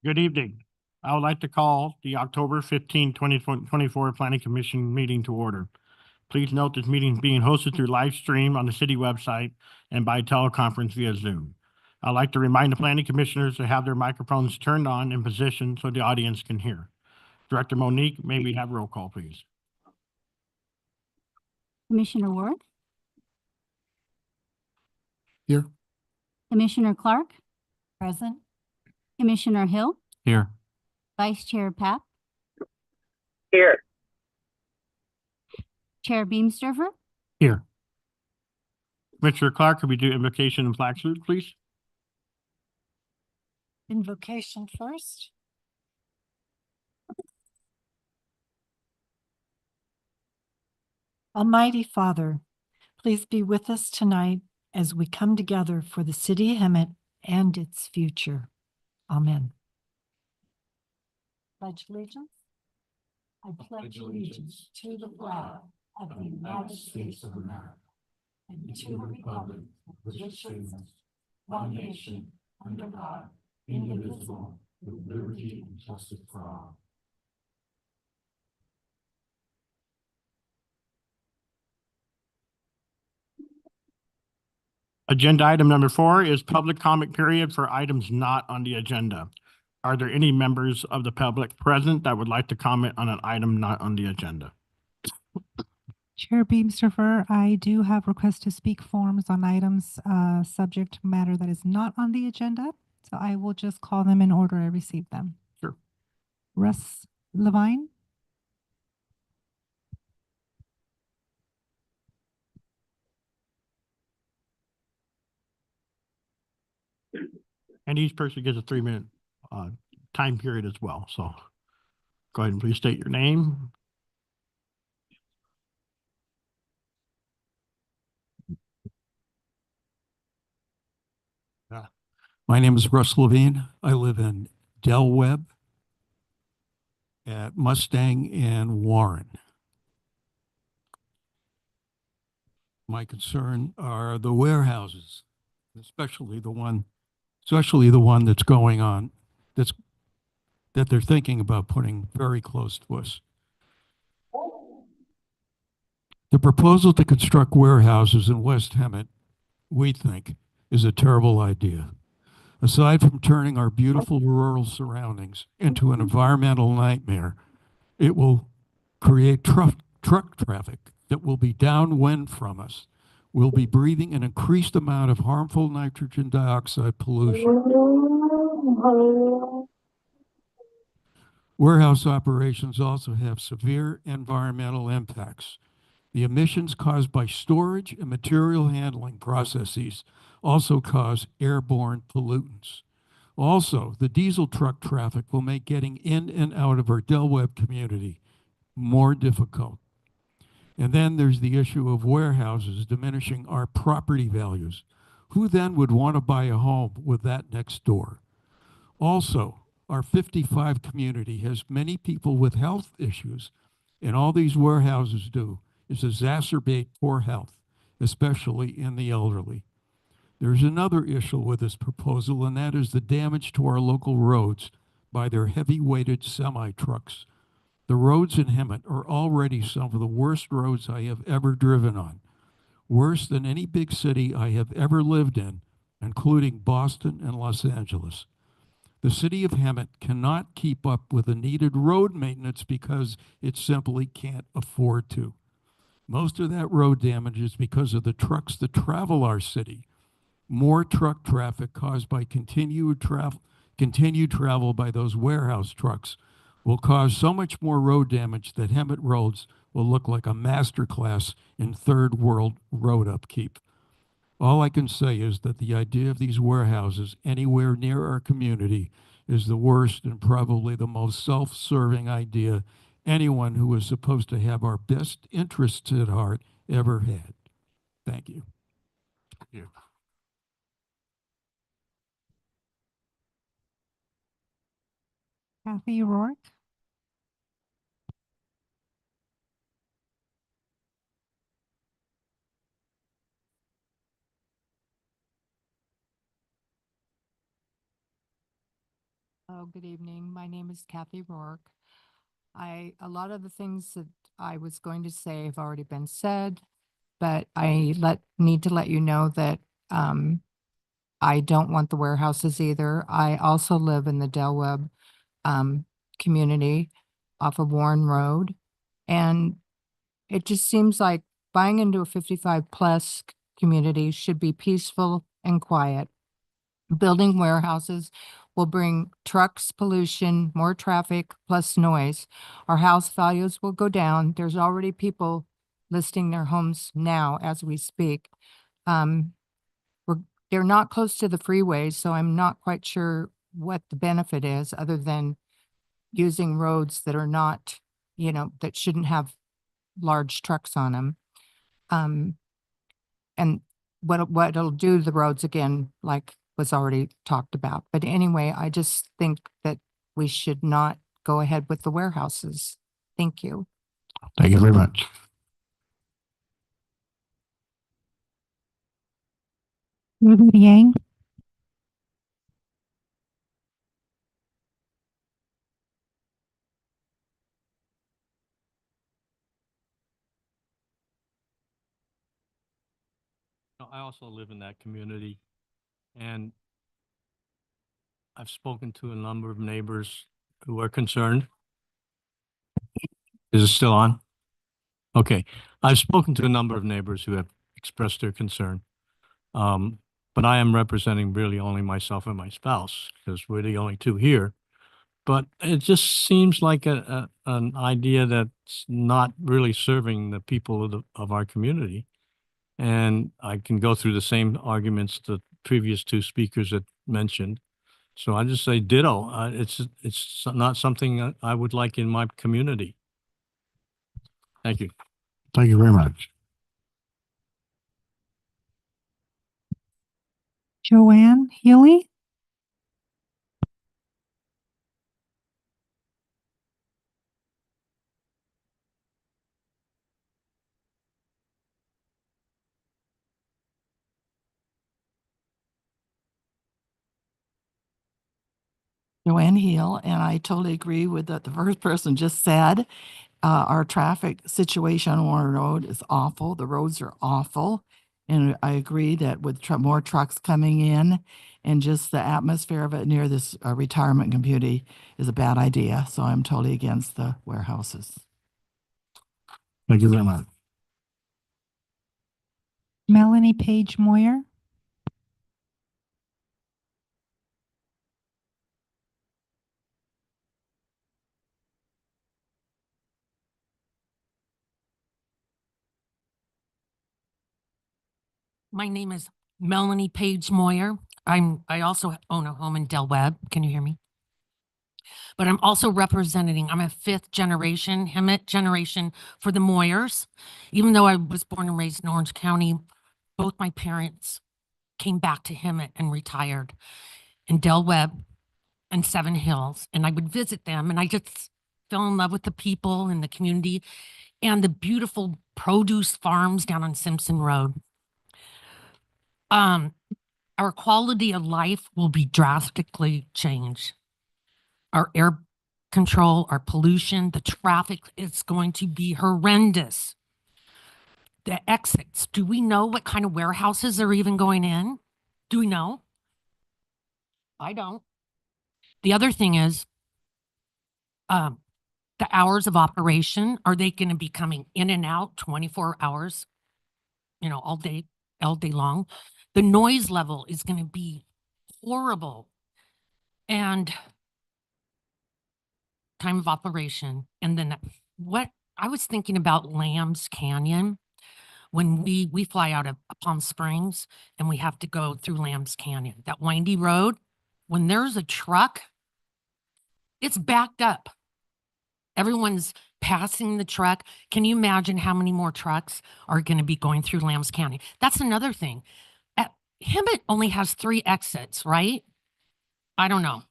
Good evening. I would like to call the October 15, 2024 Planning Commission meeting to order. Please note this meeting is being hosted through live stream on the city website and by teleconference via Zoom. I'd like to remind the planning commissioners to have their microphones turned on in position so the audience can hear. Director Monique, may we have roll call, please? Commissioner Ward, Here. Commissioner Clark. Present. Commissioner Hill, Here. Vice Chair Papp, Here. Chair Beamsterfer, Here. Commissioner Clark, could we do invocation and flag salute, please? Invocation first. Almighty Father, please be with us tonight as we come together for the city of Hemet and its future. Amen. Pledge allegiance. I pledge allegiance to the flag of the United States of America and to the republic which stands one nation under God, indivisible, with liberty and justice for all. Agenda item number 4 is public comment period for items not on the agenda. Are there any members of the public present that would like to comment on an item not on the agenda? Chair Beamsterfer, I do have requests to speak forms on items, subject matter that is not on the agenda. So I will just call them in order I receive them. Sure. Russ Levine, And each person gets a 3-minute time period as well. So go ahead and please state your name. My name is Russ Levine. I live in Del Webb at Mustang and Warren. My concern are the warehouses, especially the one that's going on, that they're thinking about putting very close to us. The proposal to construct warehouses in West Hemet, we think, is a terrible idea. Aside from turning our beautiful rural surroundings into an environmental nightmare, it will create truck traffic that will be downwind from us. We'll be breathing an increased amount of harmful nitrogen dioxide pollution. Warehouse operations also have severe environmental impacts. The emissions caused by storage and material handling processes also cause airborne pollutants. Also, the diesel truck traffic will make getting in and out of our Del Webb community more difficult. And then there's the issue of warehouses diminishing our property values. Who then would want to buy a home with that next door? Also, our 55 community has many people with health issues, and all these warehouses do is exacerbate poor health, especially in the elderly. There's another issue with this proposal, and that is the damage to our local roads by their heavy-weighted semi-trucks. The roads in Hemet are already some of the worst roads I have ever driven on, worse than any big city I have ever lived in, including Boston and Los Angeles. The city of Hemet cannot keep up with the needed road maintenance because it simply can't afford to. Most of that road damage is because of the trucks that travel our city. More truck traffic caused by continued travel by those warehouse trucks will cause so much more road damage that Hemet roads will look like a masterclass in third world road upkeep. All I can say is that the idea of these warehouses anywhere near our community is the worst and probably the most self-serving idea anyone who is supposed to have our best interests at heart ever had. Thank you. Thank you. Kathy Rourke, Oh, good evening. My name is Kathy Rourke. A lot of the things that I was going to say have already been said, but need to let you know that, I don't want the warehouses either. I also live in the Del Webb, community off of Warren Road. And it just seems like buying into a 55 plus community should be peaceful and quiet. Building warehouses will bring trucks, pollution, more traffic, plus noise. Our house values will go down. There's already people listing their homes now as we speak. They're not close to the freeways, so I'm not quite sure what the benefit is other than using roads that are not, that shouldn't have large trucks on them. And what it'll do to the roads again, like was already talked about. But anyway, I just think that we should not go ahead with the warehouses. Thank you. Thank you very much. Ruby Yang. I also live in that community, and I've spoken to a number of neighbors who are concerned. Is it still on? Okay. I've spoken to a number of neighbors who have expressed their concern. But I am representing really only myself and my spouse because we're the only two here. But it just seems like an idea that's not really serving the people of our community. And I can go through the same arguments the previous two speakers had mentioned. So I just say ditto. It's not something I would like in my community. Thank you. Thank you very much. Joanne Healy. Joanne Heel, and I totally agree with what the first person just said. Our traffic situation on Warren Road is awful. The roads are awful. And I agree that with more trucks coming in and just the atmosphere of it near this retirement community is a bad idea. So I'm totally against the warehouses. Thank you very much. Melanie Page Moyer. My name is Melanie Page Moyer. I also own a home in Del Webb. Can you hear me? But I'm also I'm a fifth generation, Hemet generation for the Moyers. Even though I was born and raised in Orange County, both my parents came back to Hemet and retired in Del Webb and Seven Hills. And I would visit them and I just fell in love with the people and the community and the beautiful produce farms down on Simpson Road. Our quality of life will be drastically changed. Our air control, our pollution, the traffic is going to be horrendous. The exits, do we know what kind of warehouses are even going in? Do we know? I don't. The other thing is, the hours of operation, are they going to be coming in and out 24 hours, all day long? The noise level is going to be horrible. And time of operation. And then what I was thinking about Lambs Canyon, when we fly out of Palm Springs and we have to go through Lambs Canyon, that windy road, when there's a truck, it's backed up. Everyone's passing the truck. Can you imagine how many more trucks are going to be going through Lambs Canyon? That's another thing. Hemet only has 3 exits, right? I don't know.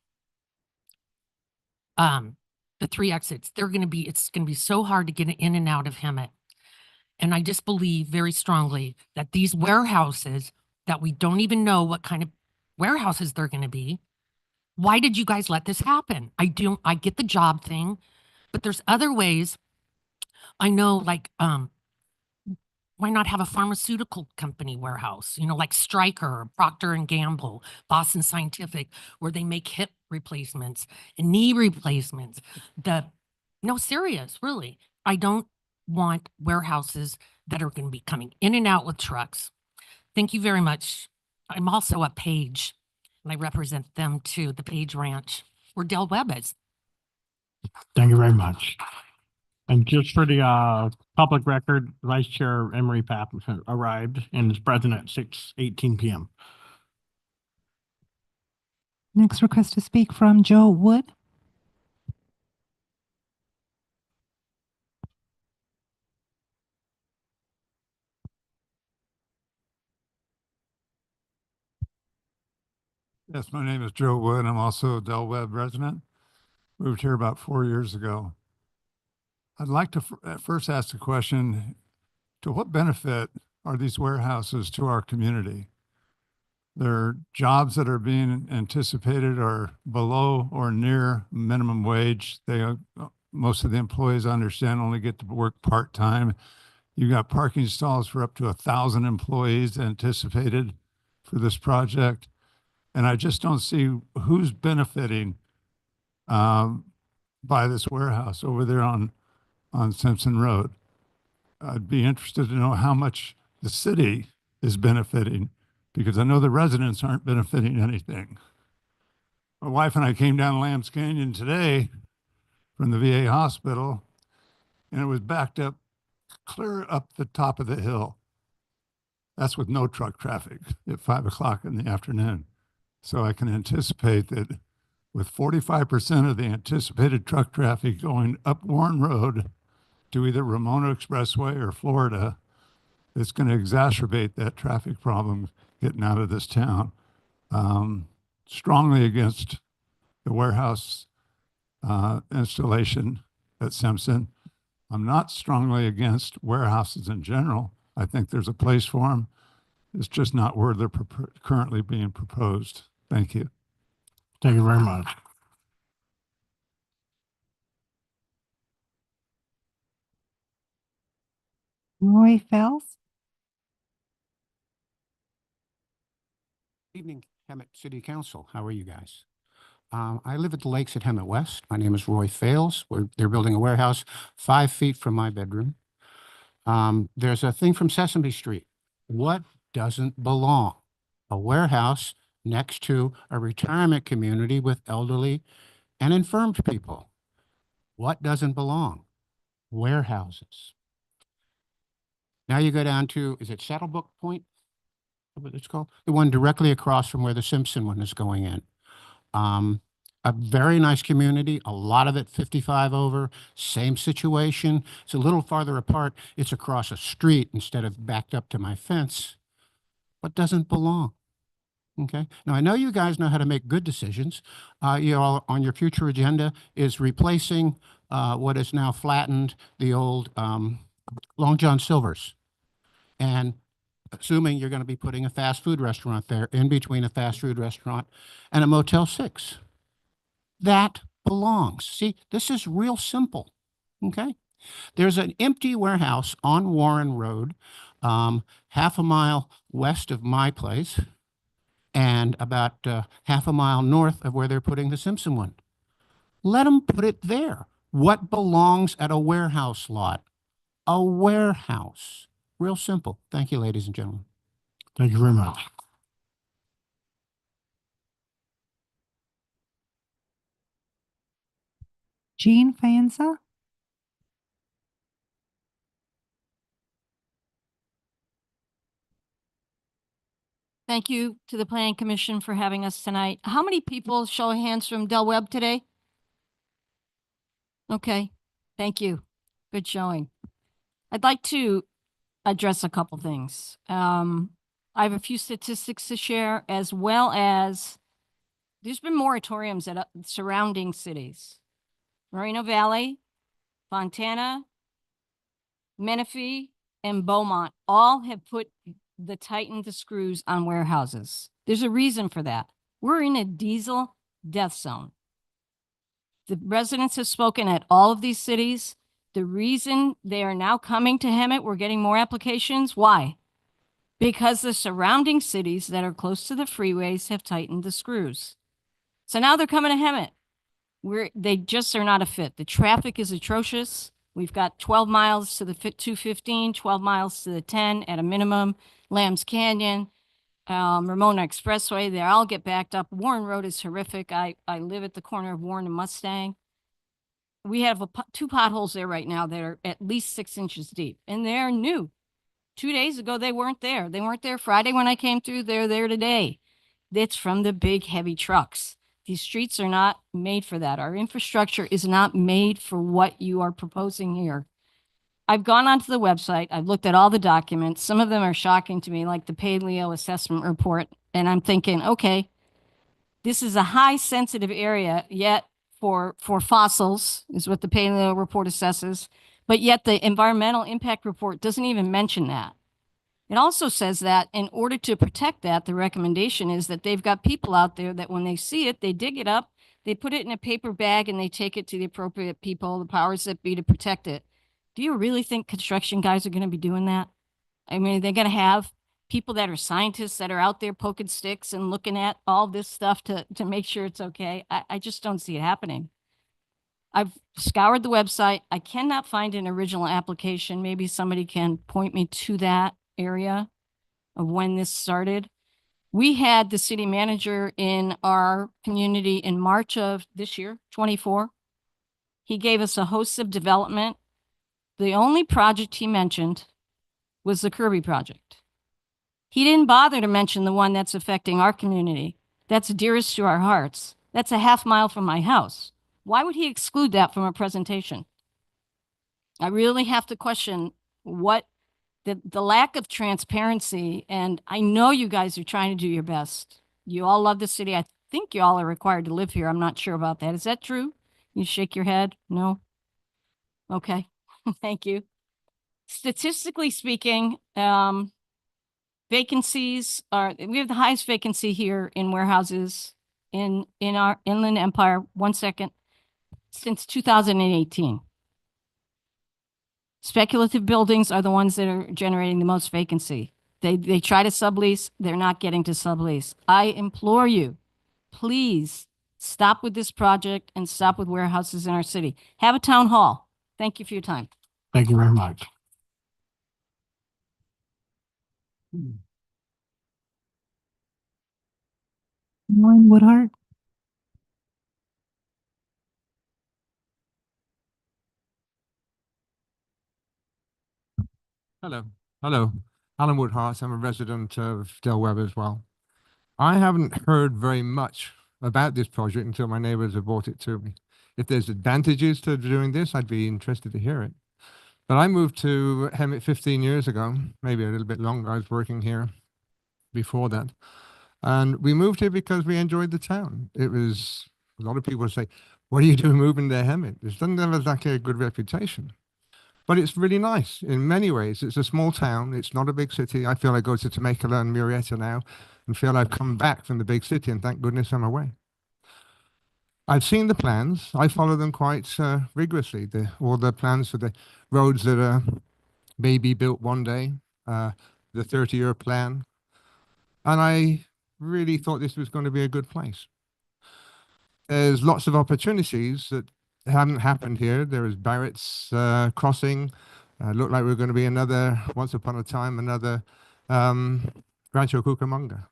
The 3 exits, it's going to be so hard to get in and out of Hemet. And I just believe very strongly that these warehouses that we don't even know what kind of warehouses they're going to be, Why did you guys let this happen? I get the job thing, but there's other ways. I know, like, why not have a pharmaceutical company warehouse, like Stryker, Procter and Gamble, Boston Scientific, where they make hip replacements and knee replacements. No, serious, really. I don't want warehouses that are going to be coming in and out with trucks. Thank you very much. I'm also a Page, and I represent them too, the Page Ranch, where Del Webb is. Thank you very much. And just for the public record, Vice Chair Emery Papp arrived and is present at 6:18 p.m. Next request to speak from Joe Wood. Yes, my name is Joe Wood. I'm also a Del Webb resident. Moved here about 4 years ago. I'd like to first ask the question, to what benefit are these warehouses to our community? Their jobs that are being anticipated are below or near minimum wage. Most of the employees, I understand, only get to work part-time. You got parking stalls for up to 1,000 employees anticipated for this project. And I just don't see who's benefiting by this warehouse over there on Simpson Road. I'd be interested to know how much the city is benefiting, because I know the residents aren't benefiting anything. My wife and I came down Lambs Canyon today from the VA hospital, and it was backed up clear up the top of the hill. That's with no truck traffic at 5 o'clock in the afternoon. So I can anticipate that with 45% of the anticipated truck traffic going up Warren Road to either Ramona Expressway or Florida, it's going to exacerbate that traffic problem getting out of this town. Strongly against the warehouse installation at Simpson. I'm not strongly against warehouses in general. I think there's a place for them. It's just not where they're currently being proposed. Thank you. Thank you very much. Roy Fells. Evening, Hemet City Council. How are you guys? I live at the Lakes at Hemet West. My name is Roy Fales. They're building a warehouse 5 feet from my bedroom. There's a thing from Sesame Street. What doesn't belong? A warehouse next to a retirement community with elderly and infirmed people. What doesn't belong? Warehouses. Now you go down to, is it Saddlebrook Point? What it's called? The one directly across from where the Simpson one is going in. A very nice community, a lot of it 55 over, same situation. It's a little farther apart. It's across a street instead of backed up to my fence. What doesn't belong? Okay. Now, I know you guys know how to make good decisions. You all on your future agenda is replacing what is now flattened, the old Long John Silver's. And assuming you're going to be putting a fast food restaurant there in between a fast food restaurant and a Motel 6. That belongs. See, this is real simple. Okay. There's an empty warehouse on Warren Road, half a mile west of my place and about half a mile north of where they're putting the Simpson one. Let them put it there. What belongs at a warehouse lot? A warehouse. Real simple. Thank you, ladies and gentlemen. Thank you very much. Jean Faenza. Thank you to the Planning Commission for having us tonight. How many people, show of hands, from Del Webb today? Okay, thank you. Good showing. I'd like to address a couple things. I have a few statistics to share, as well as there's been moratoriums at surrounding cities. Moreno Valley, Fontana, Menifee, and Beaumont all have tightened the screws on warehouses. There's a reason for that. We're in a diesel death zone. The residents have spoken at all of these cities. The reason they are now coming to Hemet, we're getting more applications. Why? Because the surrounding cities that are close to the freeways have tightened the screws. So now they're coming to Hemet. They just are not a fit. The traffic is atrocious. We've got 12 miles to the 215, 12 miles to the 10 at a minimum. Lambs Canyon, Ramona Expressway, they all get backed up. Warren Road is horrific. I live at the corner of Warren and Mustang. We have two potholes there right now that are at least 6 inches deep, and they're new. 2 days ago, they weren't there. They weren't there Friday when I came through. They're there today. It's from the big, heavy trucks. These streets are not made for that. Our infrastructure is not made for what you are proposing here. I've gone onto the website. I've looked at all the documents. Some of them are shocking to me, like the Paleo assessment report. And I'm thinking, okay, this is a high sensitive area, yet for fossils is what the Paleo report assesses. But yet the environmental impact report doesn't even mention that. It also says that in order to protect that, the recommendation is that they've got people out there that when they see it, they dig it up, they put it in a paper bag, and they take it to the appropriate people, the powers that be, to protect it. Do you really think construction guys are going to be doing that? I mean, they're going to have people that are scientists that are out there poking sticks and looking at all this stuff to make sure it's okay. I just don't see it happening. I've scoured the website. I cannot find an original application. Maybe somebody can point me to that area of when this started. We had the city manager in our community in March of this year, 24. He gave us a host of development. The only project he mentioned was the Kirby project. He didn't bother to mention the one that's affecting our community. That's dearest to our hearts. That's a half mile from my house. Why would he exclude that from a presentation? I really have to question what the lack of transparency, and I know you guys are trying to do your best. You all love the city. I think you all are required to live here. I'm not sure about that. Is that true? You shake your head? No? Okay. Thank you. Statistically speaking, vacancies we have the highest vacancy here in warehouses in our Inland Empire, since 2018. Speculative buildings are the ones that are generating the most vacancy. They try to sublease, they're not getting to sublease. I implore you, please stop with this project and stop with warehouses in our city. Have a town hall. Thank you for your time. Thank you very much. Lauren Woodhart. Hello. Alan Woodhart. I'm a resident of Del Webb as well. I haven't heard very much about this project until my neighbors have brought it to me. If there's advantages to doing this, I'd be interested to hear it. But I moved to Hemet 15 years ago, maybe a little bit longer. I was working here before that. And we moved here because we enjoyed the town. It was, a lot of people say, what are you doing moving to Hemet? It doesn't have exactly a good reputation. But it's really nice in many ways. It's a small town. It's not a big city. I feel I go to Temecula and Murrieta now and feel I've come back from the big city, and thank goodness I'm away. I've seen the plans. I follow them quite rigorously. All the plans for the roads that are maybe built one day, the 30-year plan. And I really thought this was going to be a good place. There's lots of opportunities that haven't happened here. There is Barrett's Crossing. Looked like we were going to be another, once upon a time, another Rancho Cucamonga.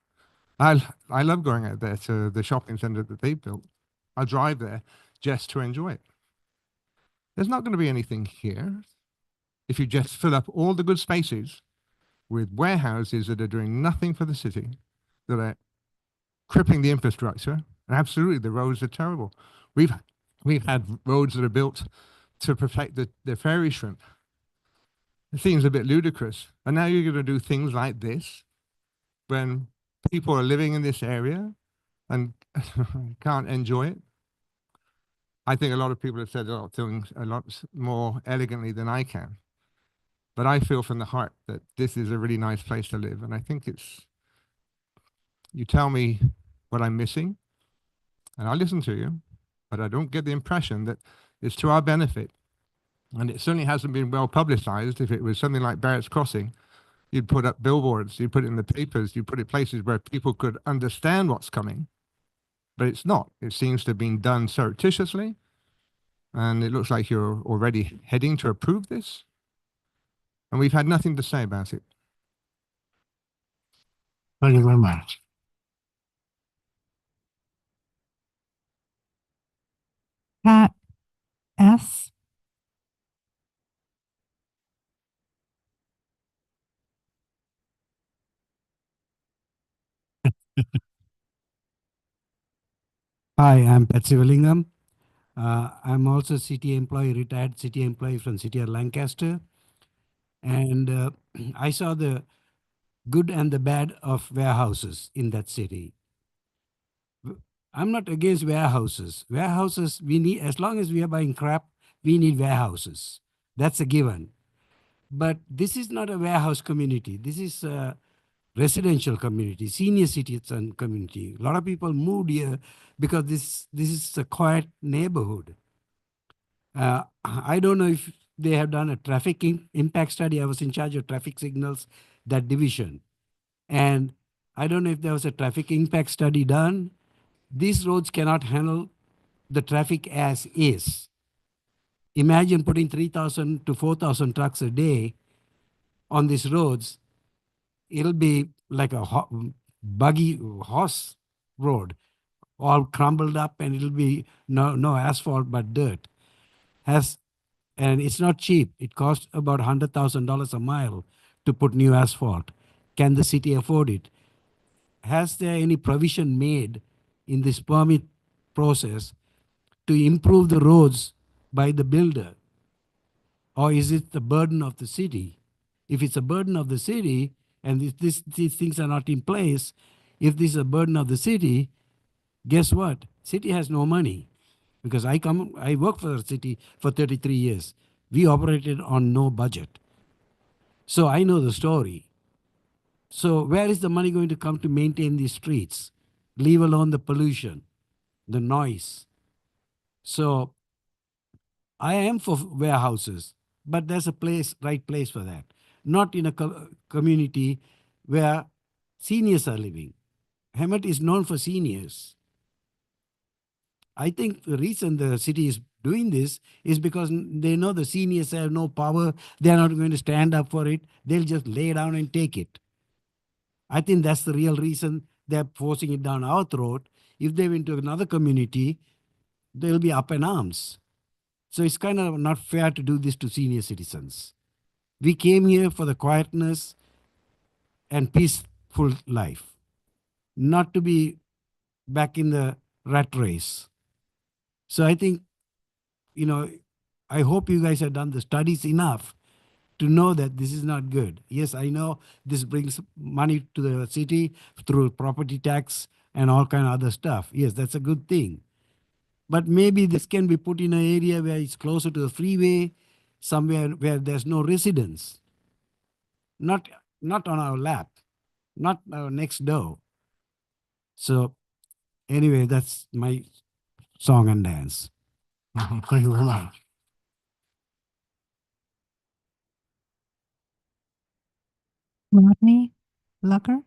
I love going out there to the shopping center that they built. I drive there just to enjoy it. There's not going to be anything here if you just fill up all the good spaces with warehouses that are doing nothing for the city, that are crippling the infrastructure. And absolutely, the roads are terrible. We've had roads that are built to protect the fairy shrimp. It seems a bit ludicrous. And now you're going to do things like this when people are living in this area and can't enjoy it. I think a lot of people have said a lot of things a lot more elegantly than I can. But I feel from the heart that this is a really nice place to live. And I think you tell me what I'm missing. and I listen to you, but I don't get the impression that it's to our benefit. And it certainly hasn't been well publicized. If it was something like Barrett's Crossing, you'd put up billboards, you'd put it in the papers, you'd put it places where people could understand what's coming. But it's not. It seems to have been done surreptitiously. And it looks like you're already heading to approve this. And we've had nothing to say about it. Thank you very much. Pat S. Hi, I'm Pat Sivalingam. I'm also city employee, retired city employee from City of Lancaster. And I saw the good and the bad of warehouses in that city. I'm not against warehouses. Warehouses, we need, as long as we are buying crap, we need warehouses. That's a given. But this is not a warehouse community. This is a residential community, senior citizen community. A lot of people moved here because this is a quiet neighborhood. I don't know if they have done a traffic impact study. I was in charge of traffic signals, that division. And I don't know if there was a traffic impact study done. These roads cannot handle the traffic as is. Imagine putting 3,000 to 4,000 trucks a day on these roads. It'll be like a buggy horse road, all crumbled up, and it'll be no asphalt but dirt. And it's not cheap. It costs about $100,000 a mile to put new asphalt. Can the city afford it? Has there any provision made in this permit process to improve the roads by the builder? Or is it the burden of the city? If it's a burden of the city, and if these things are not in place, if this is a burden of the city, guess what? City has no money. Because I work for the city for 33 years. We operated on no budget. So I know the story. So where is the money going to come to maintain these streets? Leave alone the pollution, the noise. So I am for warehouses, but there's a right place for that. Not in a community where seniors are living. Hemet is known for seniors. I think the reason the city is doing this is because they know the seniors have no power. They're not going to stand up for it. They'll just lay down and take it. I think that's the real reason they're forcing it down our throat. If they went to another community, they'll be up in arms. So it's kind of not fair to do this to senior citizens. We came here for the quietness and peaceful life, not to be back in the rat race. So I think, I hope you guys have done the studies enough to know that this is not good. Yes, I know this brings money to the city through property tax and all kind of other stuff. Yes, that's a good thing. But maybe this can be put in an area where it's closer to the freeway, somewhere where there's no residents. Not on our lap, not our next door. So anyway, that's my song and dance. Thank you very much. Rodney Lucker.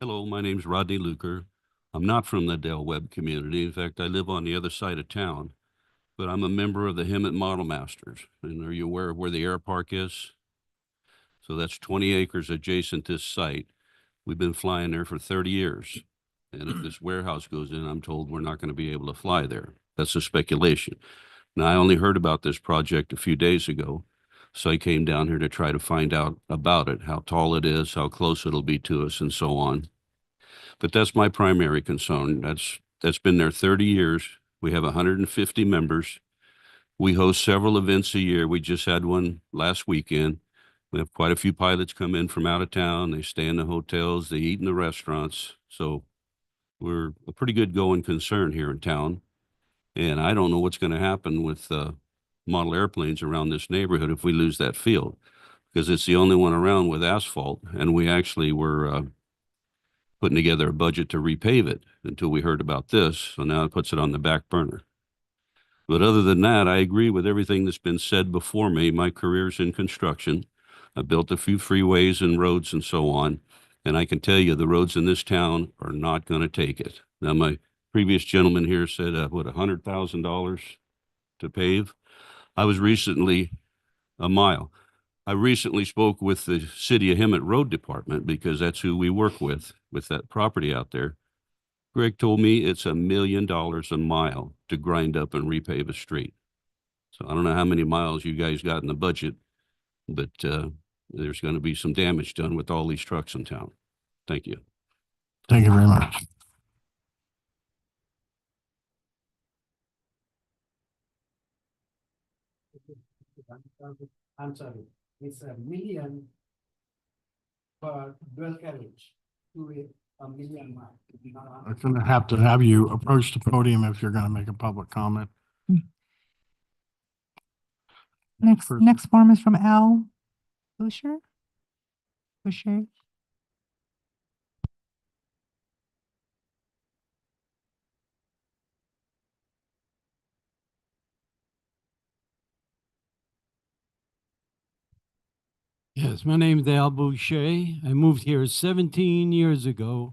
Hello, my name's Rodney Luker. I'm not from the Del Webb community. In fact, I live on the other side of town, but I'm a member of the Hemet Model Masters. And are you aware of where the air park is? So that's 20 acres adjacent to this site. We've been flying there for 30 years. And if this warehouse goes in, I'm told we're not going to be able to fly there. That's a speculation. Now, I only heard about this project a few days ago, so I came down here to try to find out about it, how tall it is, how close it'll be to us, and so on. But that's my primary concern. That's been there 30 years. We have 150 members. We host several events a year. We just had one last weekend. We have quite a few pilots come in from out of town. They stay in the hotels, they eat in the restaurants. So we're a pretty good going concern here in town. And I don't know what's going to happen with model airplanes around this neighborhood if we lose that field. because it's the only one around with asphalt. And we actually were putting together a budget to repave it until we heard about this. So now it puts it on the back burner. But other than that, I agree with everything that's been said before me. My career's in construction. I built a few freeways and roads and so on. And I can tell you the roads in this town are not going to take it. Now, my previous gentleman here said, $100,000 to pave. I was recently a mile. I recently spoke with the City of Hemet Road Department because that's who we work with that property out there. Greg told me it's $1 million a mile to grind up and repave a street. So I don't know how many miles you guys got in the budget, but there's going to be some damage done with all these trucks in town. Thank you. Thank you very much. I'm sorry, it's $1 million per dual carriage to a million mile. I'm gonna have to have you approach the podium if you're gonna make a public comment. Next form is from Al Boucher. Boucher. Yes, my name is Al Boucher. I moved here 17 years ago.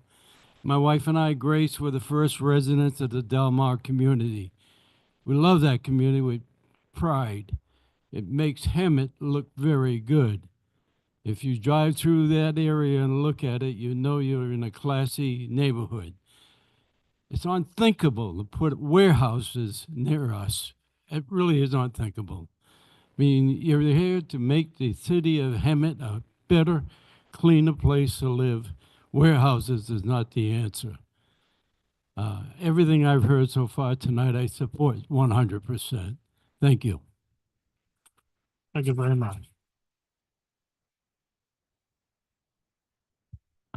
My wife and I, Grace, were the first residents of the Del Mar community. We love that community with pride. It makes Hemet look very good. If you drive through that area and look at it, you know you're in a classy neighborhood. It's unthinkable to put warehouses near us. It really is unthinkable. I mean, you're here to make the city of Hemet a better, cleaner place to live. Warehouses is not the answer. Everything I've heard so far tonight, I support 100%. Thank you. Thank you very much.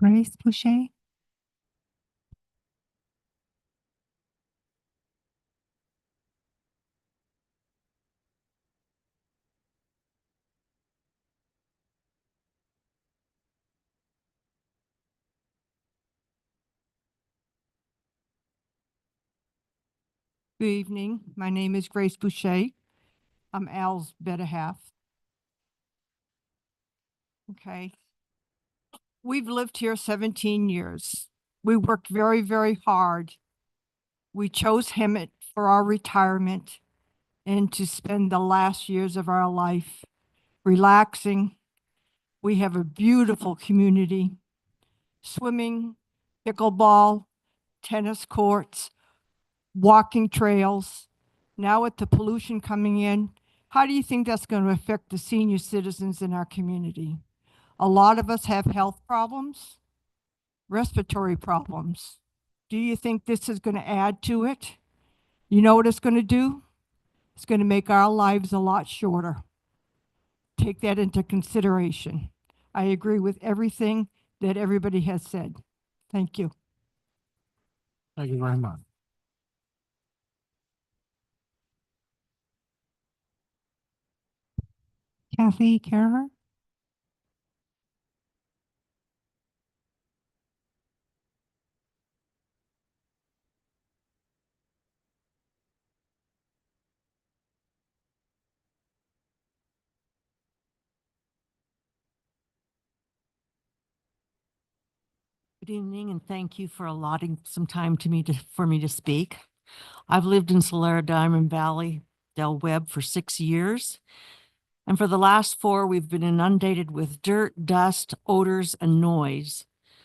Grace Boucher. Good evening. My name is Grace Boucher. I'm Al's better half. Okay. We've lived here 17 years. We worked very, very hard. We chose Hemet for our retirement and to spend the last years of our life relaxing. We have a beautiful community, swimming, pickleball, tennis courts, walking trails. Now with the pollution coming in, how do you think that's going to affect the senior citizens in our community? A lot of us have health problems, respiratory problems. Do you think this is going to add to it? You know what it's going to do? It's going to make our lives a lot shorter. Take that into consideration. I agree with everything that everybody has said. Thank you. Thank you very much. Kathy Carver. Good evening, and thank you for allotting some time to me for me to speak. I've lived in Solera Diamond Valley, Del Webb for 6 years. And for the last 4, we've been inundated with dirt, dust, odors, and noise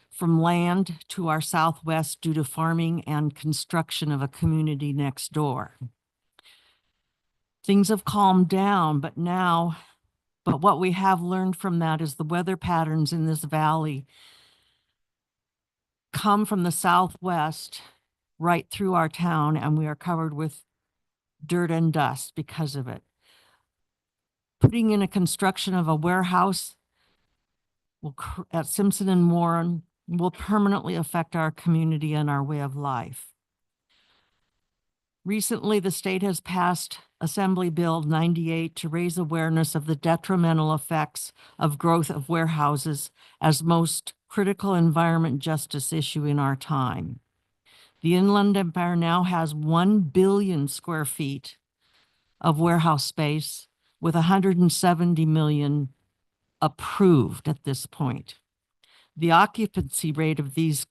from land to our southwest due to farming and construction of a community next door. Things have calmed down, but what we have learned from that is the weather patterns in this valley come from the southwest right through our town, and we are covered with dirt and dust because of it. Putting in a construction of a warehouse at Simpson and Warren will permanently affect our community and our way of life. Recently, the state has passed Assembly Bill 98 to raise awareness of the detrimental effects of growth of warehouses as most critical environment justice issue in our time. The Inland Empire now has 1 billion square feet of warehouse space with 170 million approved at this point. The occupancy rate of these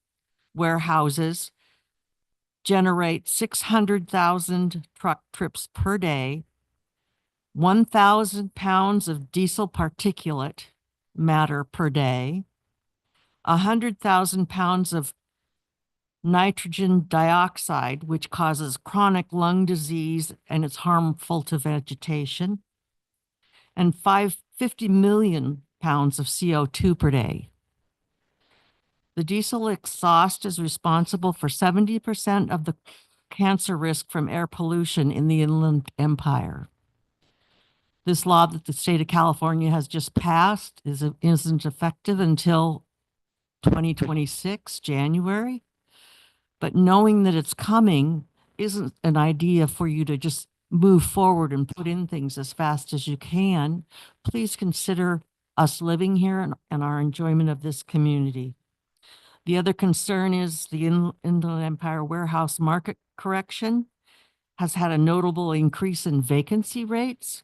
warehouses generate 600,000 truck trips per day, 1,000 pounds of diesel particulate matter per day, 100,000 pounds of nitrogen dioxide, which causes chronic lung disease and it's harmful to vegetation, and 50 million pounds of CO2 per day. The diesel exhaust is responsible for 70% of the cancer risk from air pollution in the Inland Empire. This law that the state of California has just passed isn't effective until 2026, January. But knowing that it's coming isn't an idea for you to just move forward and put in things as fast as you can. Please consider us living here and our enjoyment of this community. The other concern is the Inland Empire warehouse market correction has had a notable increase in vacancy rates.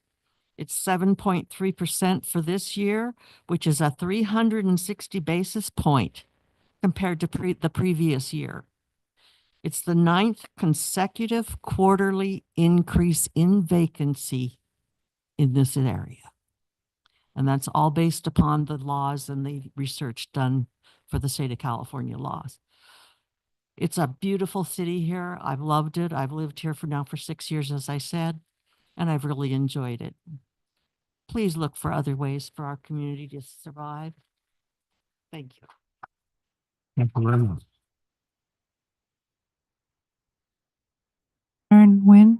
It's 7.3% for this year, which is a 360 basis point compared to the previous year. It's the 9th consecutive quarterly increase in vacancy in this area. And that's all based upon the laws and the research done for the state of California laws. It's a beautiful city here. I've loved it. I've lived here for 6 years, as I said, and I've really enjoyed it. Please look for other ways for our community to survive. Thank you. Thank you very much. Sharon Nguyen.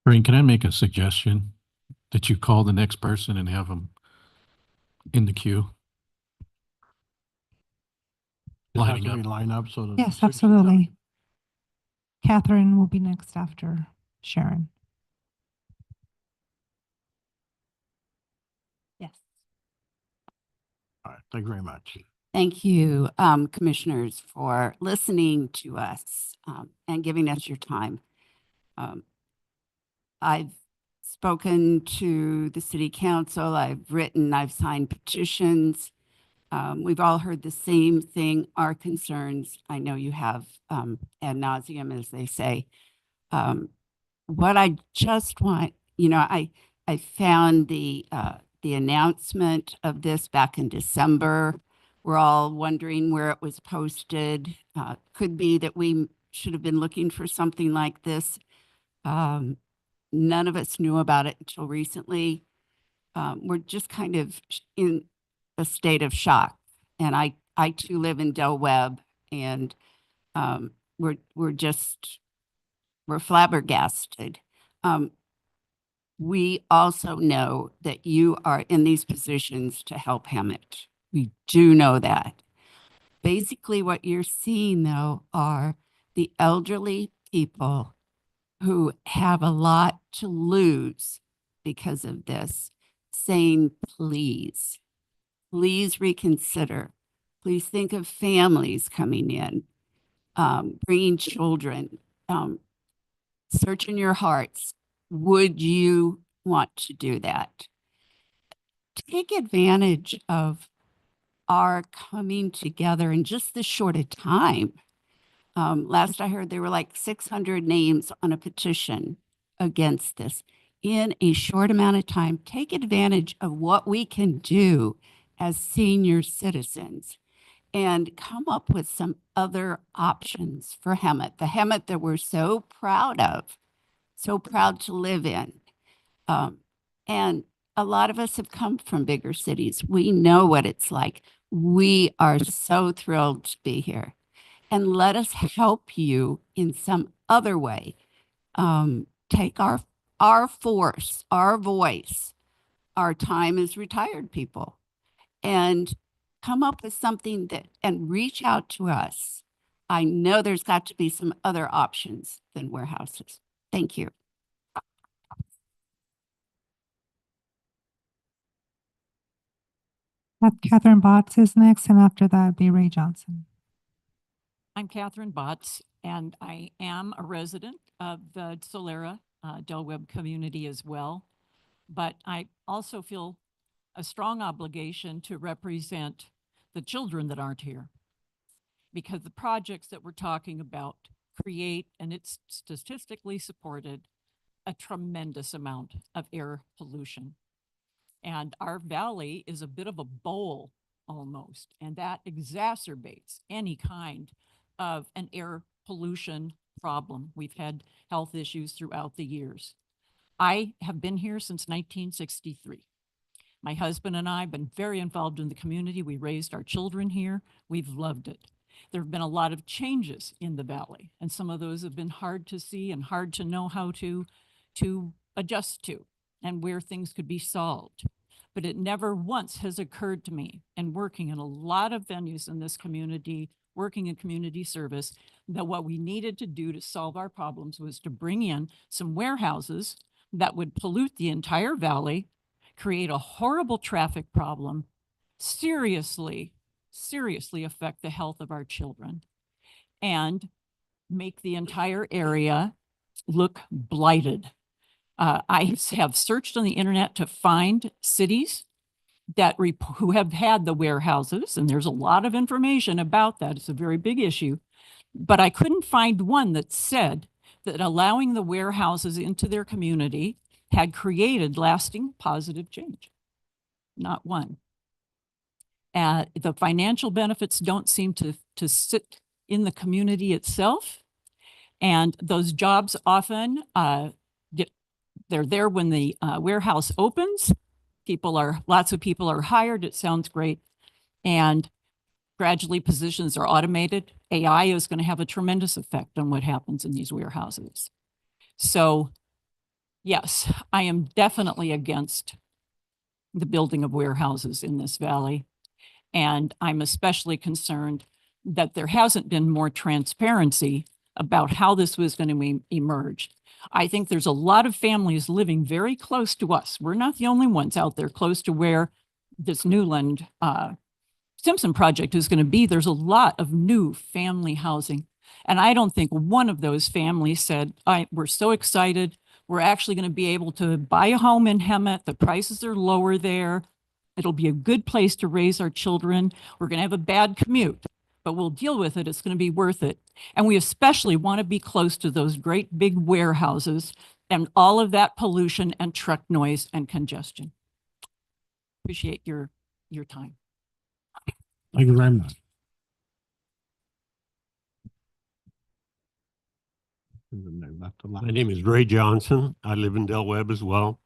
Corinne, can I make a suggestion that you call the next person and have them in the queue? Have Lining to up. we line up so that. Yes, absolutely. Catherine will be next after Sharon. Yes. All right, thank you very much. Thank you, commissioners, for listening to us and giving us your time. I've spoken to the city council, I've signed petitions. We've all heard the same thing, our concerns. I know you have ad nauseum, as they say. What I just want, I found the announcement of this back in December. We're all wondering where it was posted. Could be that we should have been looking for something like this. None of us knew about it until recently. We're just kind of in a state of shock. And I too live in Del Webb, and we're flabbergasted. We also know that you are in these positions to help Hemet. We do know that. Basically, what you're seeing, though, are the elderly people who have a lot to lose because of this, saying, please reconsider. Please think of families coming in, bringing children, search in your hearts. Would you want to do that? Take advantage of our coming together in just this short a time. Last I heard, there were like 600 names on a petition against this. In a short amount of time, take advantage of what we can do as senior citizens and come up with some other options for Hemet, the Hemet that we're so proud of, so proud to live in. And a lot of us have come from bigger cities. We know what it's like. We are so thrilled to be here. And let us help you in some other way. Take our force, our voice, our time as retired people, and come up with something that, and reach out to us. I know there's got to be some other options than warehouses. Thank you. Catherine Botts is next, and after that be Ray Johnson. I'm Catherine Botts, and I am a resident of the Solera Del Webb community as well. But I also feel a strong obligation to represent the children that aren't here, because the projects that we're talking about create, and it's statistically supported, a tremendous amount of air pollution. And our valley is a bit of a bowl almost, and that exacerbates any kind of an air pollution problem. We've had health issues throughout the years. I have been here since 1963. My husband and I have been very involved in the community. We raised our children here. We've loved it. There have been a lot of changes in the valley, and some of those have been hard to see and hard to know how to adjust to, and where things could be solved. But it never once has occurred to me, and working in a lot of venues in this community, working in community service, that what we needed to do to solve our problems was to bring in some warehouses that would pollute the entire valley, create a horrible traffic problem, seriously affect the health of our children, and make the entire area look blighted. I have searched on the internet to find cities that who have had the warehouses, and there's a lot of information about that. It's a very big issue, but I couldn't find one that said that allowing the warehouses into their community had created lasting positive change. Not one. The financial benefits don't seem to sit in the community itself, and those jobs often they're there when the warehouse opens. Lots of people are hired. It sounds great. And gradually positions are automated. AI is going to have a tremendous effect on what happens in these warehouses. So yes, I am definitely against the building of warehouses in this valley. And I'm especially concerned that there hasn't been more transparency about how this was going to emerge. I think there's a lot of families living very close to us. We're not the only ones out there close to where this Newland Simpson project is going to be. There's a lot of new family housing. And I don't think one of those families said, we're so excited. We're actually going to be able to buy a home in Hemet. The prices are lower there. It'll be a good place to raise our children. We're going to have a bad commute, but we'll deal with it. It's going to be worth it. And we especially want to be close to those great big warehouses and all of that pollution and truck noise and congestion. Appreciate your time. Thank you very much. My name is Ray Johnson. I live in Del Webb as well,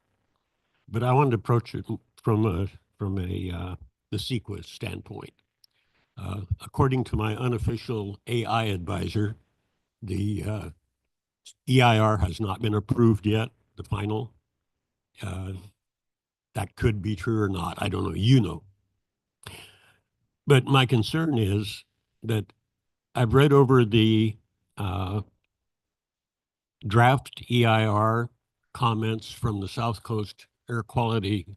but I wanted to approach it from the CEQA standpoint. According to my unofficial AI advisor, the EIR has not been approved yet, the final. That could be true or not. I don't know. You know. But my concern is that I've read over the draft EIR comments from the South Coast Air Quality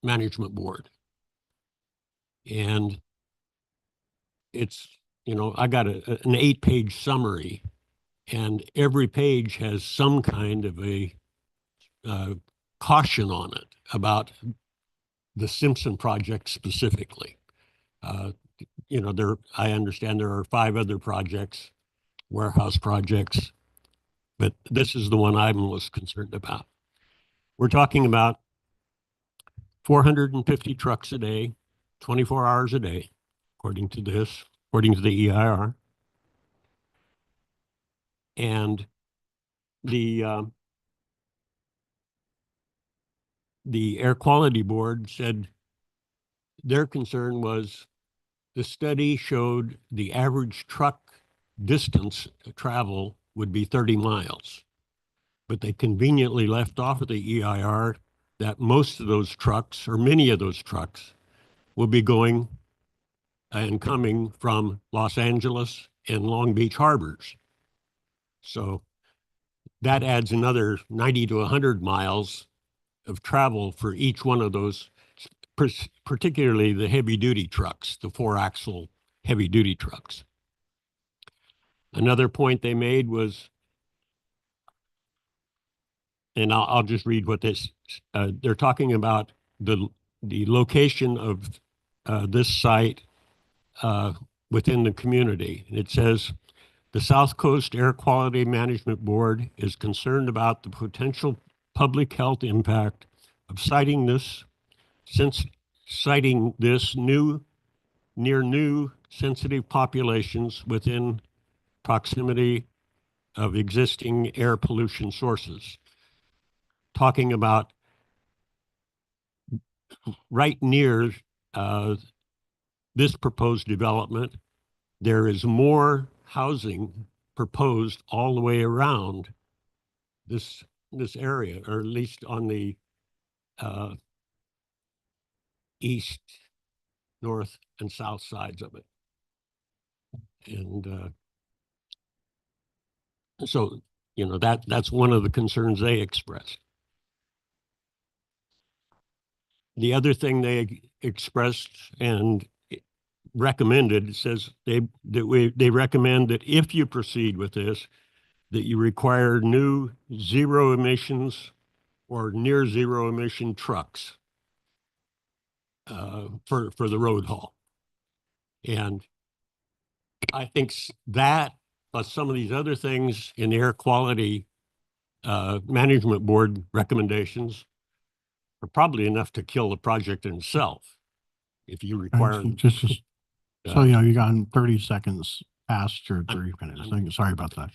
Management Board. And it's, I got an 8-page summary, and every page has some kind of a caution on it about the Simpson project specifically. I understand there are 5 other projects, warehouse projects, but this is the one I'm most concerned about. We're talking about 450 trucks a day, 24 hours a day, according to the EIR. And the the Air Quality Board said their concern was the study showed the average truck distance travel would be 30 miles. But they conveniently left off of the EIR that most of those trucks, or many of those trucks, will be going and coming from Los Angeles and Long Beach harbors. So that adds another 90 to 100 miles of travel for each one of those, particularly the heavy duty trucks, the 4-axle heavy duty trucks. Another point they made was, and I'll just read what this, they're talking about the location of this site within the community. It says, the South Coast Air Quality Management Board is concerned about the potential public health impact of citing this near new sensitive populations within proximity of existing air pollution sources. Talking about right near this proposed development, there is more housing proposed all the way around this area, or at least on the east, north, and south sides of it. And so, you know, that's one of the concerns they expressed. The other thing they expressed and recommended says they recommend that if you proceed with this, that you require new zero emissions or near zero emission trucks for the road haul. And I think that, plus some of these other things in the Air Quality Management Board recommendations, are probably enough to kill the project in itself. If you require So, you know, you got 30 seconds past your 3 minutes. Sorry about that.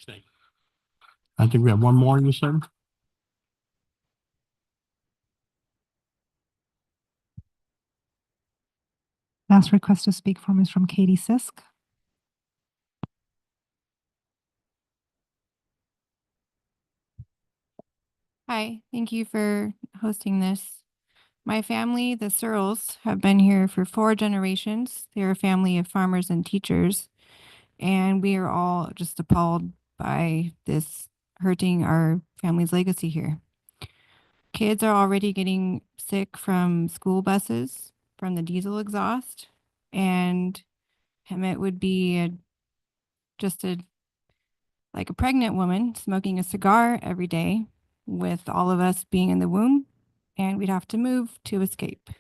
I think we have one more, you said? Last request to speak form is from Katie Sisk. Hi, thank you for hosting this. My family, the Searles, have been here for 4 generations. They're a family of farmers and teachers, and we are all just appalled by this hurting our family's legacy here. Kids are already getting sick from school buses, from the diesel exhaust, and Hemet would be like a pregnant woman smoking a cigar every day with all of us being in the womb, and we'd have to move to escape.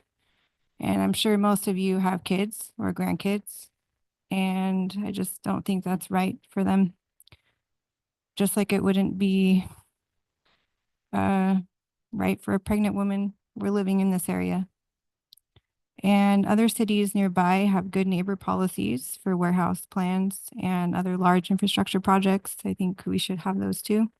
And I'm sure most of you have kids or grandkids, and I just don't think that's right for them. Just like it wouldn't be right for a pregnant woman. We're living in this area. And other cities nearby have good neighbor policies for warehouse plans and other large infrastructure projects. I think we should have those too.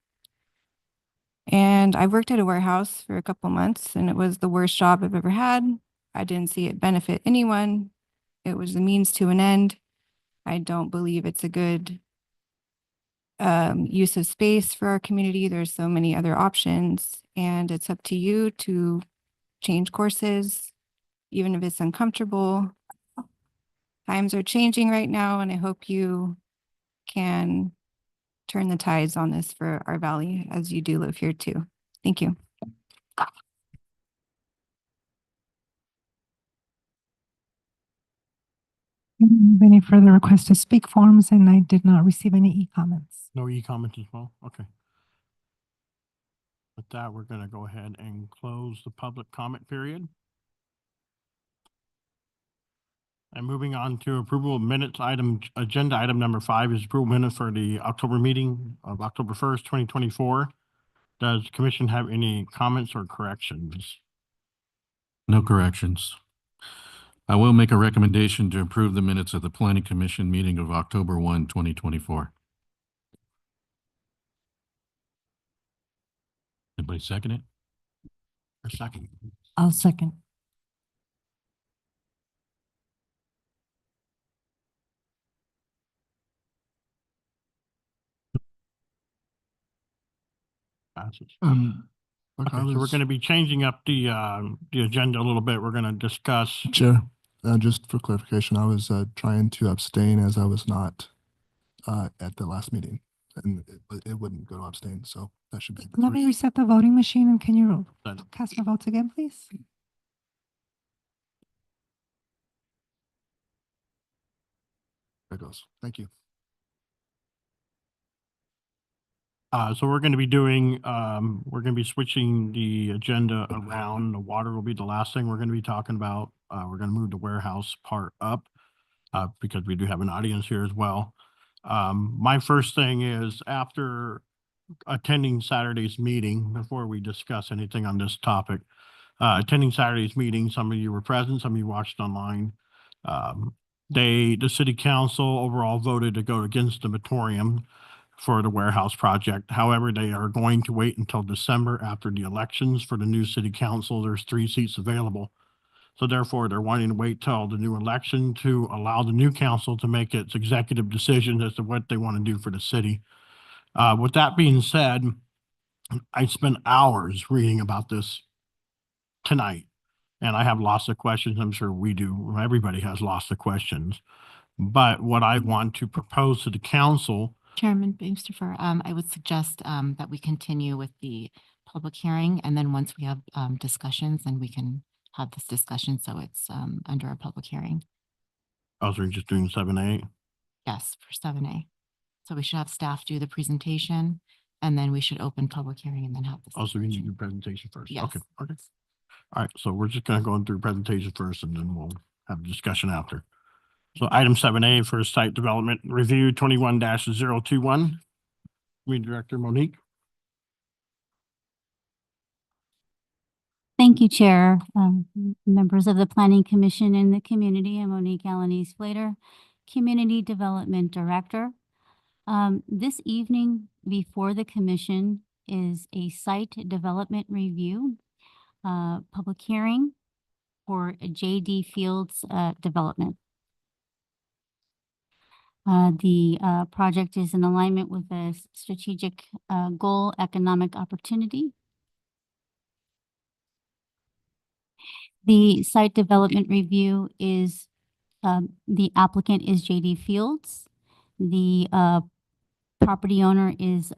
And I worked at a warehouse for a couple months, and it was the worst job I've ever had. I didn't see it benefit anyone. It was a means to an end. I don't believe it's a good use of space for our community. There's so many other options, and it's up to you to change courses, even if it's uncomfortable. Times are changing right now, and I hope you can turn the tides on this for our valley, as you do live here too. Thank you. Any further requests to speak forms, and I did not receive any e-comments. No e-comments as well? Okay. With that, we're going to go ahead and close the public comment period. And moving on to approval of minutes agenda item number 5 is approval minutes for the October meeting of October 1st, 2024. Does the commission have any comments or corrections? No corrections. I will make a recommendation to approve the minutes of the Planning Commission meeting of October 1, 2024. Anybody second it? A second. I'll second. Passes. Look, Okay, so we're going to be changing up the agenda a little bit. We're going to discuss. Chair, just for clarification, I was trying to abstain as I was not at the last meeting, and it wouldn't go to abstain, so that should be. Let me reset the voting machine and can you Done. cast your votes again, please? There goes. Thank you. So we're going to be doing, we're going to be switching the agenda around. The water will be the last thing we're going to be talking about. We're going to move the warehouse part up because we do have an audience here as well. My first thing is after attending Saturday's meeting, before we discuss anything on this topic, attending Saturday's meeting, some of you were present, some of you watched online. The city council overall voted to go against the moratorium for the warehouse project. However, they are going to wait until December after the elections for the new city council. There's 3 seats available. So therefore, they're wanting to wait till the new election to allow the new council to make its executive decision as to what they want to do for the city. With that being said, I spent hours reading about this tonight, and I have lots of questions. I'm sure we do. Everybody has lots of questions. But what I want to propose to the council. Chairman Beamsterfer, I would suggest that we continue with the public hearing, and then once we have discussions, then we can have this discussion, so it's under a public hearing. Oh, so we're just doing 7A? Yes, for 7A. So we should have staff do the presentation, and then we should open public hearing and then have this. Oh, so we need to do presentation first? Yes. Okay, okay. All right, so we're just gonna go through presentation first, and then we'll have a discussion after. So item 7A for site development review 21-021. Community Director Monique. Thank you, Chair, members of the Planning Commission and the community. I'm Monique Alanese Flater, Community Development Director. This evening before the commission is a site development review, public hearing for a JD Fields development. The project is in alignment with the strategic goal, economic opportunity. The site development review is, the applicant is JD Fields. The property owner is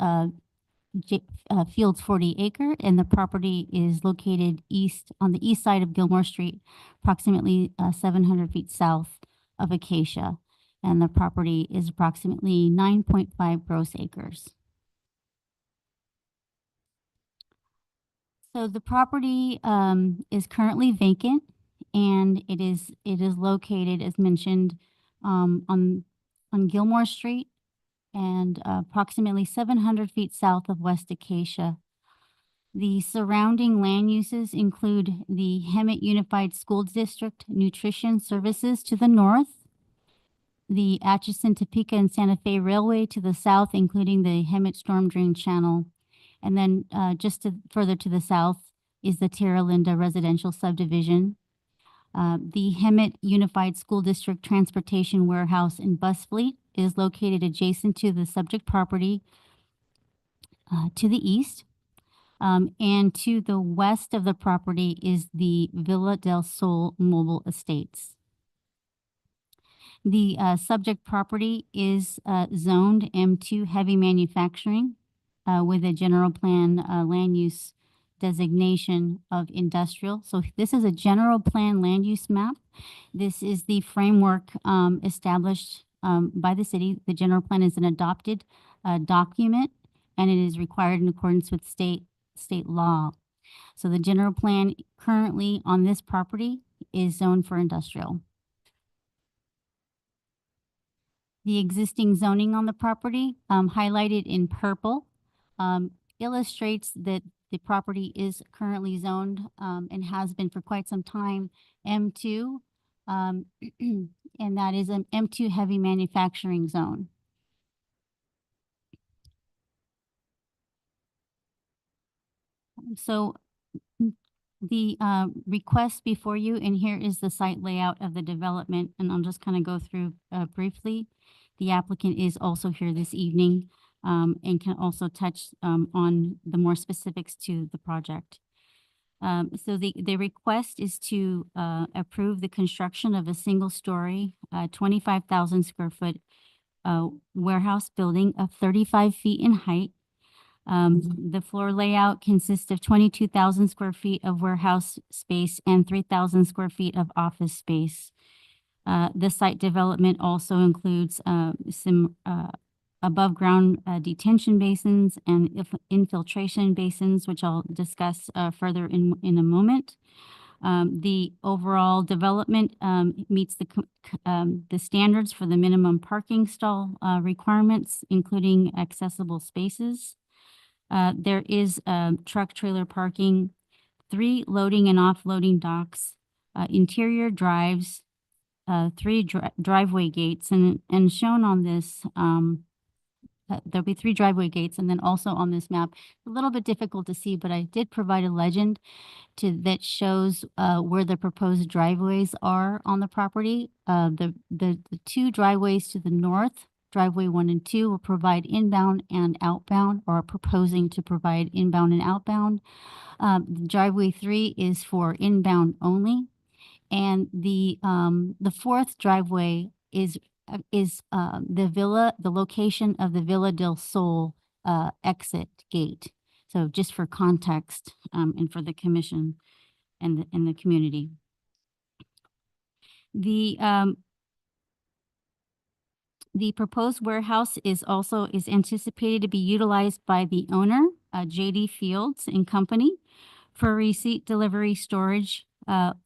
Fields 40 Acre, and the property is located on the east side of Gilmore Street, approximately 700 feet south of Acacia. And the property is approximately 9.5 gross acres. So the property is currently vacant, and it is located, as mentioned, on Gilmore Street and approximately 700 feet south of West Acacia. The surrounding land uses include the Hemet Unified School District Nutrition Services to the north, the Atchison, Topeka, and Santa Fe Railway to the south, including the Hemet Storm Drain Channel. And then further to the south is the Terra Linda Residential Subdivision. The Hemet Unified School District Transportation Warehouse and Bus Fleet is located adjacent to the subject property to the east. And to the west of the property is the Villa del Sol Mobile Estates. The subject property is zoned M2 heavy manufacturing with a general plan land use designation of industrial. So this is a general plan land use map. This is the framework established by the city. The general plan is an adopted document, and it is required in accordance with state law. So the general plan currently on this property is zoned for industrial. The existing zoning on the property, highlighted in purple, illustrates that the property is currently zoned and has been for quite some time M2, and that is an M2 heavy manufacturing zone. So The request before you, and here is the site layout of the development, and I'll just kind of go through briefly. The applicant is also here this evening and can also touch on the more specifics to the project. So the request is to approve the construction of a single-story, 25,000 square foot warehouse building of 35 feet in height. The floor layout consists of 22,000 square feet of warehouse space and 3,000 square feet of office space. The site development also includes some above-ground detention basins and infiltration basins, which I'll discuss further in a moment. The overall development meets the standards for the minimum parking stall requirements, including accessible spaces. There is truck trailer parking, 3 loading and offloading docks, interior drives, 3 driveway gates, and shown on this, there'll be 3 driveway gates, and then also on this map, a little bit difficult to see, but I did provide a legend that shows where the proposed driveways are on the property. The 2 driveways to the north, driveway 1 and 2, will provide inbound and outbound, or are proposing to provide inbound and outbound. Driveway 3 is for inbound only, and the 4th driveway is the location of the Villa del Sol exit gate. So just for context and for the commission and the community. The proposed warehouse is anticipated to be utilized by the owner, JD Fields and Company, for receipt, delivery, storage,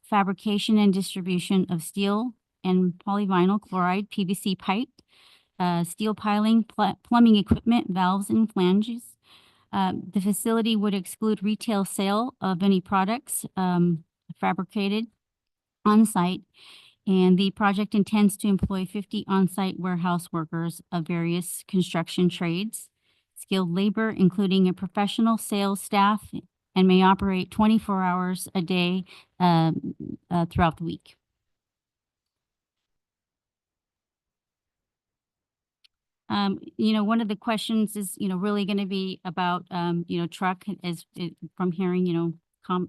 fabrication and distribution of steel and polyvinyl chloride PVC pipe, steel piling, plumbing equipment, valves, and flanges. The facility would exclude retail sale of any products fabricated on-site, and the project intends to employ 50 on-site warehouse workers of various construction trades, skilled labor, including a professional sales staff, and may operate 24 hours a day throughout the week. One of the questions is, really going to be about, truck, from hearing,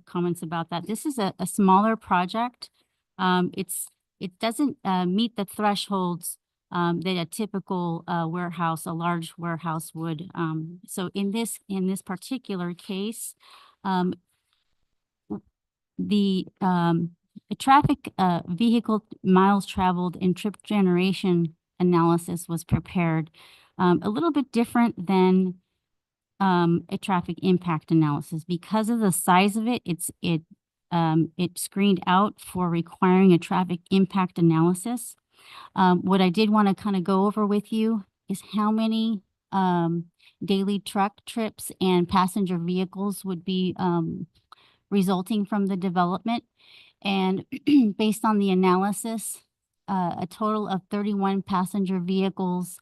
comments about that. This is a smaller project. It doesn't meet the thresholds that a typical warehouse, a large warehouse would. So in this particular case, the traffic vehicle miles traveled and trip generation analysis was prepared, a little bit different than a traffic impact analysis. Because of the size of it, it screened out for requiring a traffic impact analysis. What I did want to kind of go over with you is how many daily truck trips and passenger vehicles would be resulting from the development. And based on the analysis, a total of 31 passenger vehicles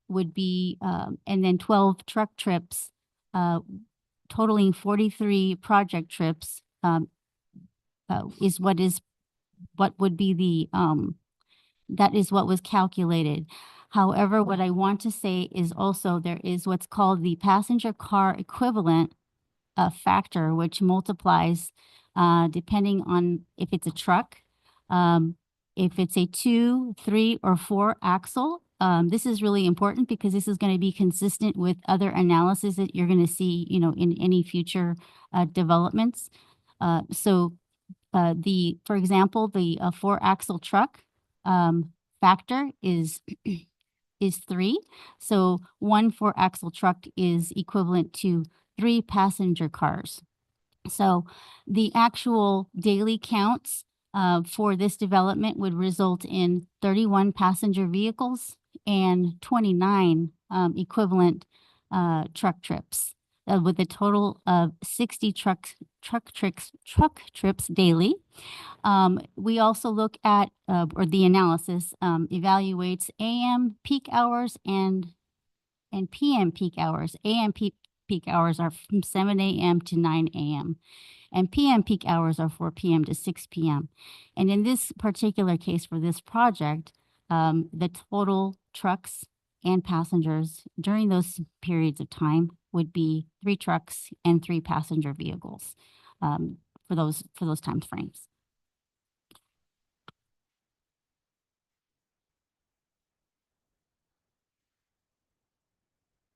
would be, and then 12 truck trips, totaling 43 project trips, is what would be the, that is what was calculated. However, what I want to say is also there is what's called the passenger car equivalent factor, which multiplies depending on if it's a truck, if it's a 2, 3, or 4 axle. This is really important because this is going to be consistent with other analysis that you're going to see, in any future developments. For example, the 4-axle truck factor is 3. So 1 4-axle truck is equivalent to 3 passenger cars. So the actual daily counts for this development would result in 31 passenger vehicles and 29 equivalent truck trips, with a total of 60 truck trips daily. We also look at, or the analysis evaluates AM peak hours and PM peak hours. AM peak hours are from 7 a.m. to 9 a.m. and PM peak hours are 4 PM to 6 PM. And in this particular case for this project, the total trucks and passengers during those periods of time would be 3 trucks and 3 passenger vehicles for those time frames.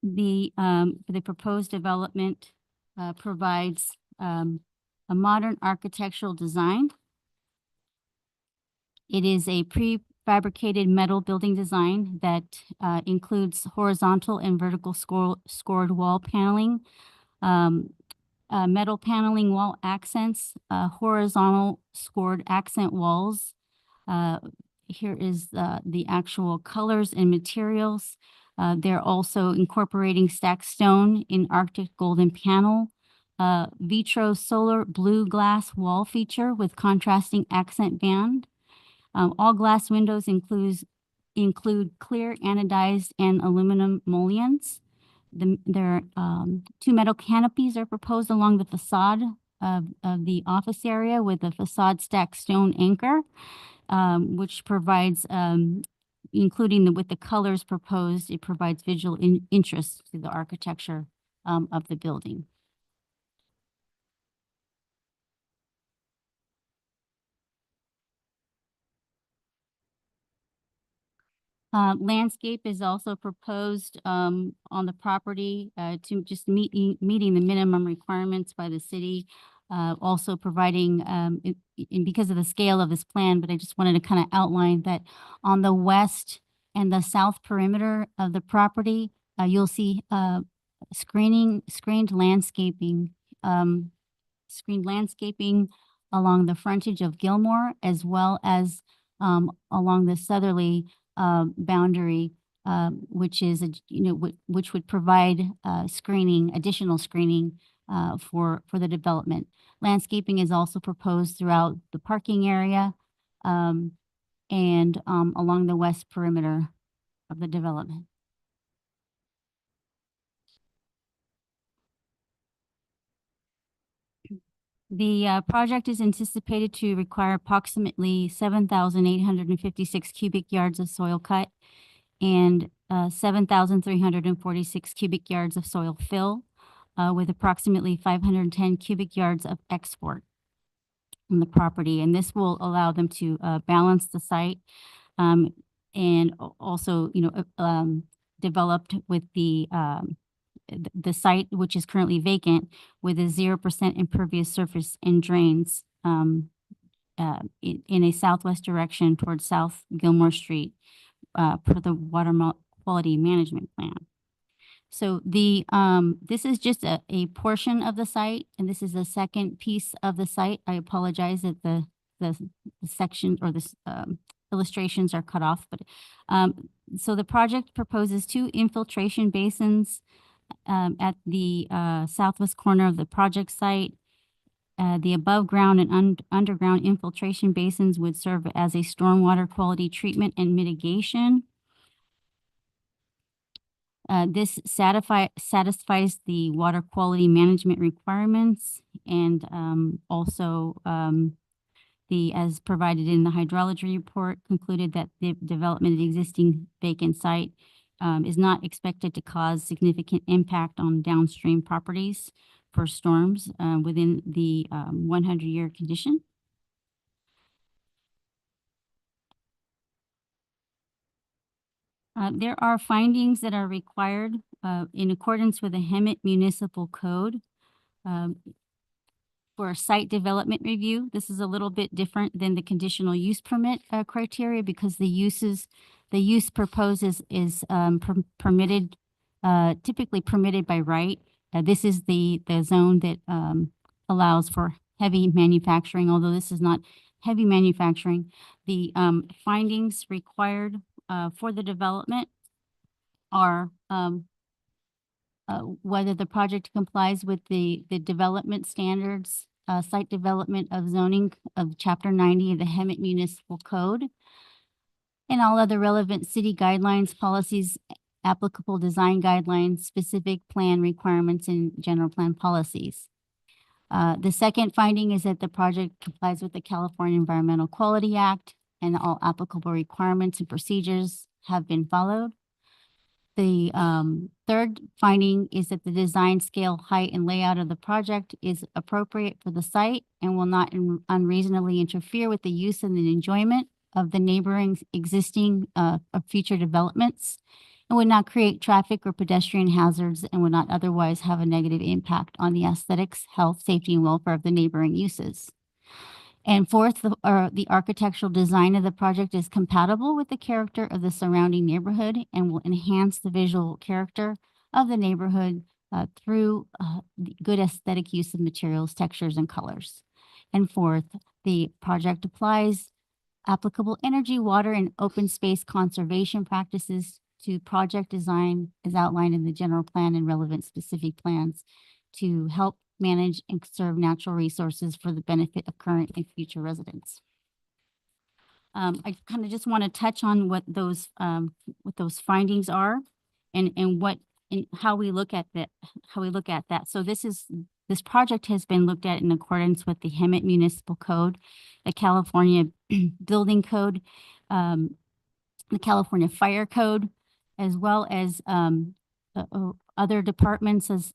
The proposed development provides a modern architectural design. It is a prefabricated metal building design that includes horizontal and vertical scored wall paneling, metal paneling wall accents, horizontal scored accent walls. Here is the actual colors and materials. They're also incorporating stacked stone in Arctic golden panel, vitro solar blue glass wall feature with contrasting accent band. All glass windows include clear anodized and aluminum mullions. There are 2 metal canopies are proposed along the facade of the office area with a facade stacked stone anchor, which provides, including with the colors proposed, it provides visual interest to the architecture of the building. Landscape is also proposed on the property to just meeting the minimum requirements by the city. Also providing, and because of the scale of this plan, but I just wanted to kind of outline that on the west and the south perimeter of the property, you'll see screened landscaping along the frontage of Gilmore, as well as along the southerly boundary, which is, which would provide additional screening for the development. Landscaping is also proposed throughout the parking area and along the west perimeter of the development. The project is anticipated to require approximately 7,856 cubic yards of soil cut and 7,346 cubic yards of soil fill, with approximately 510 cubic yards of export from the property. And this will allow them to balance the site and also, developed with the site, which is currently vacant, with a 0% impervious surface and drains in a southwest direction towards South Gilmore Street per the water quality management plan. So this is just a portion of the site, and this is the second piece of the site. I apologize that the section or the illustrations are cut off, but so the project proposes 2 infiltration basins at the southwest corner of the project site. The above ground and underground infiltration basins would serve as a stormwater quality treatment and mitigation. This satisfies the water quality management requirements and also as provided in the hydrology report, concluded that the development of the existing vacant site is not expected to cause significant impact on downstream properties for storms within the 100-year condition. There are findings that are required in accordance with the Hemet Municipal Code for a site development review. This is a little bit different than the conditional use permit criteria because the use proposed is permitted, typically permitted by right. This is the zone that allows for heavy manufacturing, although this is not heavy manufacturing. The findings required for the development are whether the project complies with the development standards, site development of zoning of Chapter 90 of the Hemet Municipal Code, and all other relevant city guidelines, policies, applicable design guidelines, specific plan requirements, and general plan policies. The second finding is that the project complies with the California Environmental Quality Act and all applicable requirements and procedures have been followed. The third finding is that the design, scale, height, and layout of the project is appropriate for the site and will not unreasonably interfere with the use and the enjoyment of the neighboring existing of future developments, and would not create traffic or pedestrian hazards and would not otherwise have a negative impact on the aesthetics, health, safety, and welfare of the neighboring uses. And fourth, the architectural design of the project is compatible with the character of the surrounding neighborhood and will enhance the visual character of the neighborhood through the good aesthetic use of materials, textures, and colors. And fourth, the project applies applicable energy, water, and open space conservation practices to project design as outlined in the general plan and relevant specific plans to help manage and conserve natural resources for the benefit of current and future residents. I kind of just want to touch on what those findings are and how we look at that. So this project has been looked at in accordance with the Hemet Municipal Code, the California Building Code, the California Fire Code, as well as other departments as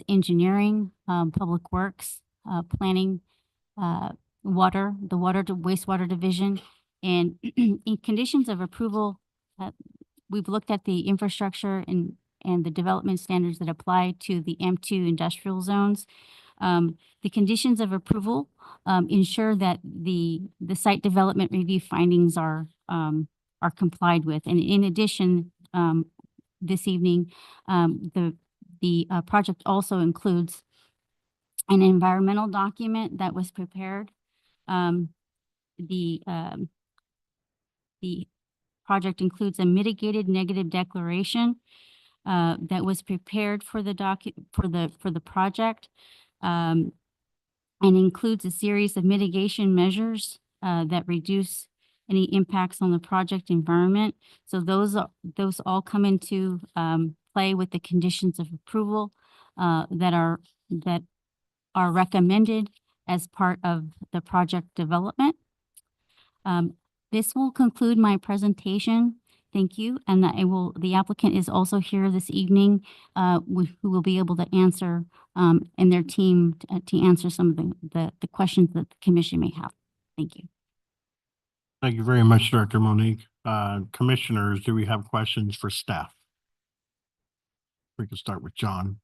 engineering, public works, planning, the water to wastewater division. And in conditions of approval, we've looked at the infrastructure and the development standards that apply to the M2 industrial zones. The conditions of approval ensure that the site development review findings are complied with. And in addition, this evening, the project also includes an environmental document that was prepared. The project includes a mitigated negative declaration that was prepared for the project, and includes a series of mitigation measures that reduce any impacts on the project environment. So those all come into play with the conditions of approval that are recommended as part of the project development. This will conclude my presentation. Thank you. And the applicant is also here this evening, who will be able to answer, and their team to answer some of the questions that the commission may have. Thank you. Thank you very much, Director Monique. Commissioners, do we have questions for staff? We can start with John.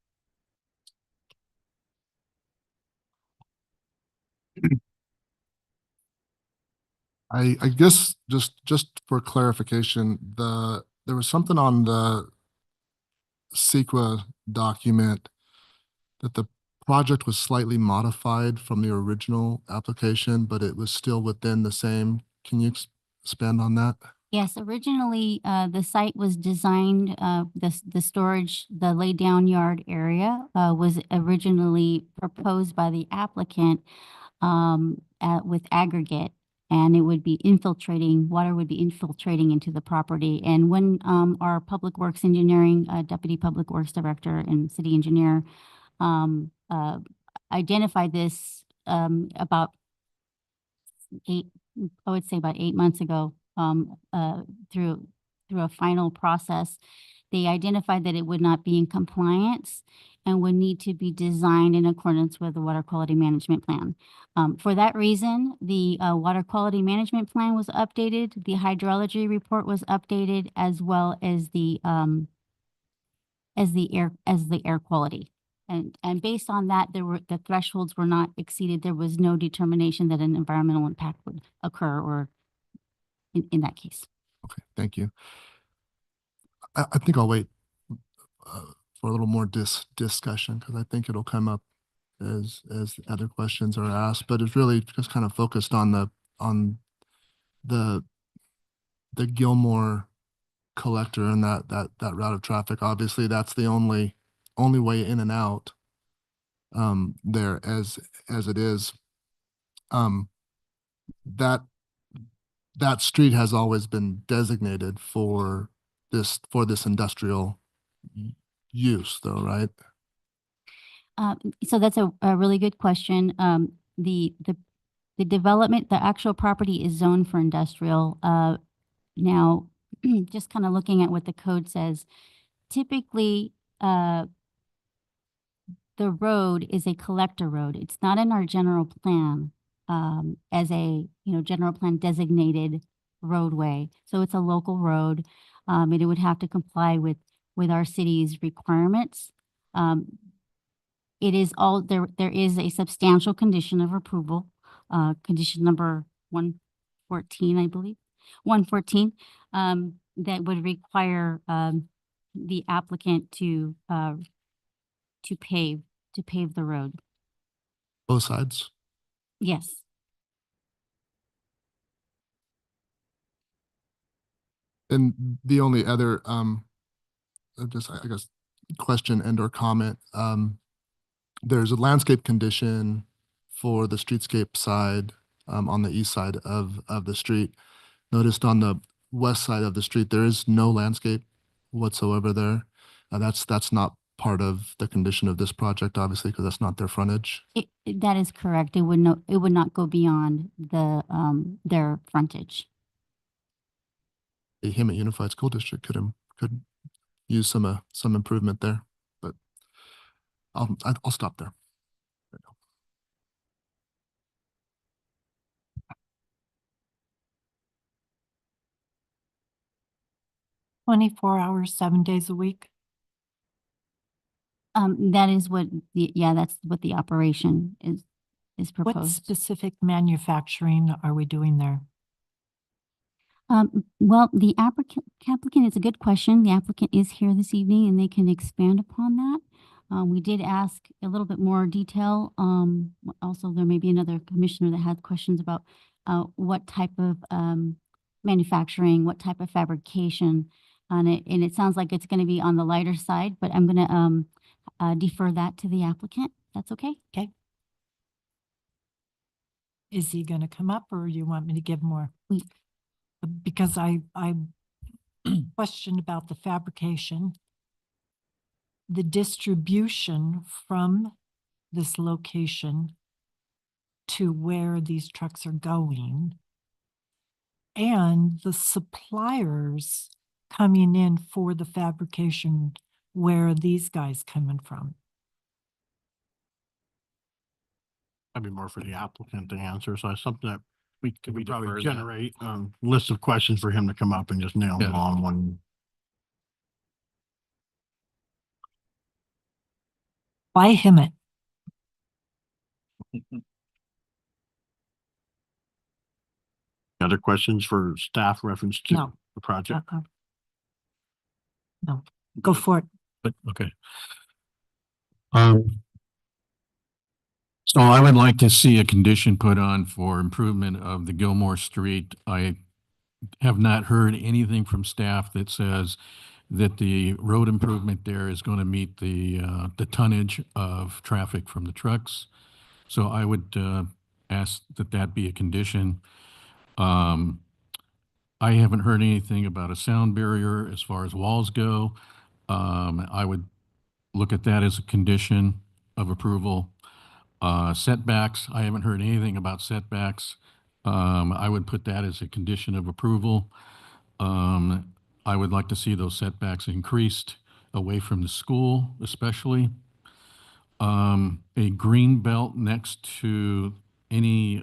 I guess just for clarification, there was something on the CEQA document that the project was slightly modified from the original application, but it was still within the same. Can you expand on that? Yes, originally, the site was designed, the storage, the lay down yard area, was originally proposed by the applicant, with aggregate, and it would be water would be infiltrating into the property. And when, our Public Works Engineering, Deputy Public Works Director and City Engineer, identified this, about I would say about 8 months ago, through a final process, they identified that it would not be in compliance and would need to be designed in accordance with the Water Quality Management Plan. For that reason, the Water Quality Management Plan was updated, the hydrology report was updated, as well as the air quality. And based on that, the thresholds were not exceeded. There was no determination that an environmental impact would occur or in that case. Okay, thank you. I think I'll wait for a little more discussion, because I think it'll come up as other questions are asked, but it's really just kind of focused on the Gilmore collector and that route of traffic. Obviously, that's the only way in and out there as it is. That street has always been designated for this industrial use, though, right? So that's a really good question. The development, the actual property is zoned for industrial. Now, just kind of looking at what the code says, typically, the road is a collector road. It's not in our general plan, as a, general plan designated roadway. So it's a local road, and it would have to comply with our city's requirements. It is all, there is a substantial condition of approval, condition number 114, I believe, 114, that would require, the applicant to pave the road. Both sides. Yes. And the only other, just, I guess, question and or comment, there's a landscape condition for the streetscape side, on the east side of the street. Noticed on the west side of the street, there is no landscape whatsoever there. That's not part of the condition of this project, obviously, because that's not their frontage. That is correct. It would not go beyond their frontage. The Hemet Unified School District could use some improvement there, but I'll stop there. 24 hours, 7 days a week. That is what that's what the operation is What proposed. specific manufacturing are we doing there? Well, the applicant, it's a good question. The applicant is here this evening and they can expand upon that. We did ask a little bit more detail. Also, there may be another commissioner that had questions about what type of manufacturing, what type of fabrication on it. And it sounds like it's going to be on the lighter side, but I'm going to defer that to the applicant. That's okay? Okay. Is he going to come up or you want me to give more? Because I questioned about the fabrication, the distribution from this location to where these trucks are going, and the suppliers coming in for the fabrication, where are these guys coming from? That'd be more for the applicant to answer. So it's something that we defer probably that? generate list of questions for him to come up and just nail them Yeah. all in one. Why Hemet? Other questions for staff reference to No. the project? No, go for it. But, okay. So I would like to see a condition put on for improvement of the Gilmore Street. I have not heard anything from staff that says that the road improvement there is going to meet the tonnage of traffic from the trucks. So I would ask that that be a condition. I haven't heard anything about a sound barrier as far as walls go. I would look at that as a condition of approval. Setbacks, I haven't heard anything about setbacks. I would put that as a condition of approval. I would like to see those setbacks increased away from the school, especially. A green belt next to any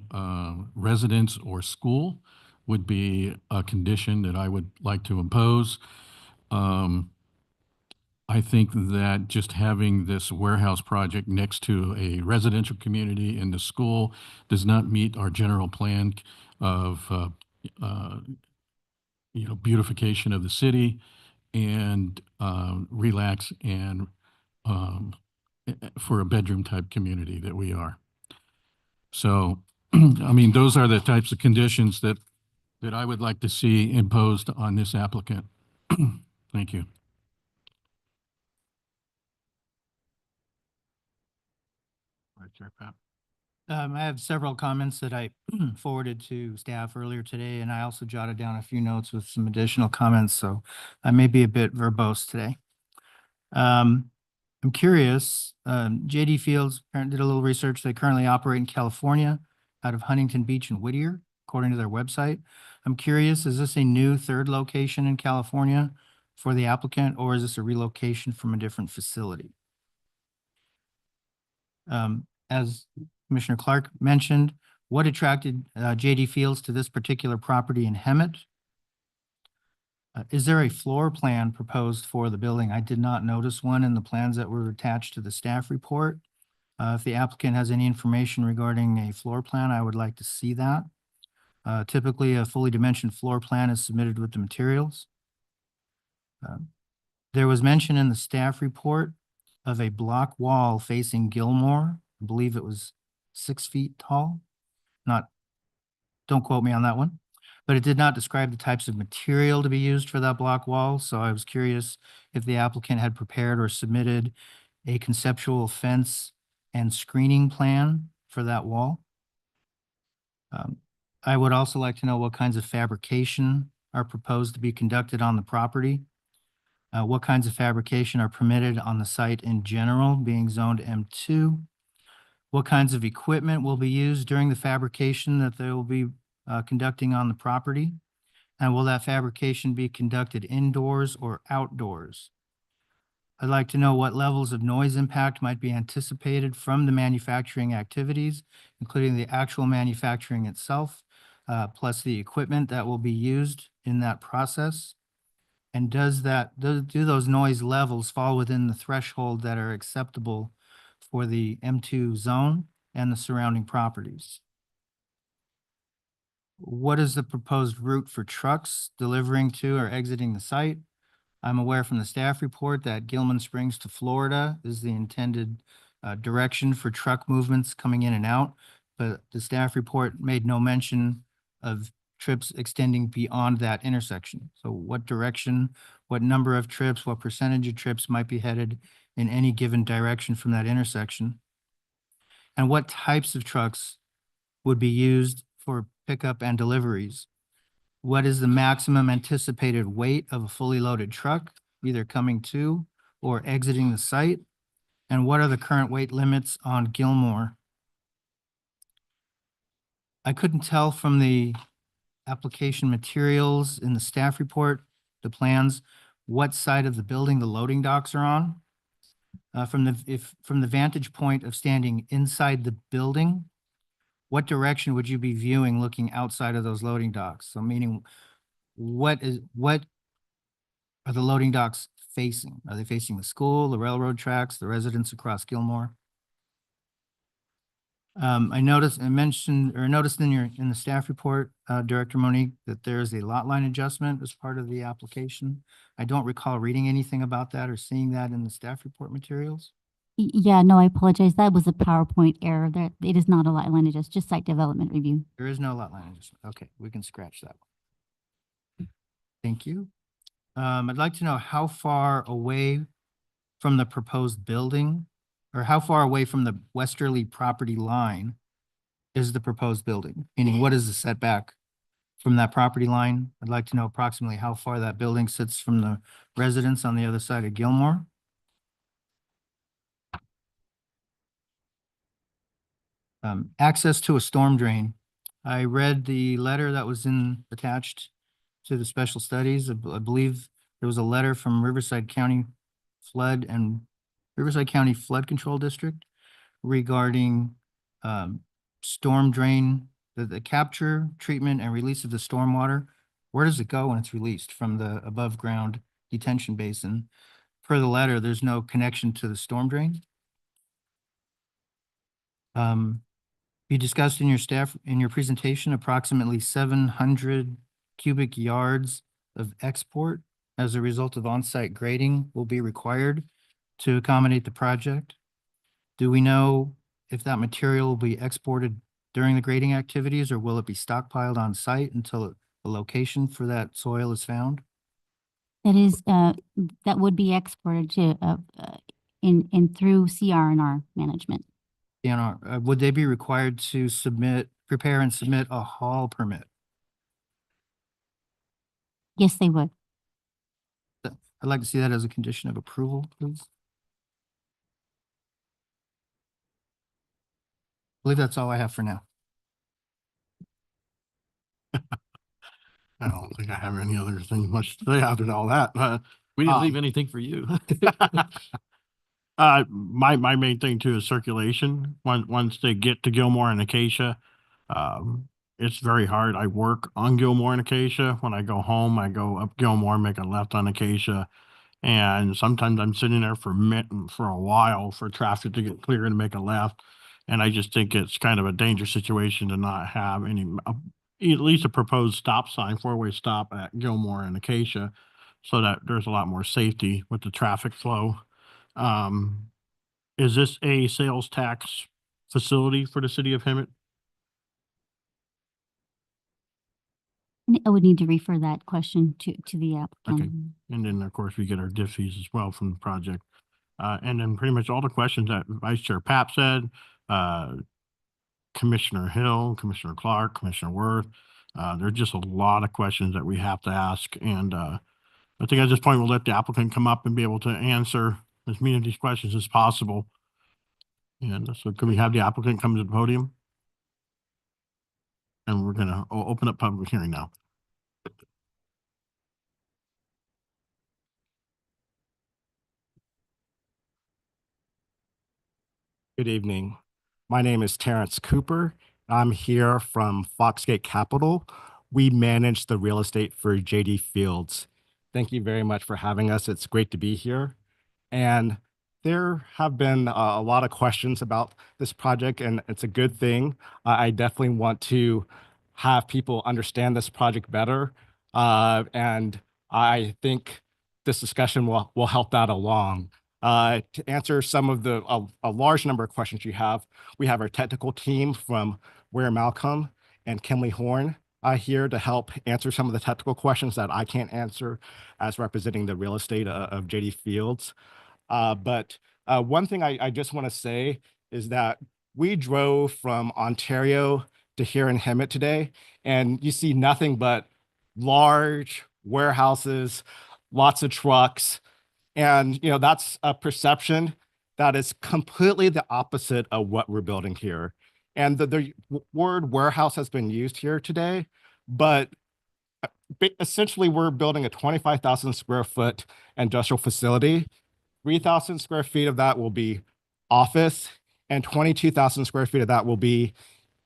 residence or school would be a condition that I would like to impose. I think that just having this warehouse project next to a residential community in the school does not meet our general plan of beautification of the city and relax and for a bedroom type community that we are. So, I mean, those are the types of conditions that I would like to see imposed on this applicant. Thank you. Right, Chair Pat. I have several comments that I forwarded to staff earlier today, and I also jotted down a few notes with some additional comments, so I may be a bit verbose today. I'm curious, JD Fields did a little research. They currently operate in California out of Huntington Beach and Whittier, according to their website. I'm curious, is this a new third location in California for the applicant, or is this a relocation from a different facility? As Commissioner Clark mentioned, what attracted JD Fields to this particular property in Hemet? Is there a floor plan proposed for the building? I did not notice one in the plans that were attached to the staff report. If the applicant has any information regarding a floor plan, I would like to see that. Typically, a fully dimensioned floor plan is submitted with the materials. There was mention in the staff report of a block wall facing Gilmore. I believe it was 6 feet tall. Don't quote me on that one, but it did not describe the types of material to be used for that block wall. So I was curious if the applicant had prepared or submitted a conceptual fence and screening plan for that wall. I would also like to know what kinds of fabrication are proposed to be conducted on the property. What kinds of fabrication are permitted on the site in general, being zoned M2? What kinds of equipment will be used during the fabrication that they will be conducting on the property? And will that fabrication be conducted indoors or outdoors? I'd like to know what levels of noise impact might be anticipated from the manufacturing activities, including the actual manufacturing itself, plus the equipment that will be used in that process. And do those noise levels fall within the threshold that are acceptable for the M2 zone and the surrounding properties? What is the proposed route for trucks delivering to or exiting the site? I'm aware from the staff report that Gilman Springs to Florida is the intended direction for truck movements coming in and out, but the staff report made no mention of trips extending beyond that intersection. So what direction, what number of trips, what percentage of trips might be headed in any given direction from that intersection? And what types of trucks would be used for pickup and deliveries? What is the maximum anticipated weight of a fully loaded truck, either coming to or exiting the site? And what are the current weight limits on Gilmore? I couldn't tell from the application materials in the staff report, the plans, what side of the building the loading docks are on. From the vantage point of standing inside the building, what direction would you be viewing looking outside of those loading docks? So meaning, what are the loading docks facing? Are they facing the school, the railroad tracks, the residents across Gilmore? I noticed in the staff report, Director Monique, that there is a lot line adjustment as part of the application. I don't recall reading anything about that or seeing that in the staff report materials. Yeah, no, I apologize. That was a PowerPoint error. That it is not a lot line adjustment, just site development review. There is no lot line adjustment. Okay, we can scratch that one. Thank you. I'd like to know how far away from the proposed building, or how far away from the westerly property line is the proposed building? Meaning, what is the setback from that property line? I'd like to know approximately how far that building sits from the residents on the other side of Gilmore. Access to a storm drain. I read the letter that was attached to the special studies. I believe there was a letter from Riverside County Flood Control District regarding storm drain, the capture, treatment, and release of the stormwater. Where does it go when it's released from the above ground detention basin? Per the letter, there's no connection to the storm drain. You discussed in your presentation approximately 700 cubic yards of export as a result of on-site grading will be required to accommodate the project. Do we know if that material will be exported during the grading activities, or will it be stockpiled on site until a location for that soil is found? That would be exported to through CR&R management. Would they be required to prepare and submit a haul permit? Yes, they would. I'd like to see that as a condition of approval, please. believe that's all I have for now. I don't think I have any other thing much to say after all that. We didn't leave Um, anything for you. My main thing too is circulation. Once they get to Gilmore and Acacia, it's very hard. I work on Gilmore and Acacia. When I go home, I go up Gilmore, make a left on Acacia. And sometimes I'm sitting there for a while for traffic to get clear and make a left. And I just think it's kind of a dangerous situation to not have at least a proposed stop sign, four-way stop at Gilmore and Acacia, so that there's a lot more safety with the traffic flow. Is this a sales tax facility for the city of Hemet? I would need to refer that question to the Okay. applicant. And then, of course, we get our diff fees as well from the project. And then pretty much all the questions that Vice Chair Papp said, Commissioner Hill, Commissioner Clark, Commissioner Worth, there's just a lot of questions that we have to ask. And I think at this point, we'll let the applicant come up and be able to answer as many of these questions as possible. And so can we have the applicant come to the podium? And we're gonna open up public hearing now. Good evening. My name is Terrence Cooper. I'm here from Foxgate Capital. We manage the real estate for JD Fields. Thank you very much for having us. It's great to be here. And there have been a lot of questions about this project, and it's a good thing. I definitely want to have people understand this project better. And I think this discussion will help that along. To answer some of a large number of questions you have, we have our technical team from Ware Malcolm and Kimley Horn here to help answer some of the technical questions that I can't answer as representing the real estate of JD Fields. But one thing I just want to say is that we drove from Ontario to here in Hemet today, and you see nothing but large warehouses, lots of trucks. And, you know, that's a perception that is completely the opposite of what we're building here. And the word warehouse has been used here today, but essentially we're building a 25,000 square foot industrial facility. 3,000 square feet of that will be office, and 22,000 square feet of that will be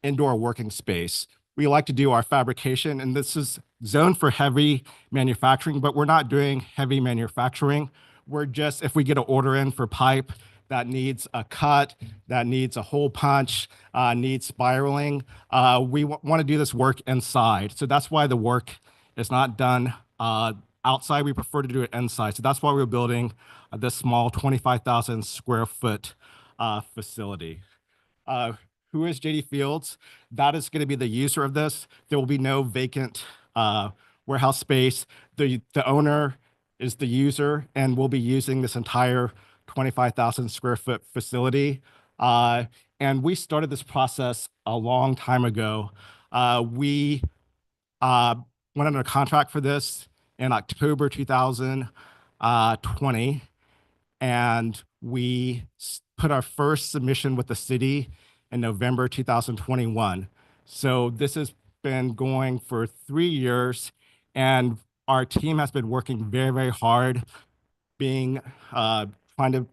indoor working space. We like to do our fabrication, and this is zoned for heavy manufacturing, but we're not doing heavy manufacturing. We're just, if we get an order in for pipe that needs a cut, that needs a hole punch, needs spiraling, we want to do this work inside. So that's why the work is not done outside. We prefer to do it inside. So that's why we're building this small 25,000 square foot facility. Who is JD Fields? That is going to be the user of this. There will be no vacant warehouse space. The owner is the user, and we'll be using this entire 25,000 square foot facility. And we started this process a long time ago. We went under a contract for this in October 2020, and we put our first submission with the city in November 2021. So this has been going for 3 years, and our team has been working very, very hard, trying to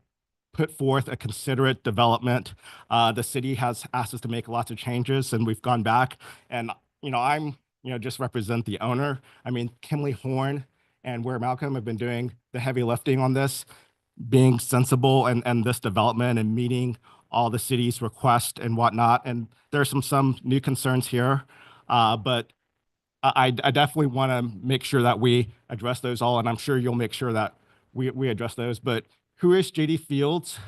put forth a considerate development. The city has asked us to make lots of changes, and we've gone back. And I'm just represent the owner. I mean, Kimley Horn and Ware Malcolm have been doing the heavy lifting on this, being sensible and this development and meeting all the city's requests and whatnot. And there's some new concerns here, but I definitely want to make sure that we address those all, and I'm sure you'll make sure that we address those. But who is JD Fields?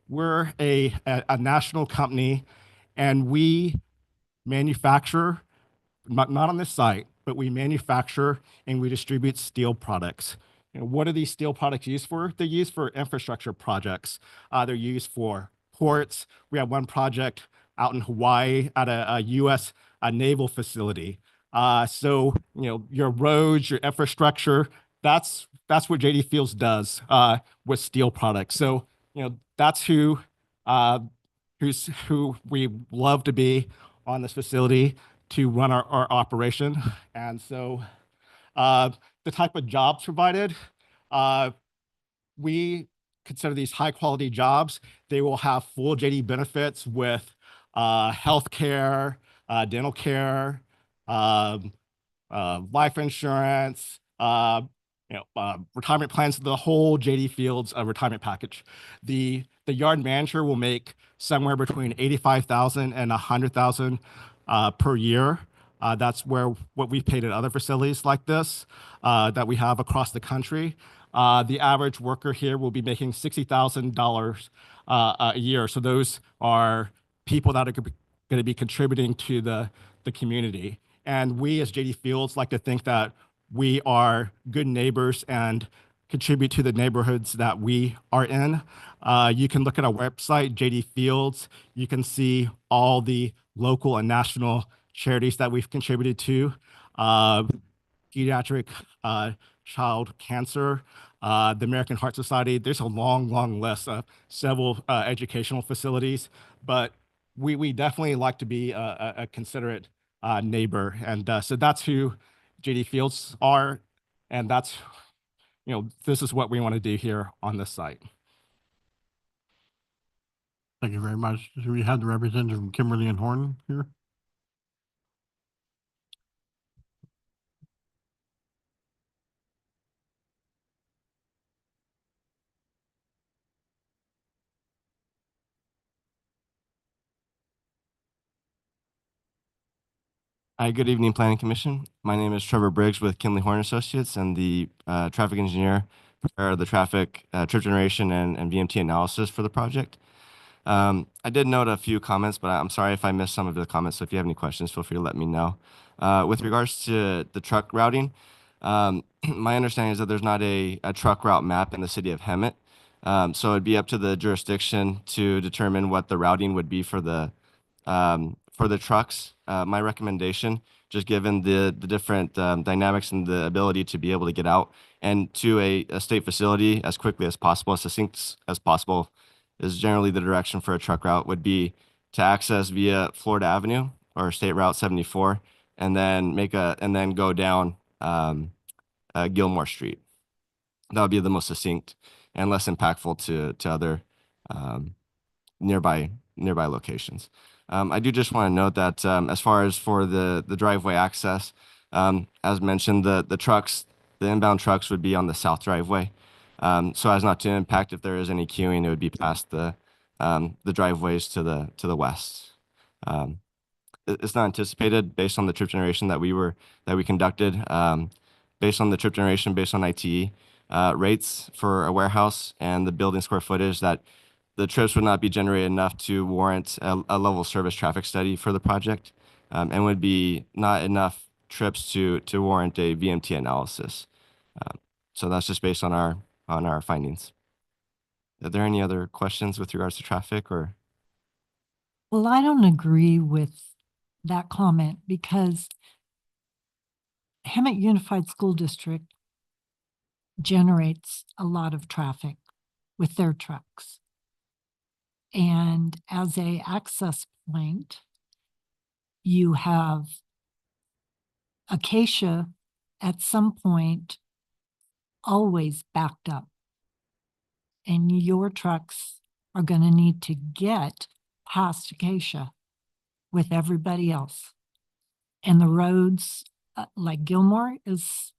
We're a national company, and we manufacture, not on this site, but we manufacture and we distribute steel products. And what are these steel products used for? They're used for infrastructure projects. They're used for ports. We have one project out in Hawaii at a U.S. naval facility. So, your roads, your infrastructure, that's what JD Fields does with steel products. So, that's who who we love to be on this facility to run our operation. And so the type of jobs provided, we consider these high quality jobs. They will have full JD benefits with health care, dental care, life insurance, retirement plans, the whole JD Fields retirement package. The yard manager will make somewhere between 85,000 and 100,000 per year. That's what we've paid at other facilities like this that we have across the country. The average worker here will be making $60,000 a year. So those are people that are going to be contributing to the community. And we as JD Fields like to think that we are good neighbors and contribute to the neighborhoods that we are in. You can look at our website, JD Fields. You can see all the local and national charities that we've contributed to. Pediatric child cancer, the American Heart Society. There's a long, long list of several educational facilities, but we definitely like to be a considerate neighbor. And so that's who JD Fields are. And that's, this is what we want to do here on this site. Thank you very much. Do we have the representative from Kimberly and Horn here? Hi, good evening, Planning Commission. My name is Trevor Briggs with Kinley Horn Associates and the traffic engineer for the traffic trip generation and VMT analysis for the project. I did note a few comments, but I'm sorry if I missed some of the comments. So if you have any questions, feel free to let me know. With regards to the truck routing, my understanding is that there's not a truck route map in the city of Hemet. So it'd be up to the jurisdiction to determine what the routing would be for the trucks. My recommendation, just given the different dynamics and the ability to be able to get out and to a state facility as quickly as possible, as succinct as possible, is generally the direction for a truck route would be to access via Florida Avenue or State Route 74, and then go down Gilmore Street. That would be the most succinct and less impactful to other nearby locations. I do just want to note that as far as for the driveway access, as mentioned, the inbound trucks would be on the south driveway, so as not to impact if there is any queuing, it would be past the driveways to the west. It's not anticipated based on the trip generation that we conducted, based on the trip generation, based on ITE rates for a warehouse and the building square footage, that the trips would not be generated enough to warrant a level service traffic study for the project, and would be not enough trips to warrant a VMT analysis. So that's just based on our findings. Are there any other questions with regards to traffic or? Well, I don't agree with that comment because Hemet Unified School District generates a lot of traffic with their trucks. And as a access point, you have Acacia at some point always backed up. And your trucks are going to need to get past Acacia with everybody else. And the roads, like Gilmore, is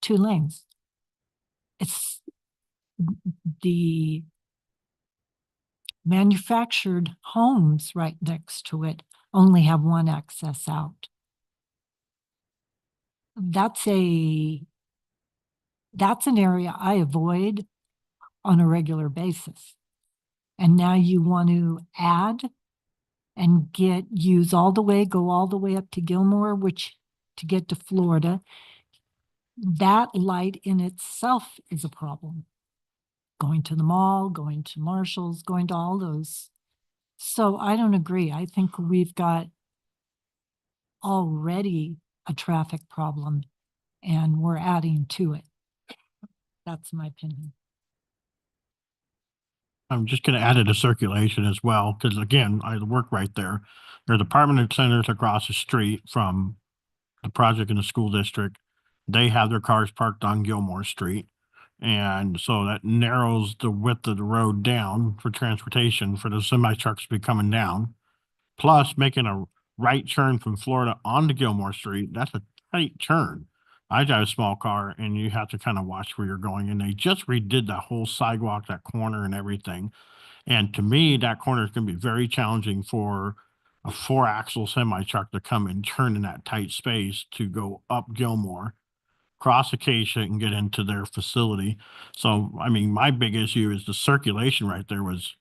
2 lanes. It's the manufactured homes right next to it only have one access out. That's an area I avoid on a regular basis. And now you want to add and go all the way up to Gilmore, which to get to Florida, that light in itself is a problem. Going to the mall, going to Marshall's, going to all those. So I don't agree. I think we've got already a traffic problem and we're adding to it. That's my opinion. I'm just gonna add it to circulation as well, because again, I work right there. There's apartment centers across the street from the project in the school district. They have their cars parked on Gilmore Street. And so that narrows the width of the road down for transportation for the semi trucks to be coming down. Plus making a right turn from Florida onto Gilmore Street, that's a tight turn. I drive a small car and you have to kind of watch where you're going. And they just redid that whole sidewalk, that corner and everything. And to me, that corner is going to be very challenging for a 4-axle semi truck to come and turn in that tight space to go up Gilmore, cross Acacia and get into their facility. So, I mean, my big issue is the circulation right there was,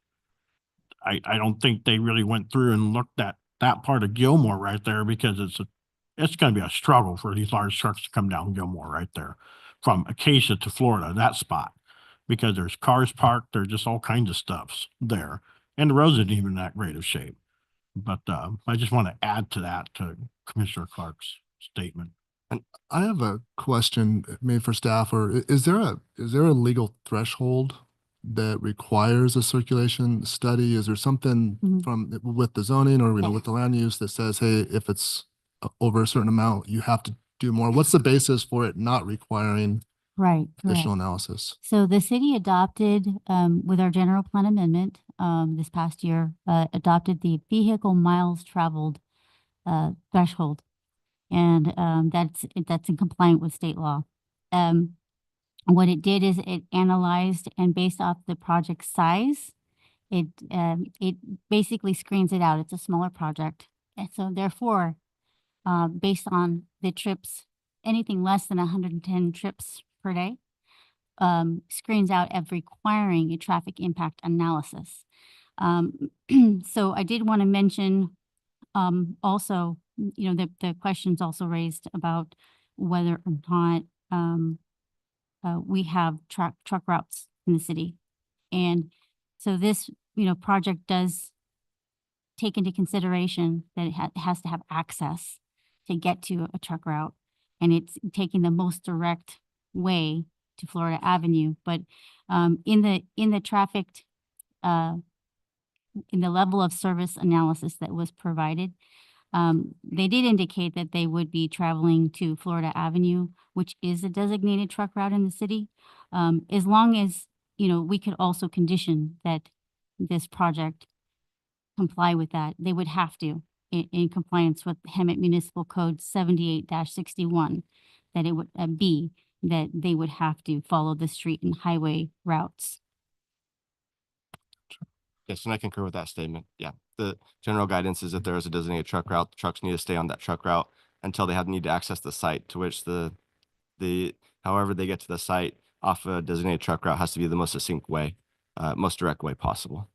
I don't think they really went through and looked at that part of Gilmore right there, because it's going to be a struggle for these large trucks to come down Gilmore right there from Acacia to Florida, that spot, because there's cars parked, there's just all kinds of stuffs there. And the roads isn't even in that great of shape. But I just want to add to that, to Commissioner Clark's statement. And I have a question maybe for staff, or is there a legal threshold that requires a circulation study? Is there something from with the zoning or with the land use that says, hey, if it's over a certain amount, you have to do more? What's the basis for it not requiring Right. additional Correct. analysis? So the city adopted, with our general plan amendment, this past year, adopted the vehicle miles traveled, threshold. And, that's in compliant with state law. What it did is it analyzed, and based off the project size, it basically screens it out. It's a smaller project. And so therefore, based on the trips, anything less than 110 trips per day, screens out as requiring a traffic impact analysis. So I did want to mention, also, the questions also raised about whether or not, we have truck routes in the city. And so this, project does take into consideration that it has to have access to get to a truck route. And it's taking the most direct way to Florida Avenue. But in the trafficked, in the level of service analysis that was provided, they did indicate that they would be traveling to Florida Avenue, which is a designated truck route in the city. As long as, we could also condition that this project comply with that, they would have to, in compliance with Hemet Municipal Code 78-61, that it would be that they would have to follow the street and highway routes. Yes, and I concur with that statement. Yeah, the general guidance is that there is a designated truck route. The trucks need to stay on that truck route until they need to access the site, to which however they get to the site off a designated truck route has to be the most succinct way, most direct way possible.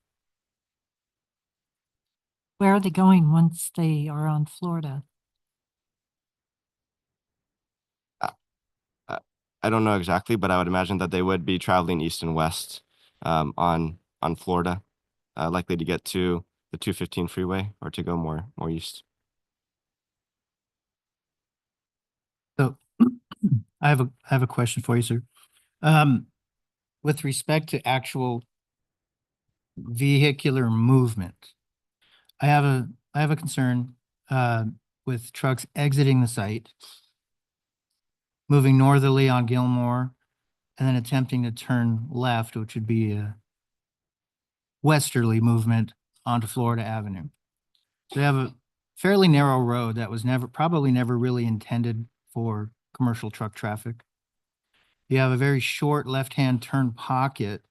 Where are they going once they are on Florida? I don't know exactly, but I would imagine that they would be traveling east and west on Florida, likely to get to the 215 freeway or to go more east. So I have a question for you, sir. With respect to actual vehicular movement, I have a concern with trucks exiting the site, moving northerly on Gilmore, and then attempting to turn left, which would be a westerly movement onto Florida Avenue. So they have a fairly narrow road that was probably never really intended for commercial truck traffic. You have a very short left-hand turn pocket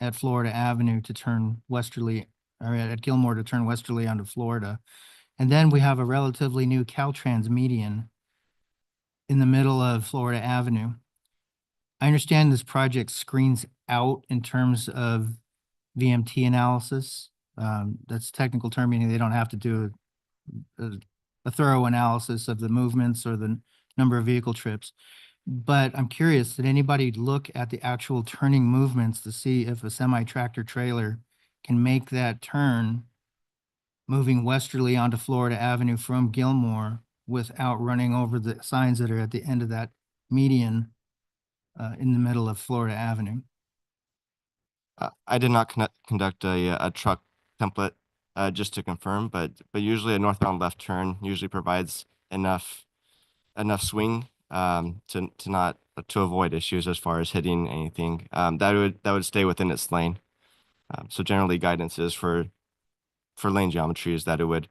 at Florida Avenue to turn westerly, or at Gilmore to turn westerly onto Florida. And then we have a relatively new Caltrans median in the middle of Florida Avenue. I understand this project screens out in terms of VMT analysis. That's a technical term, meaning they don't have to do a thorough analysis of the movements or the number of vehicle trips. But I'm curious, did anybody look at the actual turning movements to see if a semi-tractor trailer can make that turn moving westerly onto Florida Avenue from Gilmore without running over the signs that are at the end of that median in the middle of Florida Avenue? I did not conduct a truck template just to confirm, but usually a northbound left turn usually provides enough swing to avoid issues as far as hitting anything that would stay within its lane. So generally, guidance is for lane geometry is that it would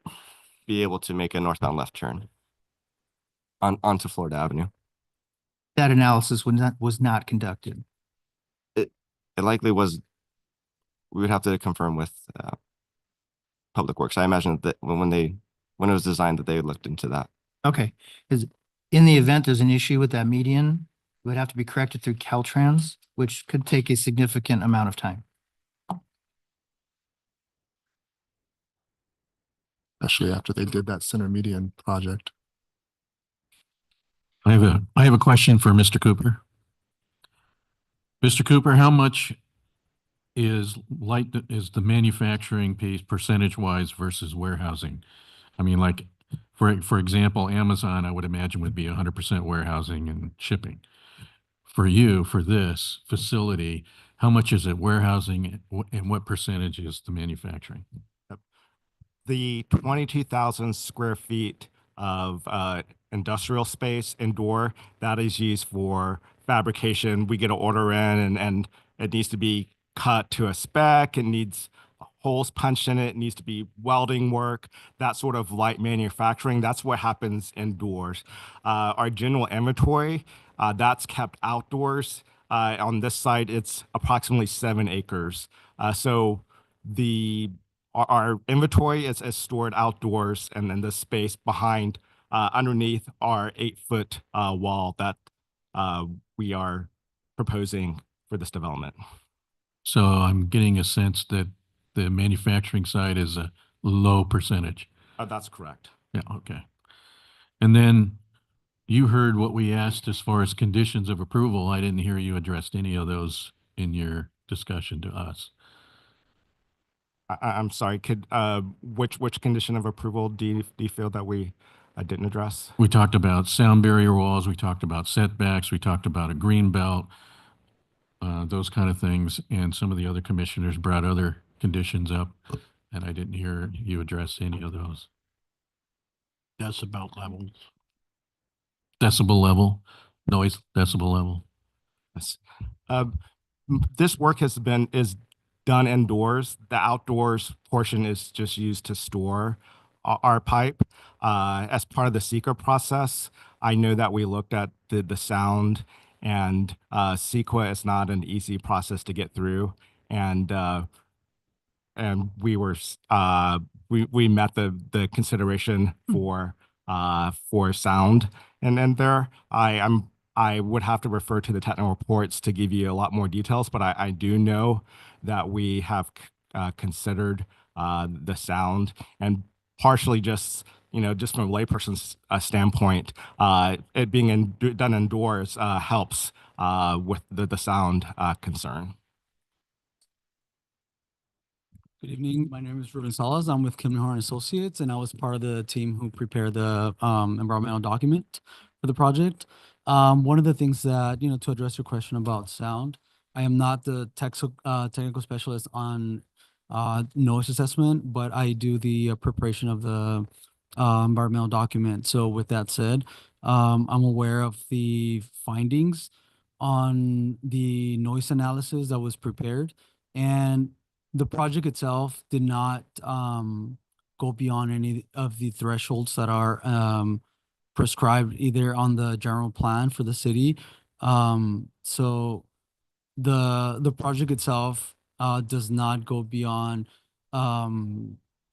be able to make a northbound left turn onto Florida Avenue. That analysis was not conducted. It likely was. We would have to confirm with Public Works. I imagine that when it was designed that they looked into that. Okay, because in the event there's an issue with that median, it would have to be corrected through Caltrans, which could take a significant amount of time. Especially after they did that center median project. I have a question for Mr. Cooper. Mr. Cooper, how much is the manufacturing piece percentage-wise versus warehousing? I mean, like, for example, Amazon, I would imagine would be 100% warehousing and shipping. For you, for this facility, how much is it warehousing and what percentage is the manufacturing? The 22,000 square feet of industrial space indoor, that is used for fabrication. We get an order in and it needs to be cut to a spec. It needs holes punched in it. It needs to be welding work, that sort of light manufacturing. That's what happens indoors. Our general inventory, that's kept outdoors. On this site, it's approximately 7 acres. So our inventory is stored outdoors, and then the space behind, underneath our 8-foot wall that we are proposing for this development. So I'm getting a sense that the manufacturing side is a low percentage. That's correct. Yeah, okay. And then you heard what we asked as far as conditions of approval. I didn't hear you addressed any of those in your discussion to us. I'm sorry, which condition of approval do you feel that we didn't address? We talked about sound barrier walls, we talked about setbacks, we talked about a green belt, those kind of things, and some of the other commissioners brought other conditions up, and I didn't hear you address any of those. Decibel levels. Decibel level, noise decibel level. Yes. This work is done indoors. The outdoors portion is just used to store our pipe. As part of the SEQA process, I know that we looked at the sound, and SEQA is not an easy process to get through. And we met the consideration for sound. And then I would have to refer to the technical reports to give you a lot more details, but I do know that we have considered the sound, and partially just from a layperson's standpoint, it being done indoors helps with the sound concern. Good evening. My name is Ruben Salas. I'm with Kim Horn Associates, and I was part of the team who prepared the environmental document for the project. One of the things that, to address your question about sound, I am not the technical specialist on noise assessment, but I do the preparation of the environmental document. So with that said, I'm aware of the findings on the noise analysis that was prepared, and the project itself did not go beyond any of the thresholds that are prescribed either on the general plan for the city. So the project itself does not go beyond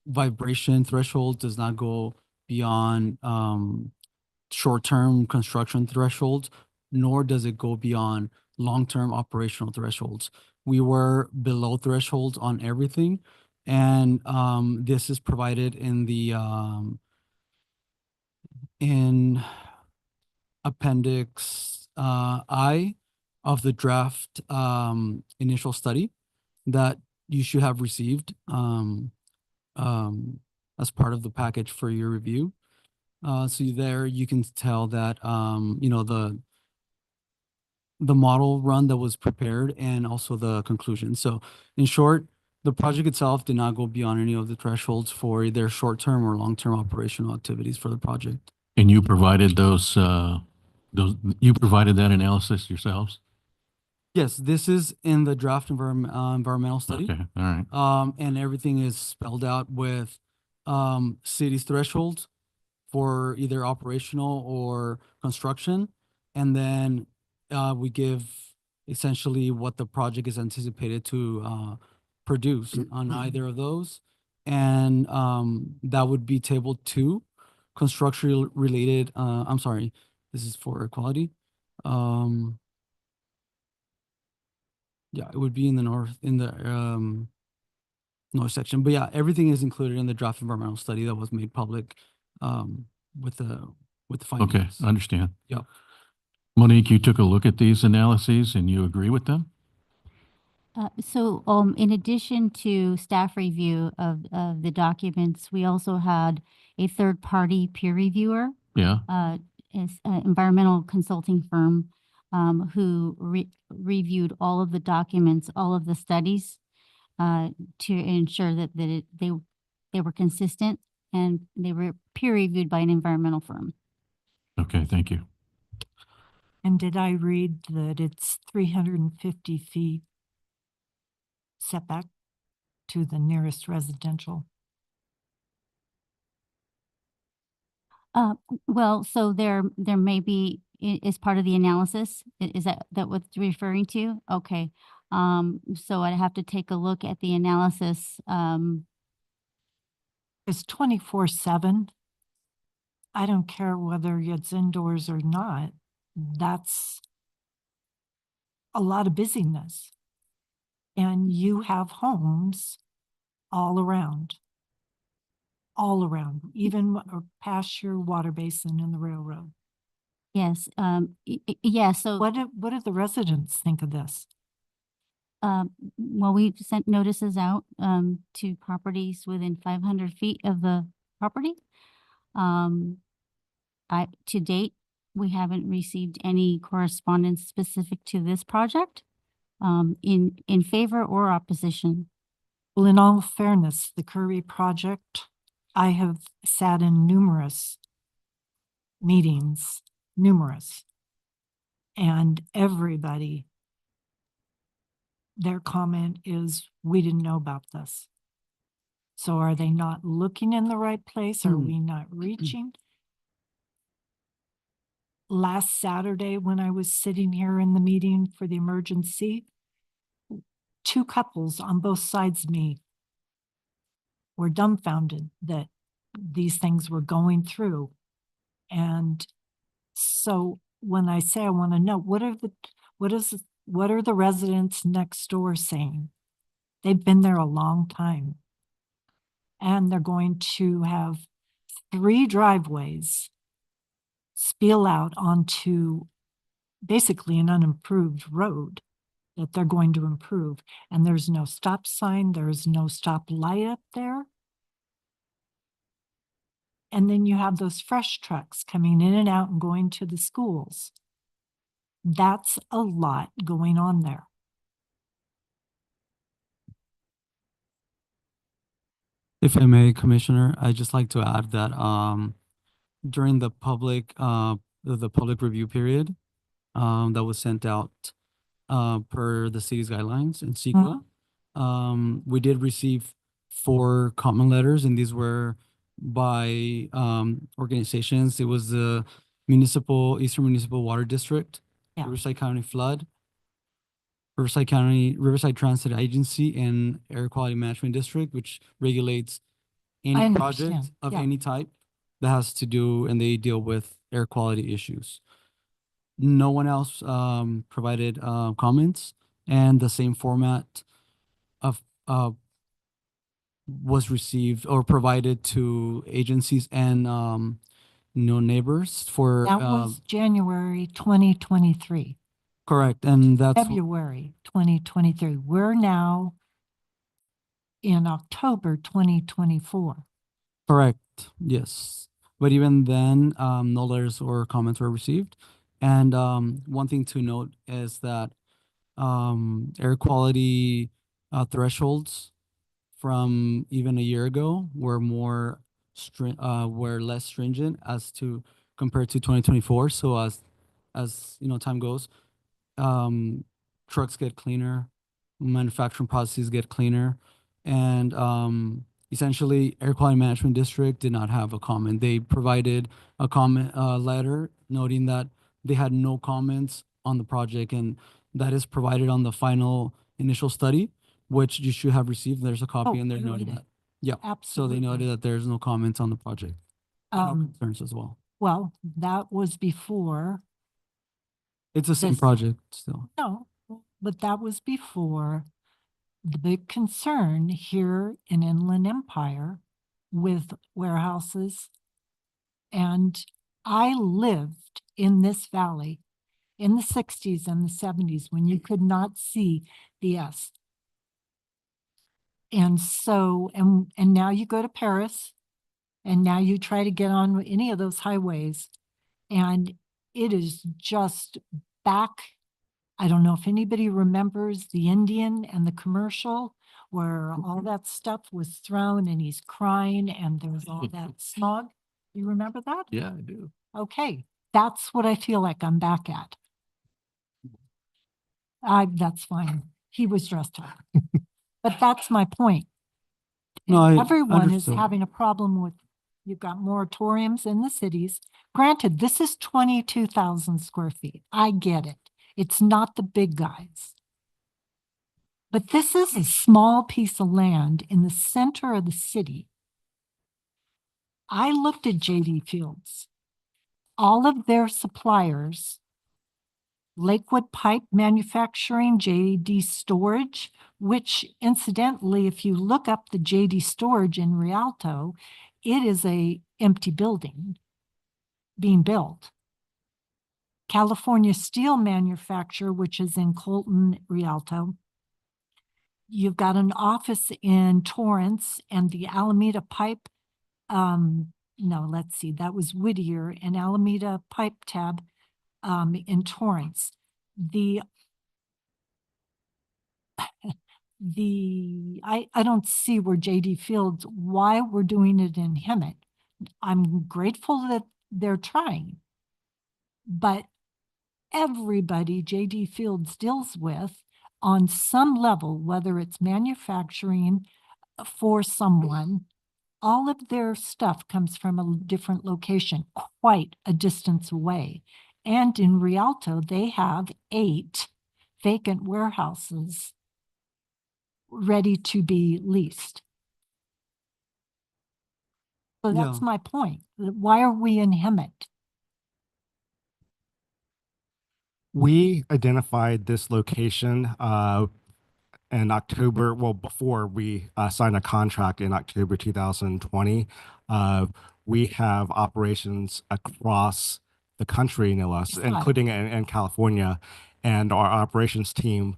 vibration threshold, does not go beyond short-term construction thresholds, nor does it go beyond long-term operational thresholds. We were below thresholds on everything, and this is provided in the in appendix I of the draft initial study that you should have received as part of the package for your review. So there you can tell that the model run that was prepared and also the conclusion. So in short, the project itself did not go beyond any of the thresholds for either short-term or long-term operational activities for the project. And you provided you provided that analysis yourselves? Yes, this is in the draft environmental study. Okay, all right. And everything is spelled out with city's thresholds for either operational or construction. And then we give essentially what the project is anticipated to produce on either of those. And that would be table 2, construction related, I'm sorry, this is for quality. Yeah, it would be in the north section. But yeah, everything is included in the draft environmental study that was made public with the findings. Okay, I understand. Yep. Monique, you took a look at these analyses and you agree with them? So in addition to staff review of the documents, we also had a third-party peer reviewer. Yeah. Is an environmental consulting firm who reviewed all of the documents, all of the studies to ensure that they were consistent, and they were peer reviewed by an environmental firm. Okay, thank you. And did I read that it's 350 feet setback to the nearest residential? Well, so there may be, as part of the analysis, is that what you're referring to? Okay. So I'd have to take a look at the analysis. It's 24/7. I don't care whether it's indoors or not. That's a lot of busyness. And you have homes all around, even past your water basin and the railroad. Yes. Yeah. So What do the residents think of this? well, we've sent notices out to properties within 500 feet of the property. To date, we haven't received any correspondence specific to this project in favor or opposition. Well, in all fairness, the Curry project, I have sat in numerous meetings, and everybody, their comment is, we didn't know about this. So are they not looking in the right place? Are we not reaching? Last Saturday, when I was sitting here in the meeting for the emergency, 2 couples on both sides of me were dumbfounded that these things were going through. And so when I say I want to know, what are the residents next door saying? They've been there a long time. And they're going to have 3 driveways spill out onto basically an unimproved road that they're going to improve. And there's no stop sign, there's no stop light up there. And then you have those fresh trucks coming in and out and going to the schools. That's a lot going on there. If I may, Commissioner, I'd just like to add that during the public review period that was sent out per the city's guidelines in CEQA, we did receive 4 comment letters, and these were by organizations. It was the Eastern Municipal Water District, Riverside County Flood, Riverside Transit Agency, and Air Quality Management District, which regulates any project of any type that has to do, and they deal with air quality issues. No one else provided comments, and the same format of was received or provided to agencies and neighbors for That was January 2023. correct, and that's February 2023. We're now in October 2024. correct. Yes, but even then, no letters or comments were received, And one thing to note is that air quality thresholds from even a year ago were were less stringent as to compared to 2024. So as you know, time goes, trucks get cleaner, manufacturing processes get cleaner, and essentially Air Quality Management District did not have a comment. They provided a comment letter noting that they had no comments on the project, and that is provided on the final initial study, which you should have received. There's a copy Oh, and they I noted read it. that. Yeah. So Absolutely. they noted that there's no comments on the project. No concerns as well. Well, that was before. It's the same this- project still. No, but that was before the big concern here in Inland Empire with warehouses. And I lived in this valley in the 60s and the 70s when you could not see the S. And so, and now you go to Paris and now you try to get on any of those highways and it is just back. I don't know if anybody remembers the Indian and the commercial where all that stuff was thrown and he's crying and there's all that smog. You remember that? Yeah, I do. Okay, that's what I feel like I'm back at. That's fine. He was dressed up. But that's my point. No, I Everyone is understood. having a problem with, you've got moratoriums in the cities. Granted, this is 22,000 square feet. I get it. It's not the big guys. But this is a small piece of land in the center of the city. I looked at JD Fields. All of their suppliers, Lakewood Pipe Manufacturing, JD Storage, which incidentally, if you look up the JD Storage in Rialto, it is a empty building being built. California Steel Manufacturer, which is in Colton, Rialto. You've got an office in Torrance and the Alameda Pipe. No, let's see, that was Whittier and Alameda Pipe Tab in Torrance. I don't see where JD Fields, why we're doing it in Hemet. I'm grateful that they're trying, but everybody JD Fields deals with on some level, whether it's manufacturing for someone, all of their stuff comes from a different location, quite a distance away. And in Rialto, they have 8 vacant warehouses ready to be leased. So that's Yeah. my point. Why are we in Hemet? We identified this location in October, well, before we signed a contract in October 2020. We have operations across the country, no less, Yes, right. including in California. And our operations team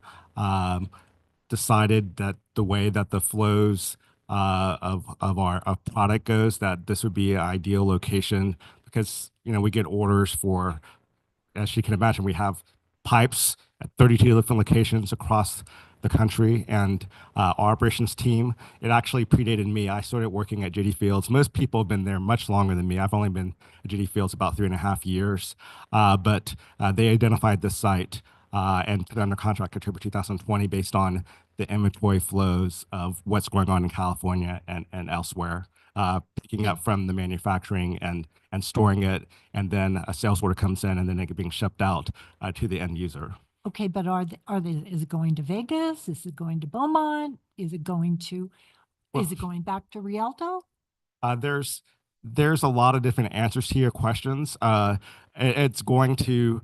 decided that the way that the flows of our product goes, that this would be an ideal location because, you know, we get orders for, as you can imagine, we have pipes at 32 different locations across the country, and our operations team, it actually predated me. I started working at JD Fields. Most people have been there much longer than me. I've only been at JD Fields about 3.5 years, but they identified this site and put it under contract October 2020 based on the inventory flows of what's going on in California and elsewhere, picking up from the manufacturing and storing it, and then a sales order comes in and then it being shipped out to the end user. Okay, but is it going to Vegas? Is it going to Beaumont? Is it going back to Rialto? There's a lot of different answers to your questions. It's going to,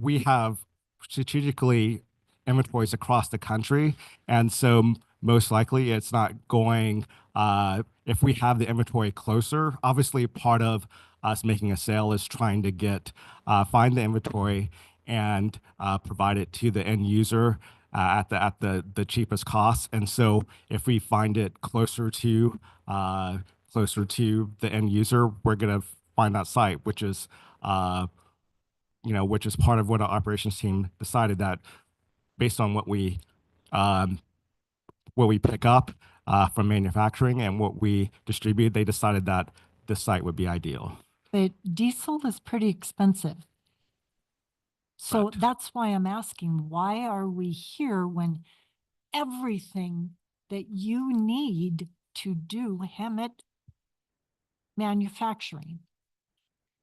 we have strategically inventories across the country. And so most likely it's not going, if we have the inventory closer, obviously part of us making a sale is trying to find the inventory and provide it to the end user at the cheapest cost. And so if we find it closer to the end user, we're gonna find that site, which is which is part of what our operations team decided, that based on what we pick up from manufacturing and what we distribute, they decided that this site would be ideal. But diesel is pretty expensive. So Correct. that's why I'm asking, why are we here when everything that you need to do Hemet manufacturing?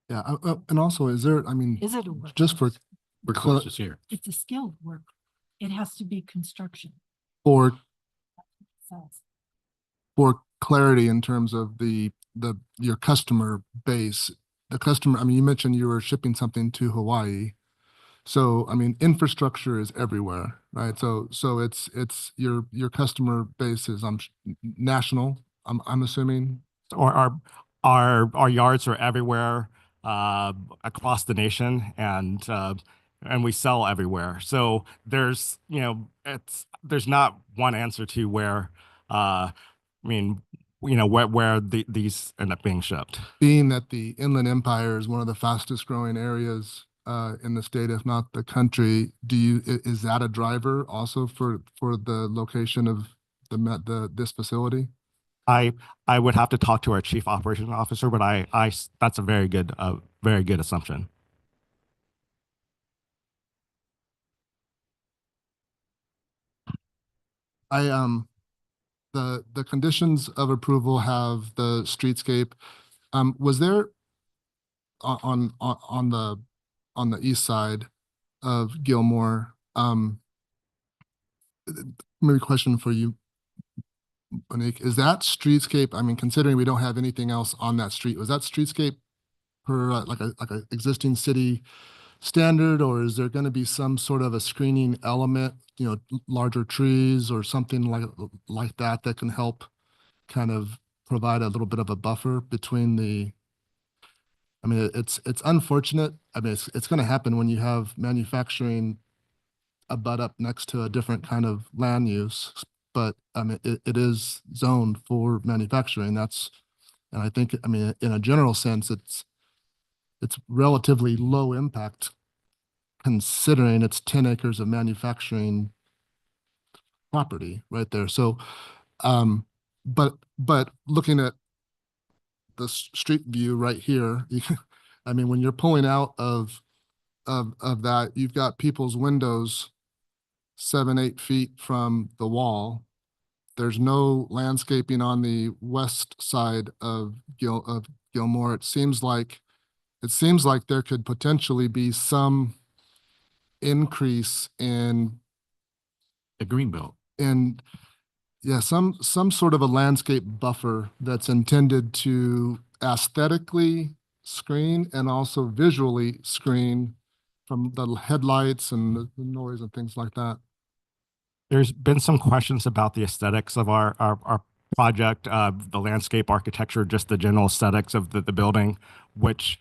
Yeah, and also, is there, I mean, Is it a work? just for, Close is here. It's a skilled work. It has to be construction. for So for clarity in terms of your customer base, the customer, I mean, you mentioned you were shipping something to Hawaii. So, I mean, infrastructure is everywhere, right? So it's your customer base is national, I'm assuming. Or our yards are everywhere across the nation, and we sell everywhere. So there's there's not one answer to where where these end up being shipped. Being that the Inland Empire is one of the fastest growing areas in the state, if not the country, is that a driver also for the location of this facility? I would have to talk to our chief operations officer, but that's a very good assumption. The conditions of approval have the streetscape. Was there on the east side of Gilmore, maybe a question for you, Monique, is that streetscape, I mean, considering we don't have anything else on that street, was that streetscape per like a existing city standard, or is there going to be some sort of a screening element, larger trees or something like that can help kind of provide a little bit of a buffer between I mean, it's unfortunate. I mean, it's going to happen when you have manufacturing abut up next to a different kind of land use, but I mean, it is zoned for manufacturing. And I think, I mean, in a general sense, it's relatively low impact considering it's 10 acres of manufacturing property right there. So, but looking at the street view right here, I mean, when you're pulling out of that, you've got people's windows 7-8 feet from the wall. There's no landscaping on the west side of Gilmore. It seems like there could potentially be some increase in The greenbelt. and yeah, some sort of a landscape buffer that's intended to aesthetically screen and also visually screen from the headlights and the noise and things like that. There's been some questions about the aesthetics of our project, the landscape architecture, just the general aesthetics of the building, which,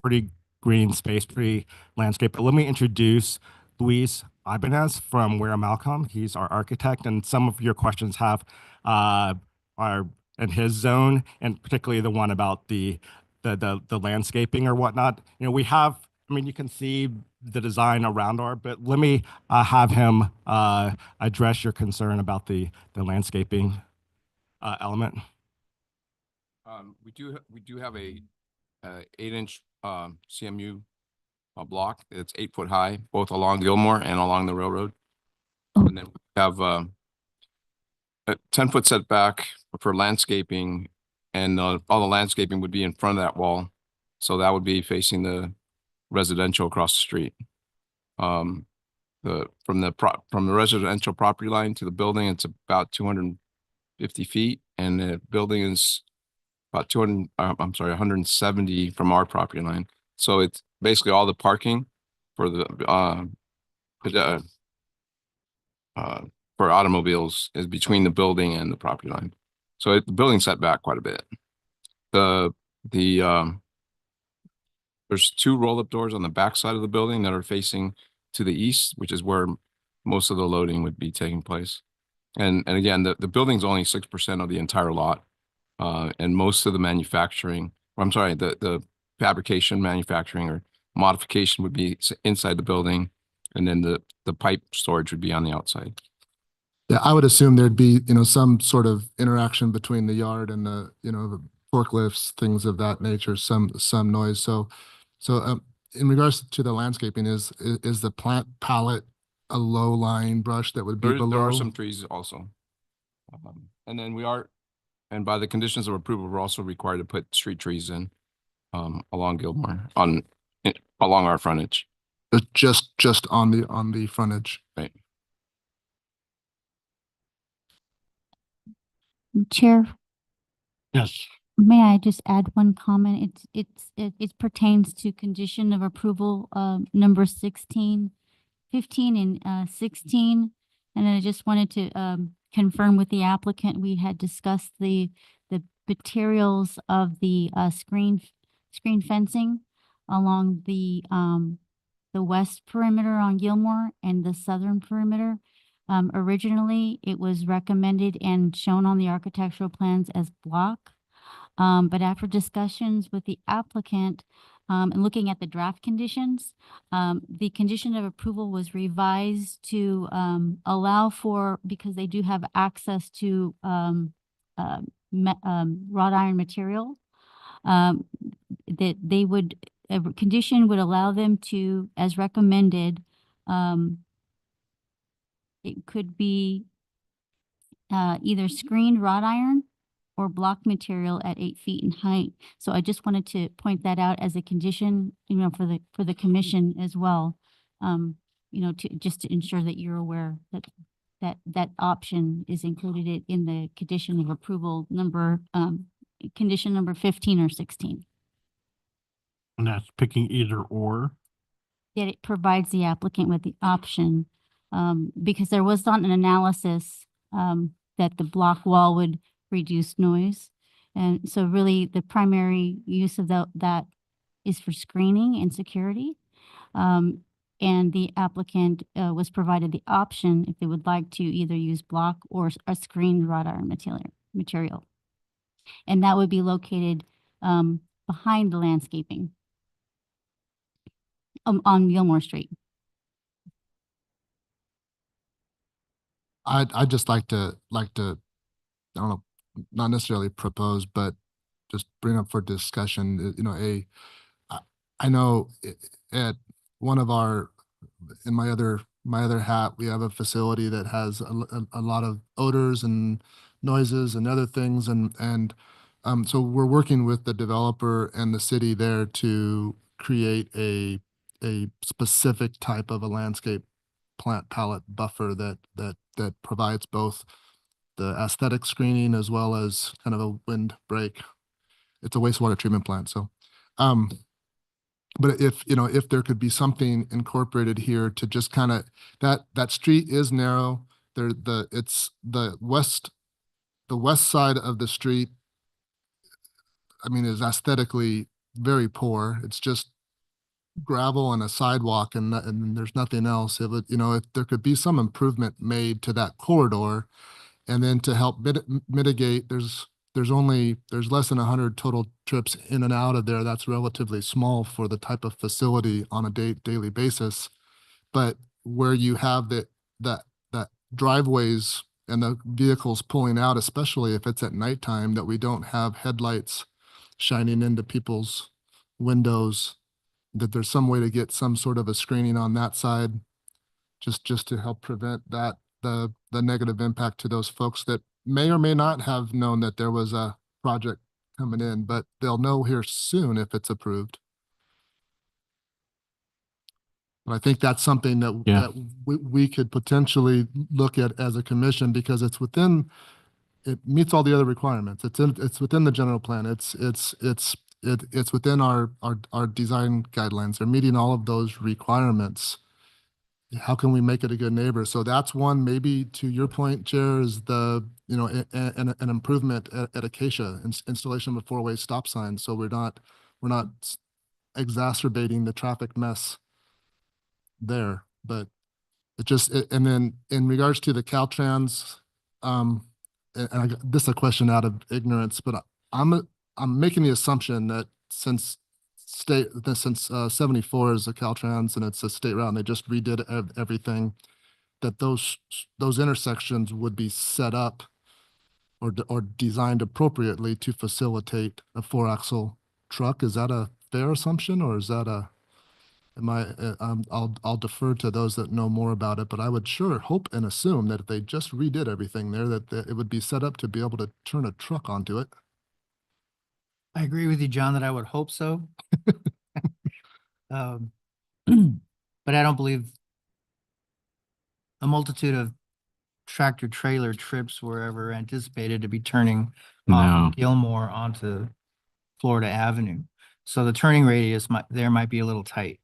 pretty green space, pretty landscape. But let me introduce Luis Ibanez from Ware Malcolm. He's our architect, and some of your questions are in his zone, and particularly the one about the landscaping or whatnot. We have, I mean, you can see the design around but let me have him address your concern about the landscaping element. We do have a 8-inch CMU block. It's 8 foot high, both along Gilmore and along the railroad. And then we have a 10-foot setback for landscaping, and all the landscaping would be in front of that wall. So that would be facing the residential across the street. From the residential property line to the building, it's about 250 feet, and the building is about 170 from our property line. So it's basically all the parking for the for automobiles is between the building and the property line. So the building set back quite a bit. There's 2 roll-up doors on the back side of the building that are facing to the east, which is where most of the loading would be taking place. And again, the building's only 6% of the entire lot. And most of the manufacturing, the fabrication manufacturing modification would be inside the building, and then the pipe storage would be on the outside. Yeah, I would assume there'd be, some sort of interaction between the yard and the forklifts, things of that nature, some noise. So in regards to the landscaping, is the plant palette a low-lying brush that would be There below? are some trees also. And then and by the conditions of approval, we're also required to put street trees in along Gilmore, along our frontage. Just on the frontage. Right. Chair, Yes. may I just add one comment? It pertains to condition of approval, number 16, 15 and 16. And then I just wanted to confirm with the applicant, we had discussed the materials of the screen fencing along the west perimeter on Gilmore and the southern perimeter. Originally, it was recommended and shown on the architectural plans as block. But after discussions with the applicant, and looking at the draft conditions, the condition of approval was revised to allow for, because they do have access to wrought iron material, that they would, a condition would allow them to, as recommended, it could be either screened wrought iron or block material at 8 feet in height. So I just wanted to point that out as a condition, for the commission as well. To ensure that you're aware that option is included in the condition of approval number, condition number 15 or 16. And that's picking either or. That it provides the applicant with the option, because there was not an analysis that the block wall would reduce noise. And so really the primary use of that is for screening and security. And the applicant was provided the option if they would like to either use block or a screened wrought iron material. And that would be located behind the landscaping on Gilmore Street. I'd just like to, I don't know, not necessarily propose, but just bring up for discussion, I know at one of in my other hat, we have a facility that has a lot of odors and noises and other things. And so we're working with the developer and the city there to create a specific type of a landscape plant palette buffer that provides both the aesthetic screening as well as kind of a windbreak. It's a wastewater treatment plant, so. But if there could be something incorporated here to just kind of, that street is narrow. It's the west side of the street, is aesthetically very poor. It's just gravel and a sidewalk and there's nothing else. If there could be some improvement made to that corridor, and then to help mitigate, there's less than 100 total trips in and out of there. That's relatively small for the type of facility on a daily basis. But where you have that driveways and the vehicles pulling out, especially if it's at nighttime, that we don't have headlights shining into people's windows, that there's some way to get some sort of a screening on that side, just to help prevent that, the negative impact to those folks that may or may not have known that there was a project coming in, but they'll know here soon if it's approved. But I think that's something that we could potentially look at as a commission, because it meets all the other requirements. It's within the general plan. It's within our design guidelines. They're meeting all of those requirements. How can we make it a good neighbor? So that's one, maybe to your point, Chair, is an improvement at Acacia, installation of a 4-way stop sign. So we're not exacerbating the traffic mess there, but and then in regards to the Caltrans, this is a question out of ignorance, but I'm making the assumption that since state, since 74 is a Caltrans and it's a state route and they just redid everything, that those intersections would be set up or designed appropriately to facilitate a 4-axle truck. Is that a fair assumption, or is that I'll defer to those that know more about it, but I would sure hope and assume that if they just redid everything there, that it would be set up to be able to turn a truck onto it. I agree with you, John, that I would hope so. But I don't believe a multitude of tractor trailer trips were ever anticipated to be turning No. off Gilmore onto Florida Avenue. So the turning radius might be a little tight.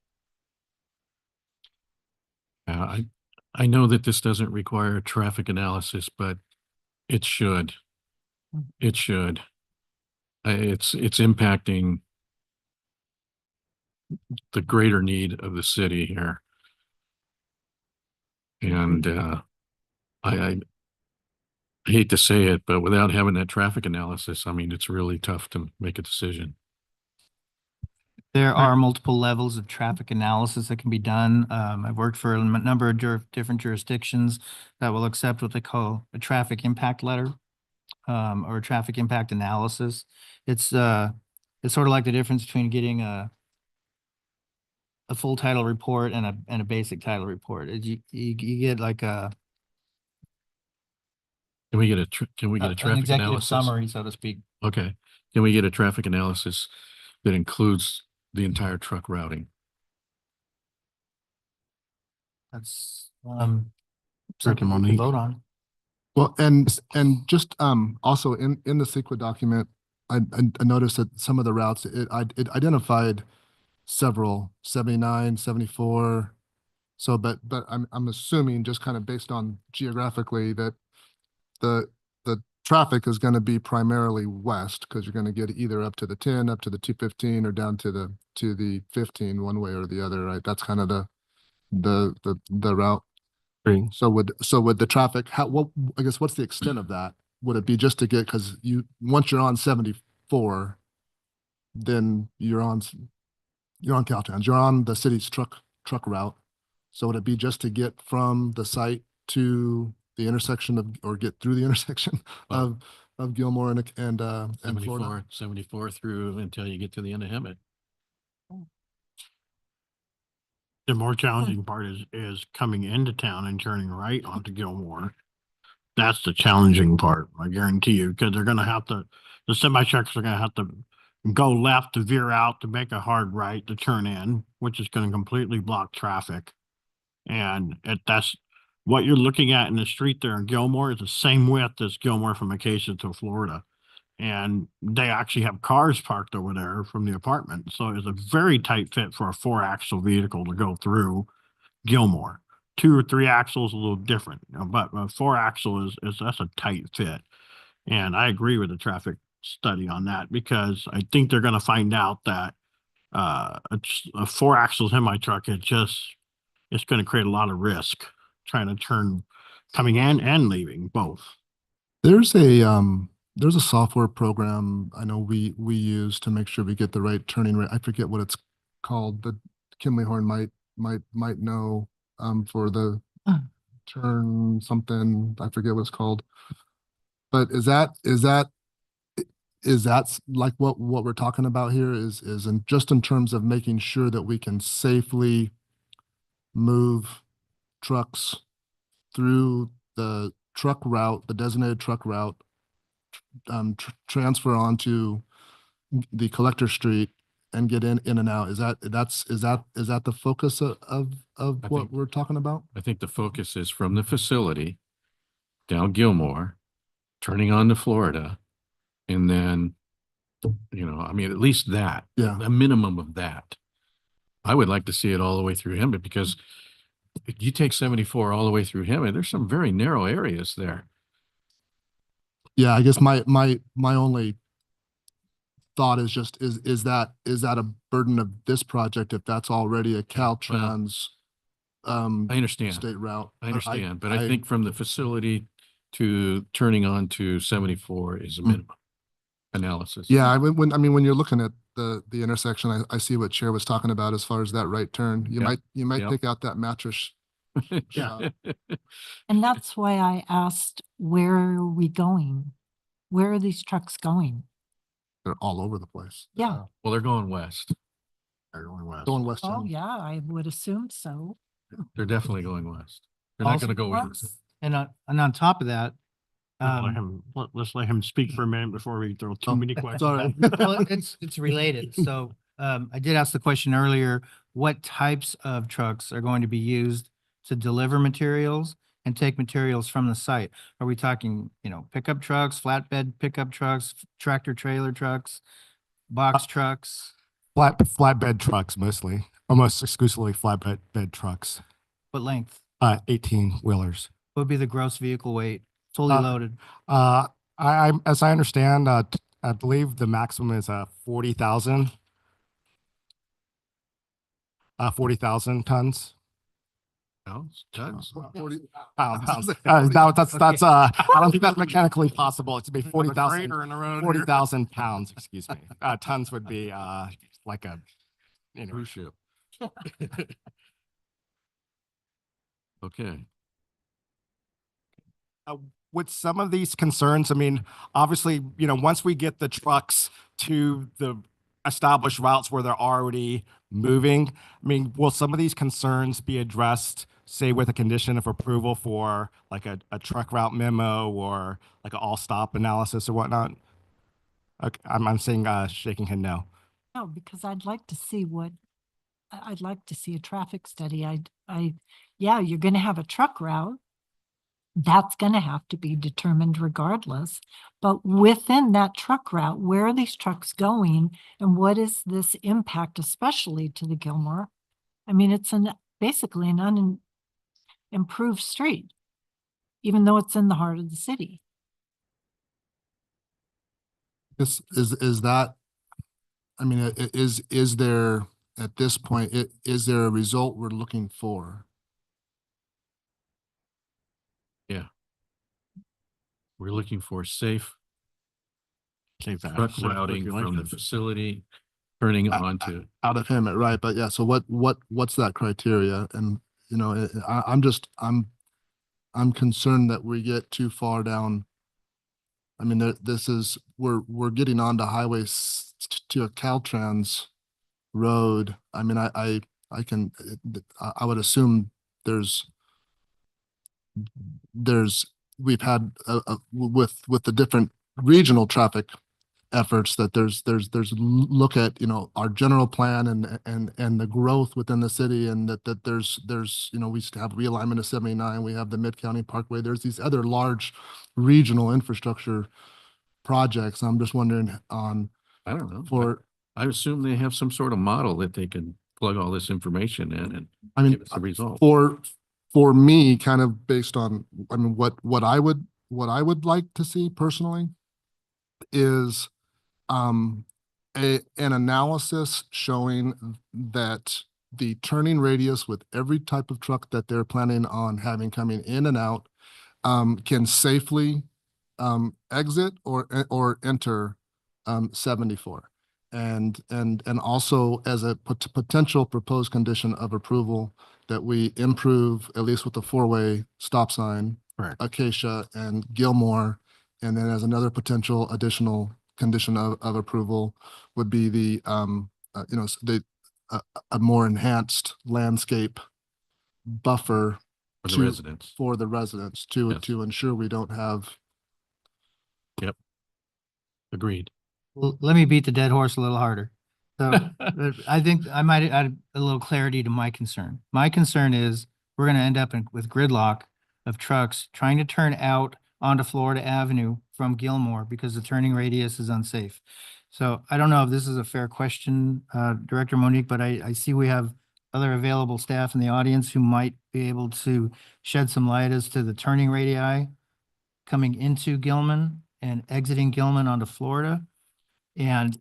I know that this doesn't require a traffic analysis, but it should. It should. It's impacting the greater need of the city here. And I hate to say it, but without having that traffic analysis, I mean, it's really tough to make a decision. There are multiple levels of traffic analysis that can be done. I've worked for a number of different jurisdictions that will accept what they call a traffic impact letter, or a traffic impact analysis. It's sort of like the difference between getting a full title report and a basic title report. You get like a Can we get a an traffic executive analysis? summary, so to speak. Okay. Can we get a traffic analysis that includes the entire truck routing? That's Rick something and we can Monique. vote on. Well, and just also in the CEQA document, I noticed that some of the routes, it identified several, 79, 74. So, but I'm assuming just kind of based on geographically that the traffic is going to be primarily west, because you're going to get either up to the 10, up to the 215, or down to the 15 one way or the other, right? That's kind of the route. So would the traffic, I guess what's the extent of that? Would it be just to get, because once you're on 74, then you're on Caltrans, you're on the city's truck route. So would it be just to get from the site to the intersection or get through the intersection of Gilmore and Florida? 74 through until you get to the end of Hemet. The more challenging part is coming into town and turning right onto Gilmore. That's the challenging part, I guarantee you, because they're gonna have to, the semi trucks are gonna have to go left to veer out to make a hard right to turn in, which is gonna completely block traffic. And that's what you're looking at in the street there in Gilmore is the same width as Gilmore from Acacia to Florida. And they actually have cars parked over there from the apartment. So it's a very tight fit for a 4-axle vehicle to go through Gilmore. 2 or 3 axles a little different, but a 4-axle is that's a tight fit. And I agree with the traffic study on that, because I think they're going to find out that a 4-axle semi truck, it's going to create a lot of risk trying to turn coming in and leaving both. There's a software program I know we use to make sure we get the right turning rate. I forget what it's called, but Kimley Horn might know for the turn something. I forget what it's called. But is that like what we're talking about here is just in terms of making sure that we can safely move trucks through the truck route, the designated truck route, transfer onto the collector street and get in and out. Is that the focus of what we're talking about? I think the focus is from the facility down Gilmore, turning on to Florida, and then, I mean, at least that, a minimum of that. I would like to see it all the way through Hemet, because if you take 74 all the way through Hemet, there's some very narrow areas there. Yeah, I guess my only thought is just is that a burden of this project if that's already a Caltrans I understand state route? I understand, but I think from the facility to turning on to 74 is a minimum analysis. Yeah, when you're looking at the intersection. I see what Chair was talking about as far as that right turn. You Yep, might yep. pick out that mattress. shop. And that's why I asked, where are we going? Where are these trucks going? They're all over the place. Yeah. Well, they're going west. They're going west. Going west. Oh, end. yeah, I would assume so. They're definitely going west. They're not Also- gonna go What's- east. And on top of that, Let's let him speak for a minute before we throw too Oh, many questions. sorry. well, it's related. So, I did ask the question earlier, what types of trucks are going to be used to deliver materials and take materials from the site? Are we talking, pickup trucks, flatbed pickup trucks, tractor trailer trucks, box trucks? Flatbed trucks mostly, almost exclusively flatbed trucks, What length? 18 wheelers. What would be the gross vehicle weight, fully loaded? As I understand, I believe the maximum is 40,000. 40,000 tons. Pounds, tons. Pounds. That's I don't think that's mechanically possible. It's to be 40,000 40,000 pounds, excuse me. Tons would be like a Cruise ship. Okay. With some of these concerns, I mean, obviously, once we get the trucks to the established routes where they're already moving, I mean, will some of these concerns be addressed, say, with a condition of approval for like a truck route memo or like an all stop analysis or whatnot? Okay, I'm saying shaking head no. No, because I'd like to see I'd like to see a traffic study. Yeah, you're gonna have a truck route. That's gonna have to be determined regardless. But within that truck route, where are these trucks going? And what is this impact, especially to the Gilmore? I mean, it's basically an unimproved street, even though it's in the heart of the city. This is that, I mean, is there, at this point, is there a result we're looking for? Yeah. We're looking for safe truck safe routing from the circulation. facility, turning onto. Out of him, right? But yeah, so what's that criteria? And, I'm concerned that we get too far down. I mean, we're getting onto to a Caltrans road. I mean, I would assume we've had with the different regional traffic efforts that there's look at, our general plan and the growth within the city, and that there's, we used to have realignment of 79, we have the Mid-County Parkway, there's these other large regional infrastructure projects. I'm just wondering I don't know. I assume they have some sort of model that they can plug all this information in and give us the result. For me, kind of based on, I mean, what I would like to see personally is an analysis showing that the turning radius with every type of truck that they're planning on having coming in and out can safely exit or enter 74. And also as a potential proposed condition of approval that we improve, at least with the four-way stop sign, Acacia and Gilmore. And then as another potential additional condition of approval would be the, a more enhanced landscape buffer For the residents. for the residents to Yes. ensure we don't have. Yep. Agreed. Well, let me beat the dead horse a little harder. So I think I might add a little clarity to my concern. My concern is we're going to end up with gridlock of trucks trying to turn out onto Florida Avenue from Gilmore because the turning radius is unsafe. So I don't know if this is a fair question, Director Monique, but I see we have other available staff in the audience who might be able to shed some light as to the turning radii coming into Gilman and exiting Gilman onto Florida. And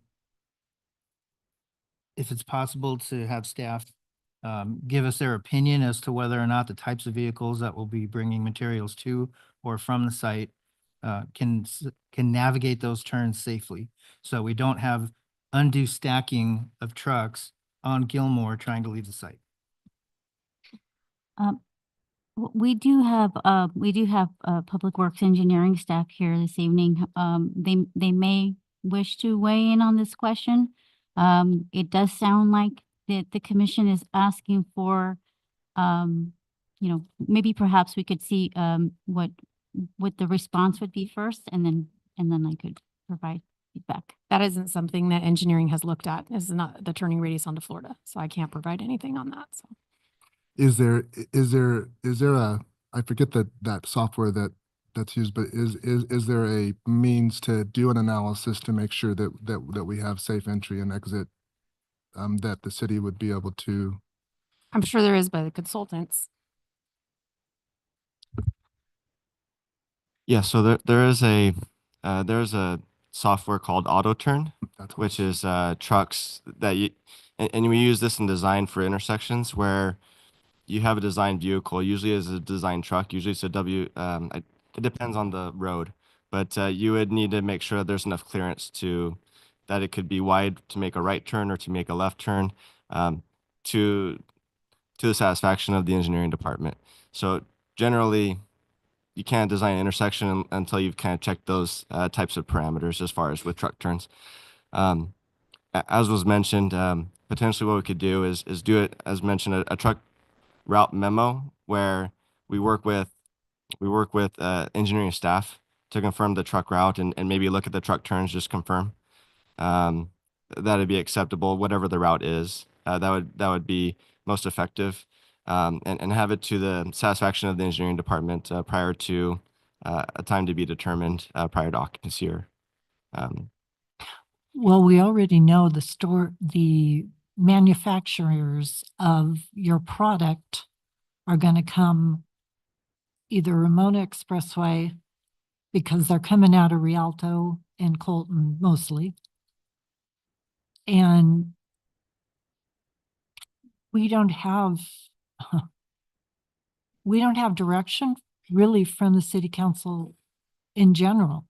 if it's possible to have staff give us their opinion as to whether or not the types of vehicles that will be bringing materials to or from the site can navigate those turns safely. So we don't have undue stacking of trucks on Gilmore trying to leave the site? We do have, Public Works Engineering staff here this evening. They may wish to weigh in on this question. It does sound like that the commission is asking for, maybe perhaps we could see, what the response would be first, and then I could provide feedback. That isn't something that engineering has looked at. This is not the turning radius onto Florida, so I can't provide anything on that, so. Is there a, I forget that software that's used, but is there a means to do an analysis to make sure that we have safe entry and exit, that the city would be able to? I'm sure there is by the consultants. Yeah, so there's a software called AutoTurn, which is trucks that and we use this in design for intersections where you have a designed vehicle, usually is a designed truck, usually it's a it depends on the road, but you would need to make sure there's enough clearance that it could be wide to make a right turn or to make a left turn, to the satisfaction of the engineering department. So generally, you can't design an intersection until you've kind of checked those types of parameters as far as with truck turns. As was mentioned, potentially what we could do is do it, as mentioned, a truck route memo where we work with engineering staff to confirm the truck route and maybe look at the truck turns, just confirm. That'd be acceptable, whatever the route is. That would be most effective. And have it to the satisfaction of the engineering department prior to a time to be determined prior to occupancy or. Well, we already know the manufacturers of your product are going to come either Ramona Expressway, because they're coming out of Rialto and Colton mostly. And we don't have direction really from the city council in general.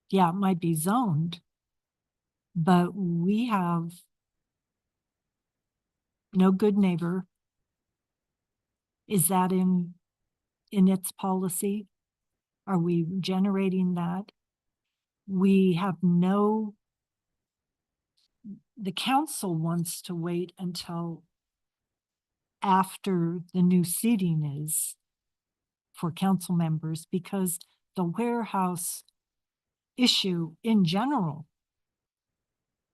Yeah, it might be zoned, but we have no good neighbor. Is that in its policy? Are we generating that? We have the council wants to wait until after the new seating is for council members, because the warehouse issue in general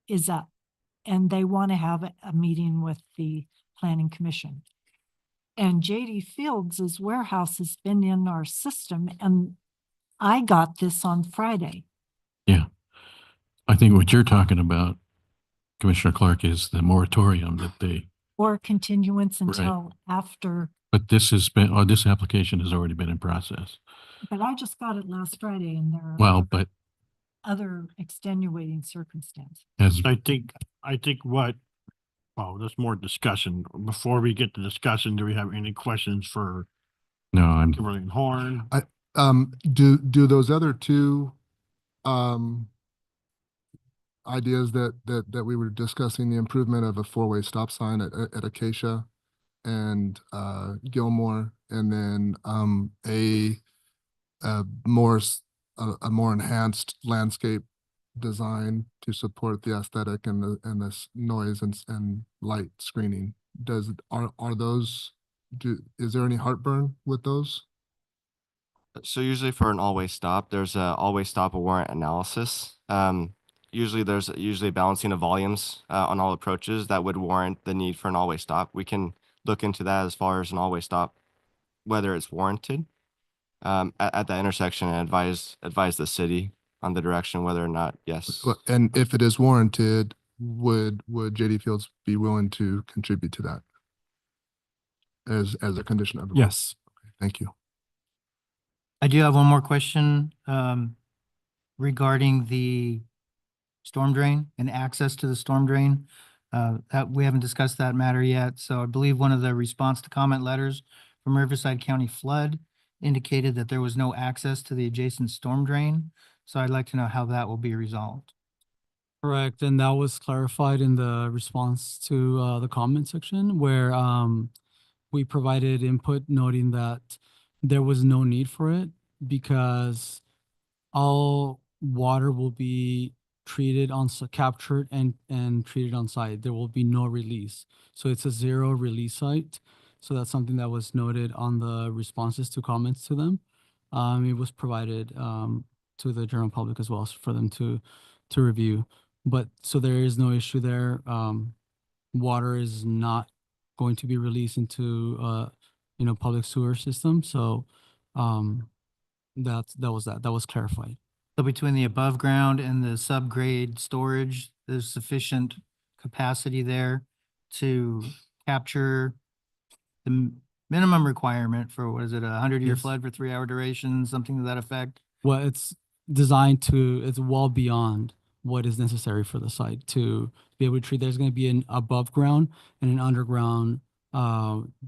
is up, and they want to have a meeting with the planning commission. And JD Fields' warehouse has been in our system, and I got this on Friday. Yeah. I think what you're talking about, Commissioner Clark, is the moratorium that they, Or continuance until after, but this application has already been in process. but I just got it last Friday, and there are Well, but other extenuating circumstances. I think there's more discussion. Before we get to discussion, do we have any questions for no, Kimberly and Horn? Do those other two ideas that we were discussing, the improvement of a four-way stop sign at Acacia and Gilmore, and then a more enhanced landscape design to support the aesthetic and this noise and light screening, are those, is there any heartburn with those? So usually for an always stop, there's a always stop a warrant analysis. Usually there's a balancing of volumes on all approaches that would warrant the need for an always stop. We can look into that as far as an always stop, whether it's warranted at that intersection, and advise the city on the direction whether or not, yes. And if it is warranted, would JD Fields be willing to contribute to that as a condition of? Yes. Okay, thank you. I do have one more question regarding the storm drain and access to the storm drain. That we haven't discussed that matter yet. So I believe one of the response to comment letters from Riverside County Flood indicated that there was no access to the adjacent storm drain. So I'd like to know how that will be resolved. Correct, and that was clarified in the response to the comment section where we provided input noting that there was no need for it because all water will be treated captured and treated on site. There will be no release. So it's a zero release site. So that's something that was noted on the responses to comments to them. It was provided to the general public as well for them to review. But so there is no issue there. Water is not going to be released into public sewer system. So that was clarified. So between the above ground and the subgrade storage, there's sufficient capacity there to capture the minimum requirement for, what is it, 100-year Yes. flood for 3-hour duration, something to that effect? Well, it's designed it's well beyond what is necessary for the site to be able to treat. There's going to be an above ground and an underground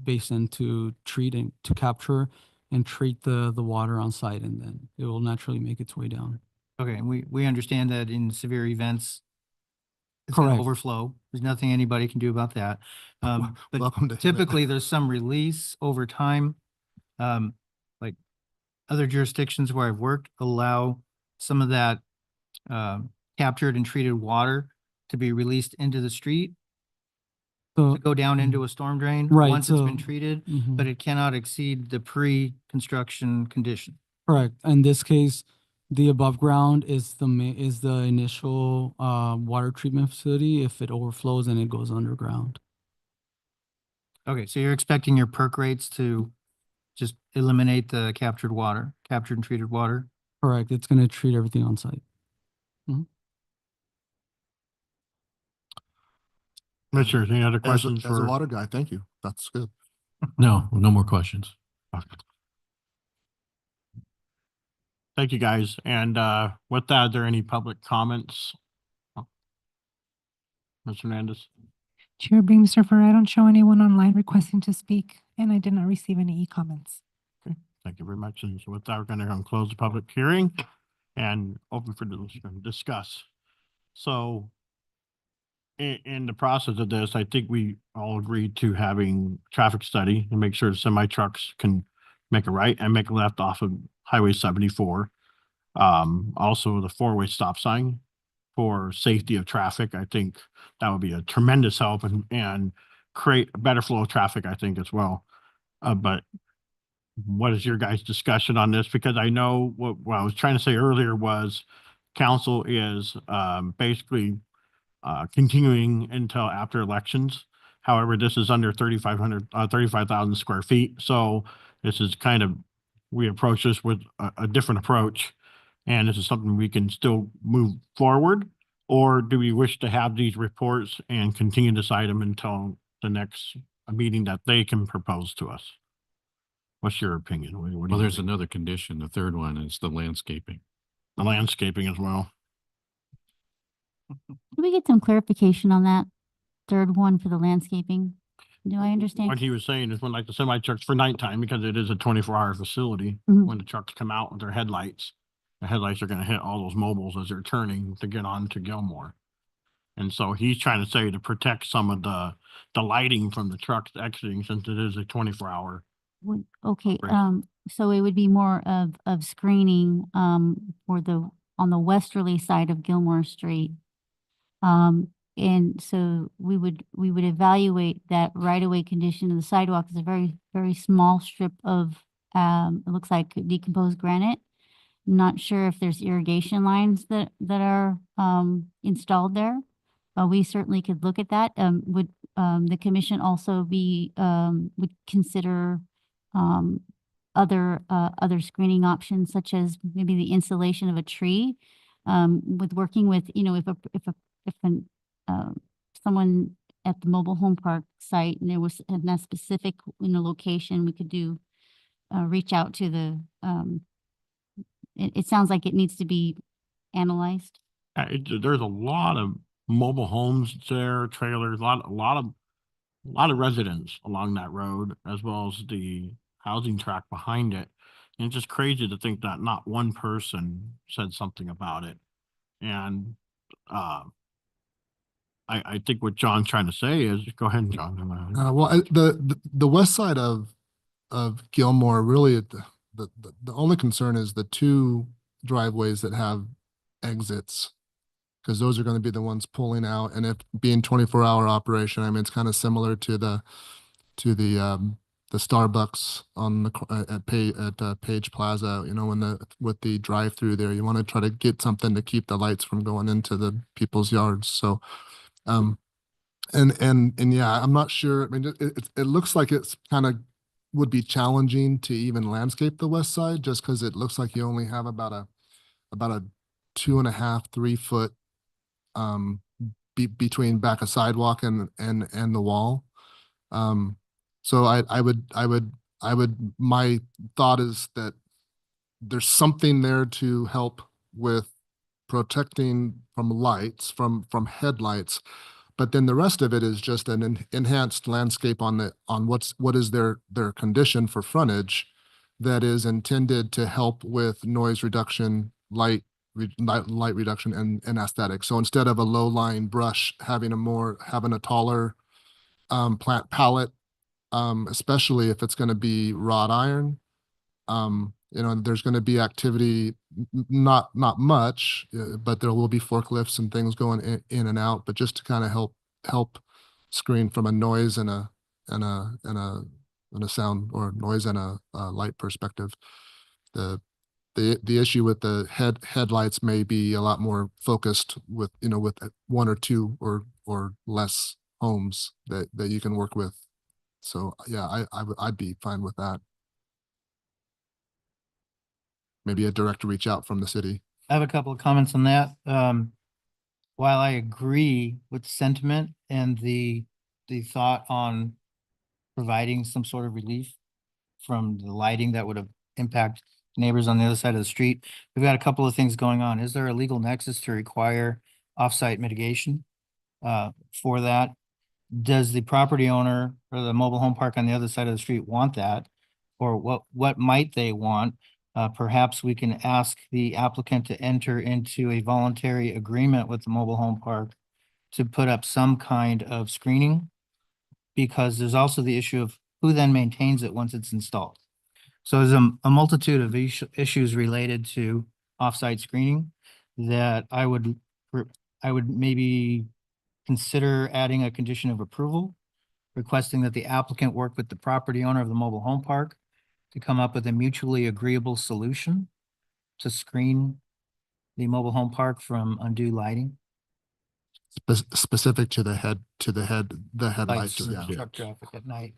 basin to treat and to capture and treat the water on site, and then it will naturally make its way down. Okay, and we understand that in severe events, it's going Correct. to overflow. There's nothing anybody can do about that. But Welcome to typically, there's some release over time. Like other jurisdictions where I've worked allow some of that captured and treated water to be released into the street, So, to go down into a storm drain Right, once it's been so- treated, Mhm. but it cannot exceed the pre-construction condition. Correct. In this case, the above ground is the initial water treatment facility. If it overflows, then it goes underground. Okay, so you're expecting your perk rates to just eliminate the captured and treated water? Correct. It's going to treat everything on site. Commissioners, any other As questions a for? water guy, thank you. That's good. No, no more questions. Thank you, guys. And with that, are there any public comments? Ms. Hernandez? Chair Beamster, I don't show anyone online requesting to speak, and I did not receive any e-comments. Thank you very much. And so with that, we're going to close the public hearing and open for discuss. So in the process of this, I think we all agreed to having traffic study and make sure the semi trucks can make a right and make a left off of Highway 74. Also the 4-way stop sign for safety of traffic. I think that would be a tremendous help and create a better flow of traffic, I think, as well. But what is your guys' discussion on this? Because I know what I was trying to say earlier was council is basically continuing until after elections. However, this is under 35,000 square feet. So this is kind of, we approach this with a different approach. And this is something we can still move forward, or do we wish to have these reports and continue this item until the next meeting that they can propose to us? What's your opinion? What do Well, you there's think? another condition. The third one is the landscaping. The landscaping as well. Can we get some clarification on that third one for the landscaping? Do I understand? What he was saying is when like the semi trucks for nighttime, because it is a 24-hour facility, Mhm. when the trucks come out with their headlights, the headlights are gonna hit all those mobiles as they're turning to get on to Gilmore. And so he's trying to say to protect some of the lighting from the trucks exiting, since it is a 24-hour. Okay, Right. so it would be more of screening, on the westerly side of Gilmore Street. And so we would evaluate that right-of-way condition of the sidewalk. Is a very, very small strip of, it looks like decomposed granite. Not sure if there's irrigation lines that are, installed there. But we certainly could look at that. Would, the commission also would consider, other screening options, such as maybe the installation of a tree, with working with, someone at the mobile home park site and there was in that specific, location, we could reach out to the, it sounds like it needs to be analyzed. There's a lot of mobile homes there, trailers, a lot of residents along that road, as well as the housing tract behind it. And it's just crazy to think that not one person said something about it. And I think what John's trying to say is, go ahead, John. The west side of Gilmore, really, the only concern is the two driveways that have exits, because those are going to be the ones pulling out. And if being 24-hour operation, I mean, it's kind of similar to the Starbucks on the at Page Plaza, you know, with the drive-through there, you want to try to get something to keep the lights from going into the people's yards. So, and yeah, I'm not sure. I mean, it looks like it's kind of would be challenging to even landscape the west side, just because it looks like you only have about a 2.5, 3 foot between back of sidewalk and the wall. So I would, my thought is that there's something there to help with protecting from lights, from headlights, but then the rest of it is just an enhanced landscape on what is their condition for frontage that is intended to help with noise reduction, light reduction, and aesthetics. So instead of a low-lying brush, having a taller plant palette, especially if it's going to be wrought iron. You know, there's going to be activity, not much, but there will be forklifts and things going in and out, but just to kind of help screen from a noise and a sound, or noise and a light perspective. The issue with the headlights may be a lot more focused with, you know, with 1 or 2 or less homes that you can work with. So yeah, I'd be fine with that. Maybe a direct reach out from the city. I have a couple of comments on that. While I agree with the sentiment and the thought on providing some sort of relief from the lighting that would have impact neighbors on the other side of the street, we've got a couple of things going on. Is there a legal nexus to require off-site mitigation for that? Does the property owner or the mobile home park on the other side of the street want that? Or what might they want? Perhaps we can ask the applicant to enter into a voluntary agreement with the mobile home park to put up some kind of screening, because there's also the issue of who then maintains it once it's installed. So there's a multitude of issues related to offsite screening that I would maybe consider adding a condition of approval, requesting that the applicant work with the property owner of the mobile home park to come up with a mutually agreeable solution to screen the mobile home park from undue lighting. Specific to the headlights. Lights, Yeah. truck traffic at night.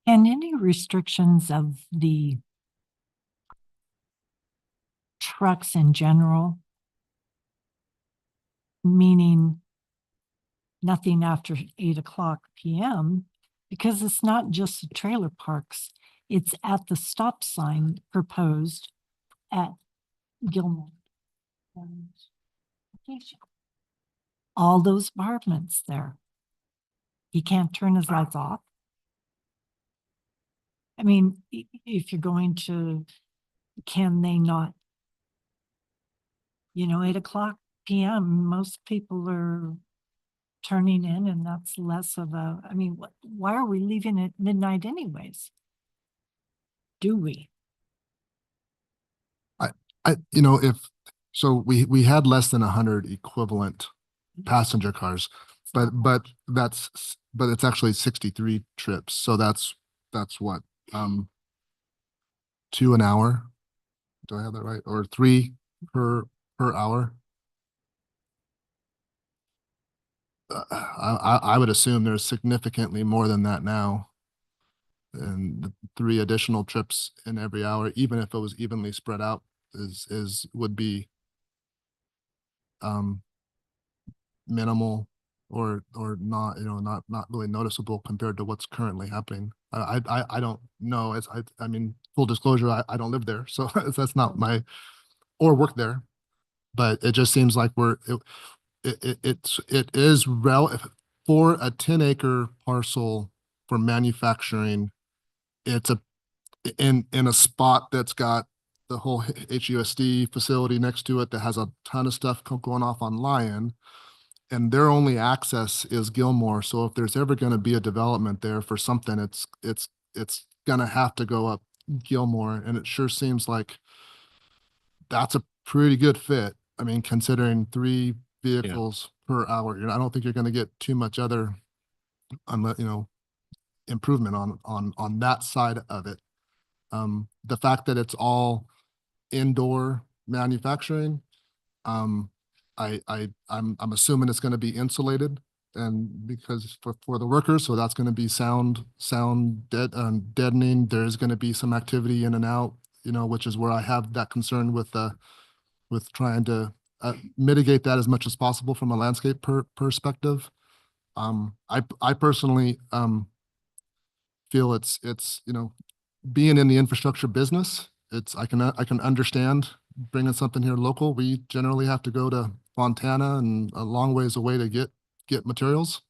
And any restrictions of the trucks in general, meaning nothing after 8:00 p.m., because it's not just the trailer parks, it's at the stop sign proposed at Gilmore. All those apartments there. He can't turn his lights off. I mean, if you're going to, can they not? You know, 8:00 p.m., most people are turning in, and that's less of a, I mean, why are we leaving at midnight anyways? Do we? You know, we had less than 100 equivalent passenger cars, but it's actually 63 trips. So that's what, 2 an hour. Do I have that right? Or 3 per hour? I would assume there's significantly more than that now. And the 3 additional trips in every hour, even if it was evenly spread out, would be minimal or not, you know, not really noticeable compared to what's currently happening. I don't know. I mean, full disclosure, I don't live there, so that's not my, or work there, but it just seems like it is for a 10-acre parcel for manufacturing. It's in a spot that's got the whole HUSD facility next to it that has a ton of stuff going off on Lion. And their only access is Gilmore. So if there's ever going to be a development there for something, it's going to have to go up Gilmore. And it sure seems like that's a pretty good fit. I mean, considering 3 vehicles per hour, I don't think you're going to get too much other, improvement on that side of it. The fact that it's all indoor manufacturing, I'm assuming it's going to be insulated, and because for the workers, so that's going to be deadening. There's going to be some activity in and out, which is where I have that concern with trying to mitigate that as much as possible from a landscape perspective. I personally feel it's being in the infrastructure business, I can understand bringing something here local. We generally have to go to Fontana and a long ways away to get materials.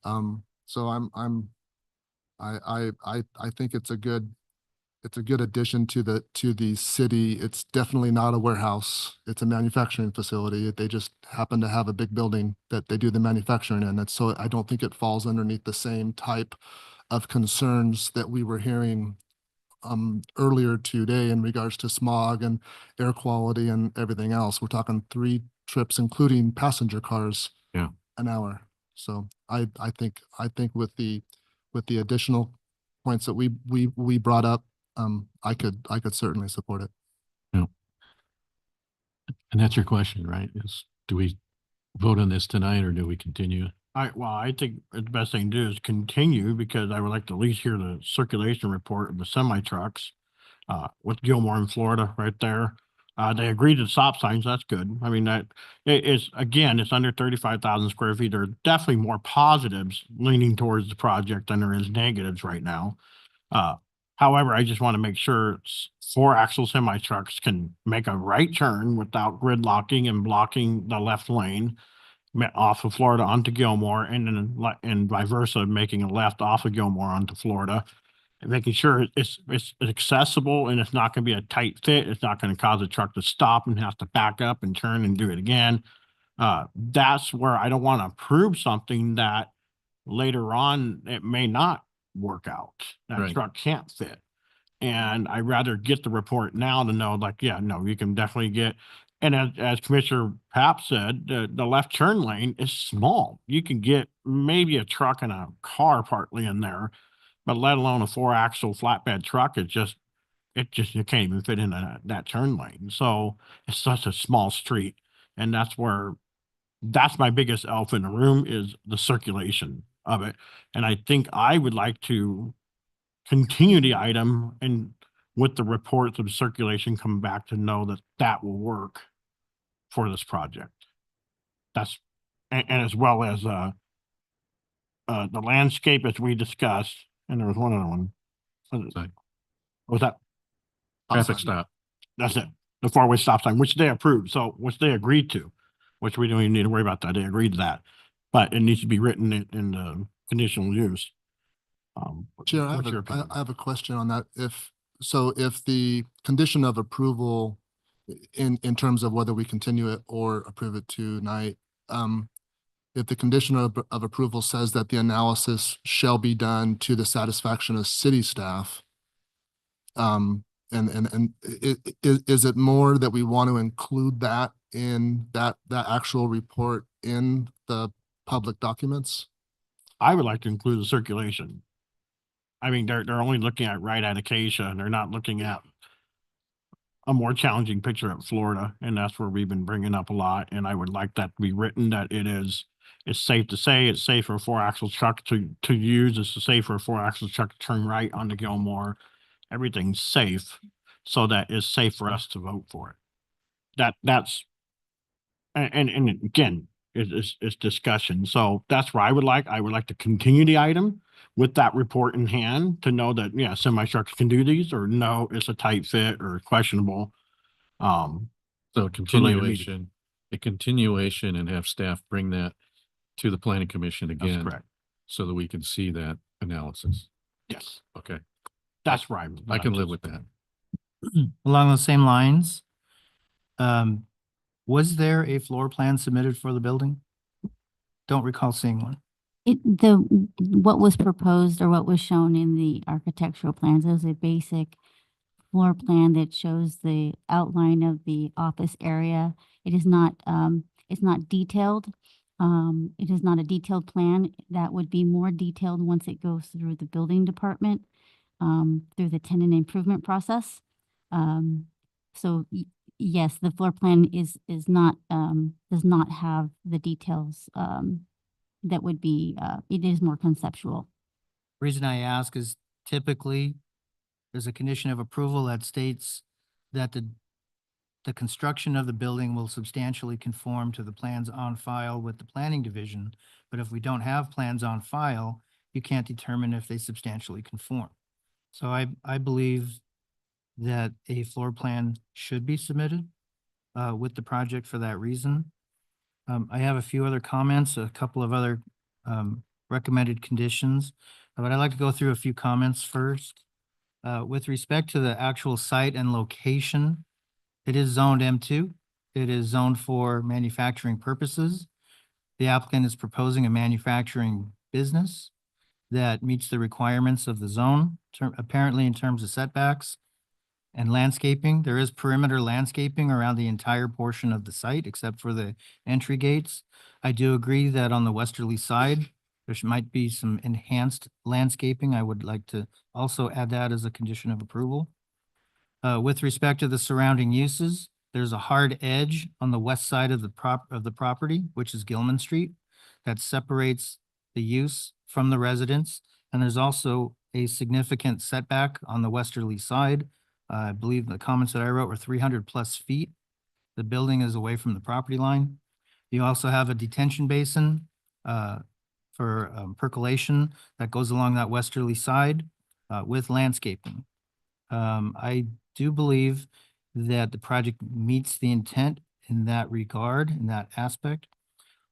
So I think it's a good addition to the city. It's definitely not a warehouse. It's a manufacturing facility. They just happen to have a big building that they do the manufacturing in. And so I don't think it falls underneath the same type of concerns that we were hearing earlier today in regards to smog and air quality and everything else. We're talking 3 trips, including passenger cars, an hour. So I think with the additional points that we brought up, I could certainly support it. Yeah. And that's your question, right? Is do we vote on this tonight or do we continue? I think the best thing to do is continue, because I would like to at least hear the circulation report of the semi trucks with Gilmore in Florida right there. They agreed to stop signs. That's good. I mean, that it is, again, it's under 35,000 square feet. There are definitely more positives leaning towards the project than there is negatives right now. However, I just want to make sure 4-axle semi trucks can make a right turn without gridlocking and blocking the left lane off of Florida onto Gilmore, and then and vice versa, making a left off of Gilmore onto Florida, and making sure it's accessible and it's not going to be a tight fit. It's not going to cause a truck to stop and have to back up and turn and do it again. That's where I don't want to approve something that later on it may not work out. That truck can't fit. And I'd rather get the report now to know, like, yeah, no, you can definitely get. And as Commissioner Papp said, the left turn lane is small. You can get maybe a truck and a car partly in there, but let alone a 4-axle flatbed truck, you can't even fit in that turn lane. So it's such a small street. And that's my biggest elephant in the room is the circulation of it. And I think I would like to continue the item, and with the reports of circulation come back to know that will work for this project. And as well as the landscape as we discussed, and there was one other one. What was that? Traffic stop. That's it. The 4-way stop sign, which they approved, which they agreed to, which we don't even need to worry about that. They agreed to that, but it needs to be written in the conditional use. Chair, I have a question on that. If the condition of approval in terms of whether we continue it or approve it tonight, if the condition of approval says that the analysis shall be done to the satisfaction of city staff, is it more that we want to include that in that actual report in the public documents? I would like to include the circulation. I mean, they're only looking at right at Acacia, and they're not looking at a more challenging picture at Florida, and that's where we've been bringing up a lot. And I would like that to be written that it's safe to say, it's safe for a 4-axle truck to use. It's safe for a 4-axle truck to turn right onto Gilmore. Everything's safe, so that it's safe for us to vote for it. And again, it's discussion. So that's where I would like to continue the item with that report in hand to know that, yeah, semi trucks can do these, or no, it's a tight fit or questionable. So a continuation and have staff bring that to the planning commission again. That's correct. So that we can see that analysis. Yes. Okay. That's right. I can live with that. Along those same lines, was there a floor plan submitted for the building? Don't recall seeing one. What was proposed or what was shown in the architectural plans is a basic floor plan that shows the outline of the office area. It is not, it's not detailed. It is not a detailed plan. That would be more detailed once it goes through the building department, through the tenant improvement process. So yes, the floor plan is not, does not have the details, that would be, it is more conceptual. Reason I ask is typically there's a condition of approval that states that the construction of the building will substantially conform to the plans on file with the planning division. But if we don't have plans on file, you can't determine if they substantially conform. So I believe that a floor plan should be submitted with the project for that reason. I have a few other comments, a couple of other recommended conditions, but I'd like to go through a few comments first. With respect to the actual site and location, it is zoned M2. It is zoned for manufacturing purposes. The applicant is proposing a manufacturing business that meets the requirements of the zone, apparently in terms of setbacks and landscaping. There is perimeter landscaping around the entire portion of the site, except for the entry gates. I do agree that on the westerly side, there might be some enhanced landscaping. I would like to also add that as a condition of approval. With respect to the surrounding uses, there's a hard edge on the west side of the property, which is Gilman Street, that separates the use from the residence. And there's also a significant setback on the westerly side. I believe the comments that I wrote were 300 plus feet. The building is away from the property line. You also have a detention basin for percolation that goes along that westerly side with landscaping. I do believe that the project meets the intent in that regard, in that aspect.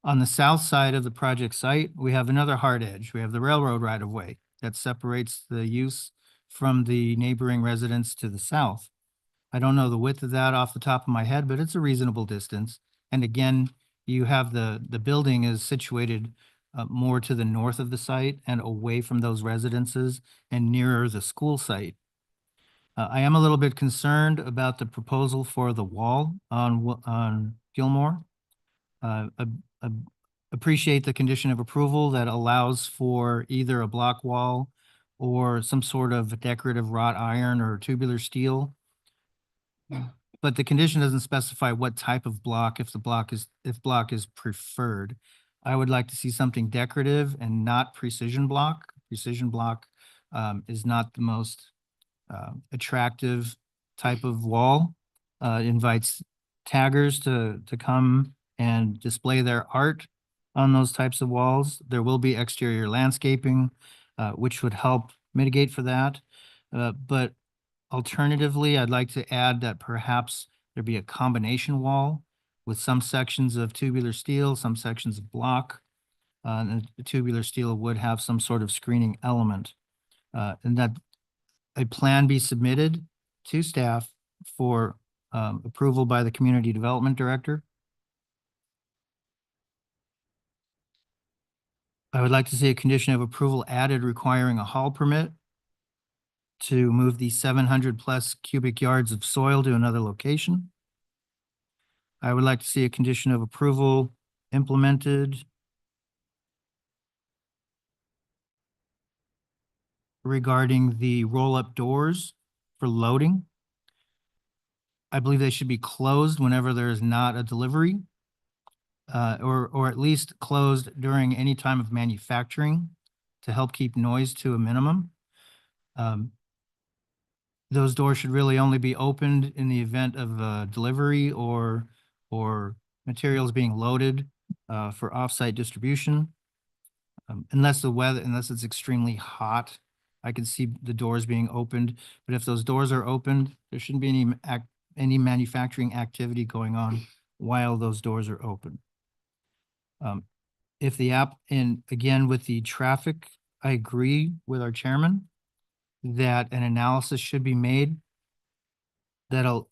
On the south side of the project site, we have another hard edge. We have the railroad right-of-way that separates the use from the neighboring residents to the south. I don't know the width of that off the top of my head, but it's a reasonable distance. And again, you have the building is situated more to the north of the site and away from those residences and nearer the school site. I am a little bit concerned about the proposal for the wall on Gilmore. Appreciate the condition of approval that allows for either a block wall or some sort of decorative wrought iron or tubular steel. But the condition doesn't specify what type of block, if block is preferred. I would like to see something decorative and not precision block. Precision block is not the most attractive type of wall. Invites taggers to come and display their art on those types of walls. There will be exterior landscaping, which would help mitigate for that. But alternatively, I'd like to add that perhaps there be a combination wall with some sections of tubular steel, some sections of block. And the tubular steel would have some sort of screening element. And that a plan be submitted to staff for approval by the Community Development Director. I would like to see a condition of approval added requiring a haul permit to move the 700 plus cubic yards of soil to another location. I would like to see a condition of approval implemented regarding the roll-up doors for loading. I believe they should be closed whenever there is not a delivery, or at least closed during any time of manufacturing to help keep noise to a minimum. Those doors should really only be opened in the event of a delivery or materials being loaded for offsite distribution. Unless it's extremely hot, I can see the doors being opened. But if those doors are opened, there shouldn't be any manufacturing activity going on while those doors are open. If the and again, with the traffic, I agree with our chairman that an analysis should be made that'll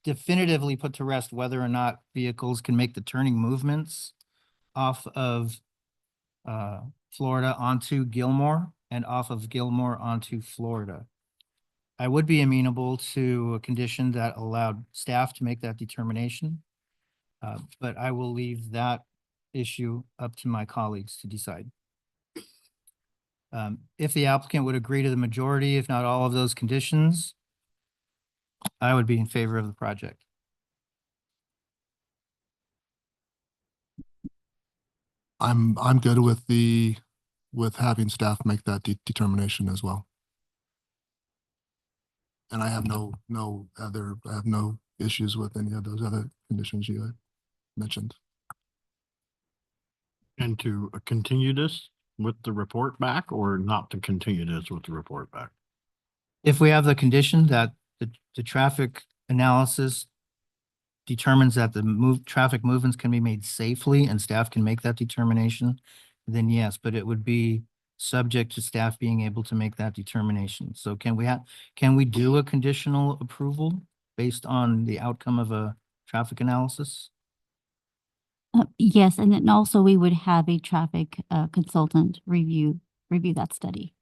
definitively put to rest whether or not vehicles can make the turning movements off of Florida onto Gilmore and off of Gilmore onto Florida. I would be amenable to a condition that allowed staff to make that determination. But I will leave that issue up to my colleagues to decide. If the applicant would agree to the majority, if not all of those conditions, I would be in favor of the project. I'm good with having staff make that determination as well. And I have I have no issues with any of those other conditions you had mentioned. And to continue this with the report back, or not to continue this with the report back? If we have the condition that the traffic analysis determines that the traffic movements can be made safely and staff can make that determination, then yes, but it would be subject to staff being able to make that determination. So can we do a conditional approval based on the outcome of a traffic analysis? Yes, and then also we would have a traffic consultant review that study.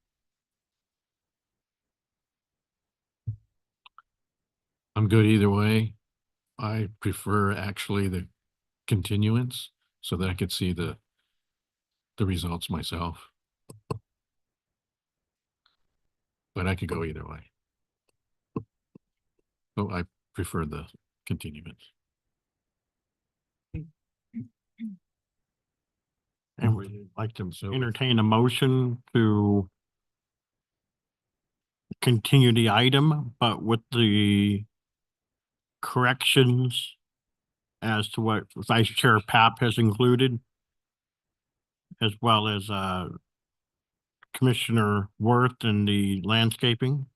I'm good either way. I prefer actually the continuance so that I could see the results myself. But I could go either way. So I prefer the continuance. And we'd like to entertain a motion to continue the item, but with the corrections as to what Vice Chair Papp has included, as well as Commissioner Worth and the landscaping.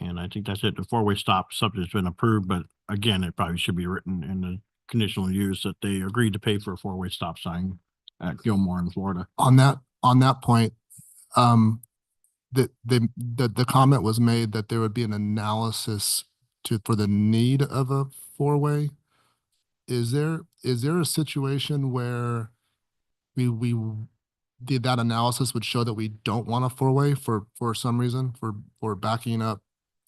And I think that's it. The four-way stop subject's been approved, but again, it probably should be written in the conditional use that they agreed to pay for a four-way stop sign at Gilmore in Florida. On that point, the comment was made that there would be an analysis for the need of a four-way. Is there a situation where that analysis would show that we don't want a four-way for some reason, for backing up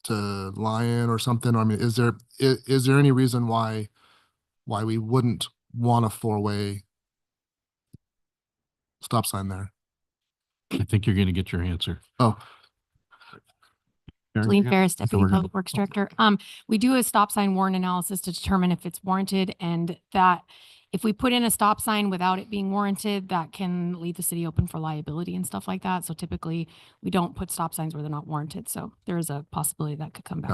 to Lyon or something? I mean, is there any reason why we wouldn't want a four-way stop sign there? I think you're going to get your answer. Oh. Celine Ferris, Deputy Public Works Director. We do a stop sign warrant analysis to determine if it's warranted, and that if we put in a stop sign without it being warranted, that can leave the city open for liability and stuff like that. So typically we don't put stop signs where they're not warranted. So there is a possibility that could come back.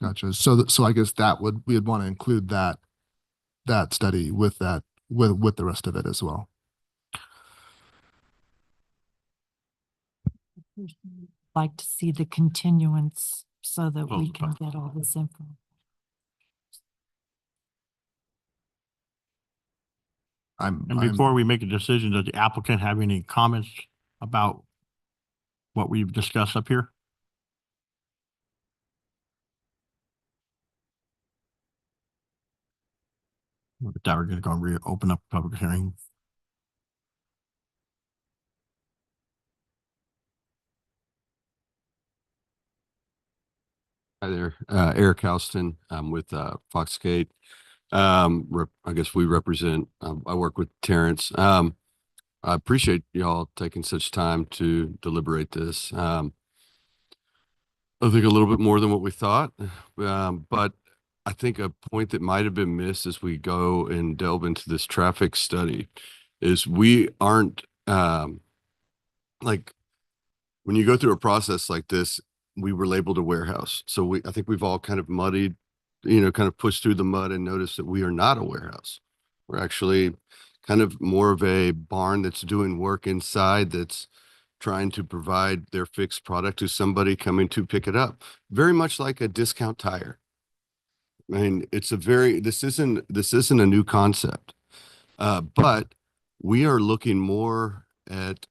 Gotcha. So I guess we would want to include that study with the rest of it as well. Like to see the continuance so that we can get all this info. And before we make a decision, does the applicant have any comments about what we've discussed up here? With that, we're going to open up public hearing. Hi there, Eric Houston. I'm with Foxgate. I guess we represent, I work with Terrence. I appreciate y'all taking such time to deliberate this. I think a little bit more than what we thought, but I think a point that might have been missed as we go and delve into this traffic study is we aren't, like, when you go through a process like this, we were labeled a warehouse. So I think we've all kind of muddied, kind of pushed through the mud and noticed that we are not a warehouse. We're actually kind of more of a barn that's doing work inside, that's trying to provide their fixed product to somebody coming to pick it up. Very much like a discount tire. I mean, this isn't a new concept, but we are looking more at,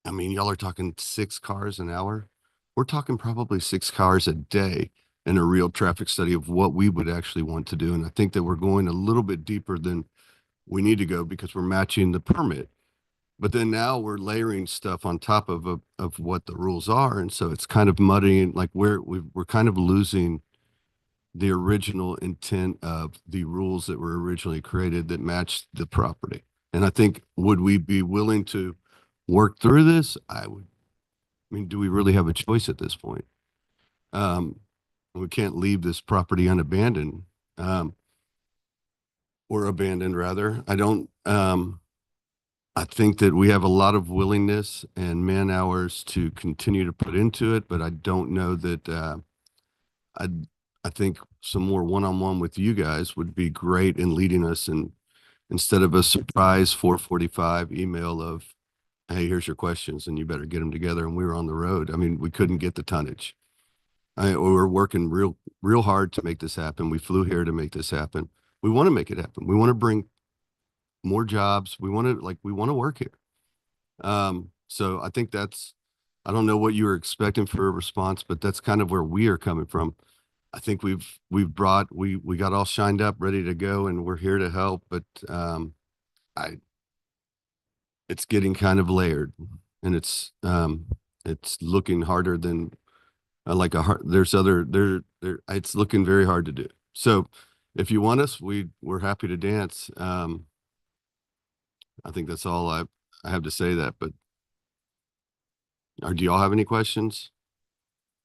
I mean, y'all are talking 6 cars an hour. we're talking probably 6 cars a day in a real traffic study of what we would actually want to do. And I think that we're going a little bit deeper than we need to go because we're matching the permit. But then now we're layering stuff on top of what the rules are. And so it's kind of muddying, like we're kind of losing the original intent of the rules that were originally created that matched the property. And I think, would we be willing to work through this? I mean, do we really have a choice at this point? We can't leave this property unabandoned, or abandoned rather. I think that we have a lot of willingness and man hours to continue to put into it, but I don't know that, I think some more one-on-one with you guys would be great in leading us, and instead of a surprise 4:45 email of, hey, here's your questions and you better get them together, and we were on the road. I mean, we couldn't get the tonnage. We were working real hard to make this happen. We flew here to make this happen. We want to make it happen. We want to bring more jobs. We want to work here. So I think I don't know what you were expecting for a response, but that's kind of where we are coming from. I think we got all shined up, ready to go, and we're here to help. But it's getting kind of layered, and it's looking harder than it's looking very hard to do. So if you want us, we're happy to dance. I think that's all I have to say that, but do y'all have any questions?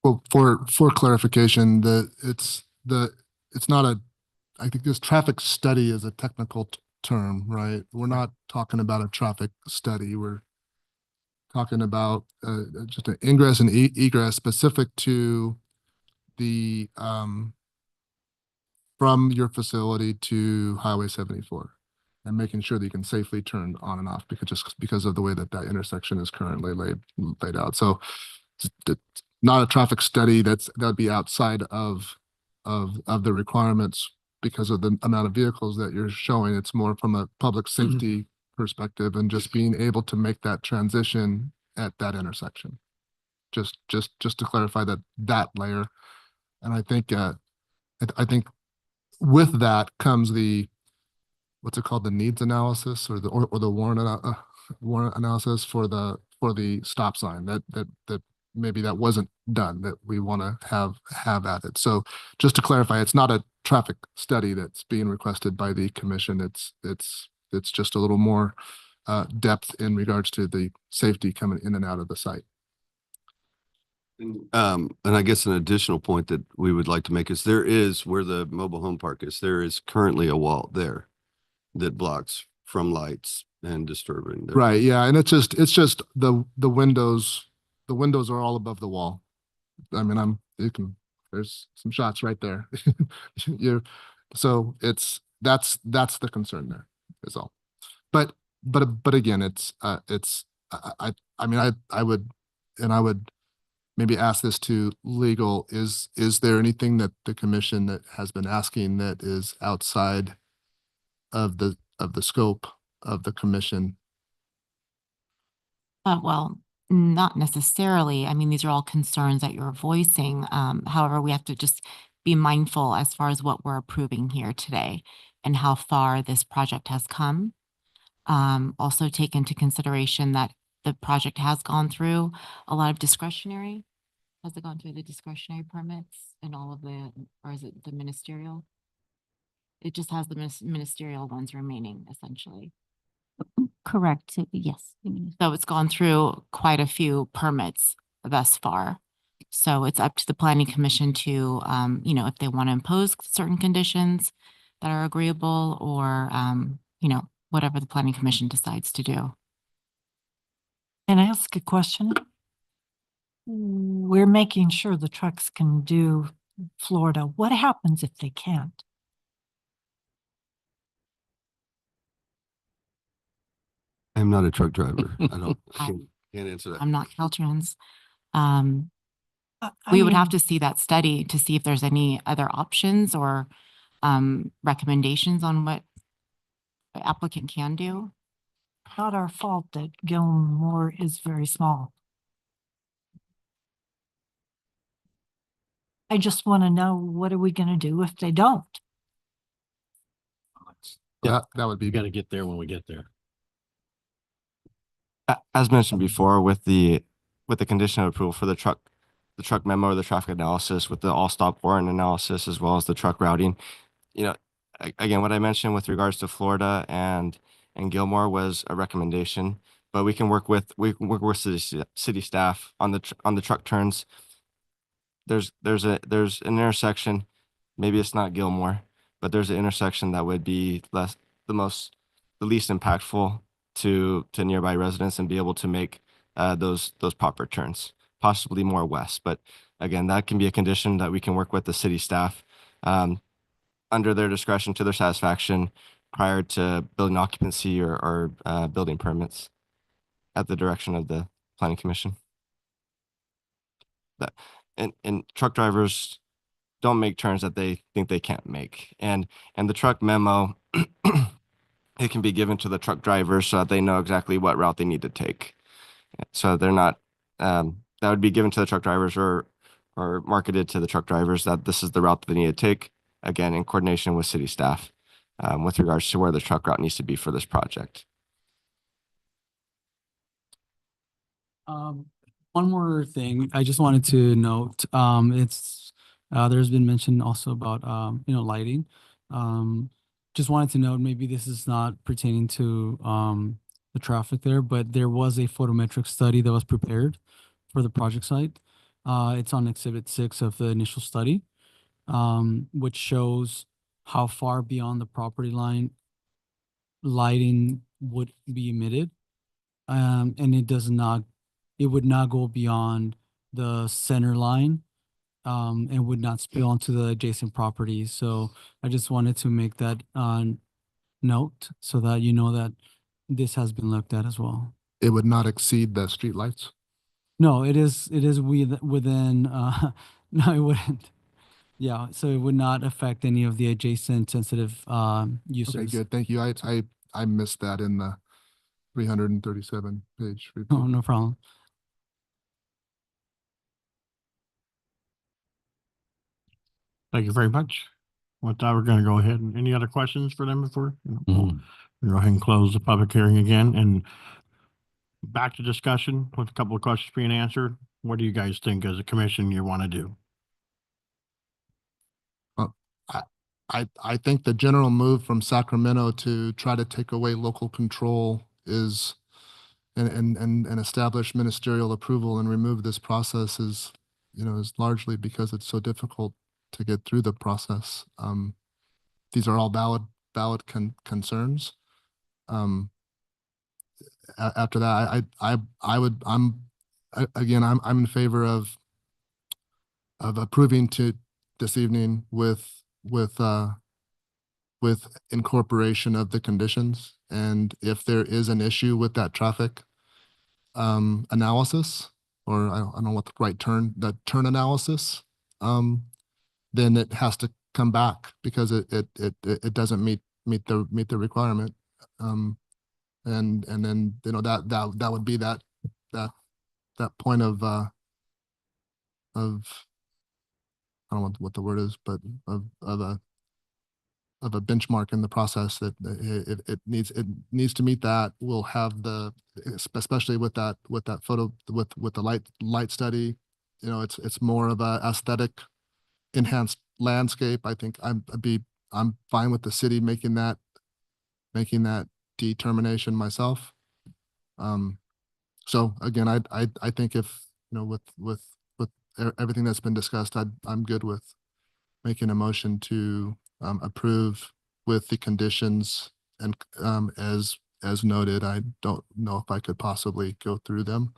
Well, for clarification, it's not I think this traffic study is a technical term, right? We're not talking about a traffic study. We're talking about just an ingress and egress specific to the from your facility to Highway 74, and making sure that you can safely turn on and off because of the way that intersection is currently laid out. So it's not a traffic study that would be outside of the requirements because of the amount of vehicles that you're showing. It's more from a public safety perspective and just being able to make that transition at that intersection. Just to clarify that layer. And I think with that comes what's it called, the needs analysis or the warrant analysis for the stop sign that maybe that wasn't done, that we want to have added. So just to clarify, it's not a traffic study that's being requested by the commission. It's just a little more depth in regards to the safety coming in and out of the site. And I guess an additional point that we would like to make is there is, where the mobile home park is, there is currently a wall there that blocks from lights and disturbing. Right. Yeah. And it's just the windows are all above the wall. I mean, there's some shots right there. So that's the concern there is all. But again, I would maybe ask this to legal. Is there anything that the commission that has been asking that is outside of the scope of the commission? Well, not necessarily. I mean, these are all concerns that you're voicing. However, we have to just be mindful as far as what we're approving here today and how far this project has come. Also take into consideration that the project has gone through a lot of discretionary. Has it gone through the discretionary permits and all of or is it the ministerial? It just has the ministerial ones remaining, essentially. Correct. Yes. So it's gone through quite a few permits thus far. So it's up to the planning commission to, if they want to impose certain conditions that are agreeable or, whatever the planning commission decides to do. Can I ask a question? We're making sure the trucks can do Florida. What happens if they can't? I'm not a truck driver. I can't answer that. I'm not Caltrans. We would have to see that study to see if there's any other options or recommendations on what the applicant can do. Not our fault that Gilmore is very small. I just want to know, what are we going to do if they don't? That would be. You gotta get there when we get there. As mentioned before, with the condition of approval for the truck memo or the traffic analysis with the all stop warrant analysis, as well as the truck routing, again, what I mentioned with regards to Florida and Gilmore was a recommendation, but we can work with city staff on the truck turns. There's an intersection, maybe it's not Gilmore, but there's an intersection that would be the least impactful to nearby residents and be able to make those proper turns, possibly more west. But again, that can be a condition that we can work with the city staff under their discretion to their satisfaction prior to building occupancy or building permits at the direction of the planning commission. And truck drivers don't make turns that they think they can't make. And the truck memo, it can be given to the truck drivers so that they know exactly what route they need to take. So they're not, that would be given to the truck drivers or marketed to the truck drivers that this is the route that they need to take, again, in coordination with city staff with regards to where the truck route needs to be for this project. One more thing, I just wanted to note, there's been mention also about, lighting. Just wanted to note, maybe this is not pertaining to, the traffic there, but there was a photometric study that was prepared for the project site. It's on Exhibit 6 of the initial study, which shows how far beyond the property line lighting would be emitted. And it would not go beyond the center line, and would not spill onto the adjacent properties. So I just wanted to make that note so that you know that this has been looked at as well. It would not exceed the streetlights? No, it is within, no, it wouldn't. Yeah, so it would not affect any of the adjacent sensitive uses. Okay, good. Thank you. I missed that in the 337 page report. Oh, no problem. Thank you very much. With that, we're going to go ahead. And any other questions for them before? We'll go ahead and close the public hearing again and back to discussion with a couple of questions being answered. What do you guys think as a commission you want to do? I think the general move from Sacramento to try to take away local control is and establish ministerial approval and remove this process is largely because it's so difficult to get through the process. These are all valid concerns. After that, I'm in favor of approving to this evening with incorporation of the conditions. And if there is an issue with that traffic analysis, or I don't know what the right turn analysis, then it has to come back because it doesn't meet the requirement. And then that would be that point of I don't know what the word is, but of a benchmark in the process that it needs to meet that. We'll have especially with that photo with the light study, it's more of a aesthetic enhanced landscape. I think I'm fine with the city making that determination myself. So again, I think if with everything that's been discussed, I'm good with making a motion to approve with the conditions and as noted. I don't know if I could possibly go through them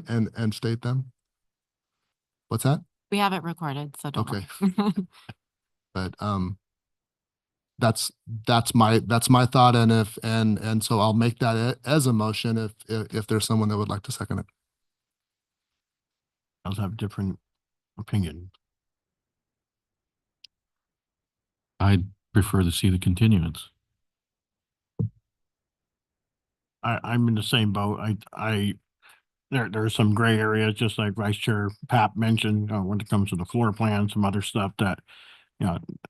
and state them. What's that? We have it recorded, so don't Okay. worry. But that's my thought, and so I'll make that as a motion if there's someone that would like to second it. I'll have different opinion. I'd prefer to see the continuance. I'm in the same boat. There are some gray areas, just like Vice Chair Pap mentioned, when it comes to the floor plan, some other stuff that,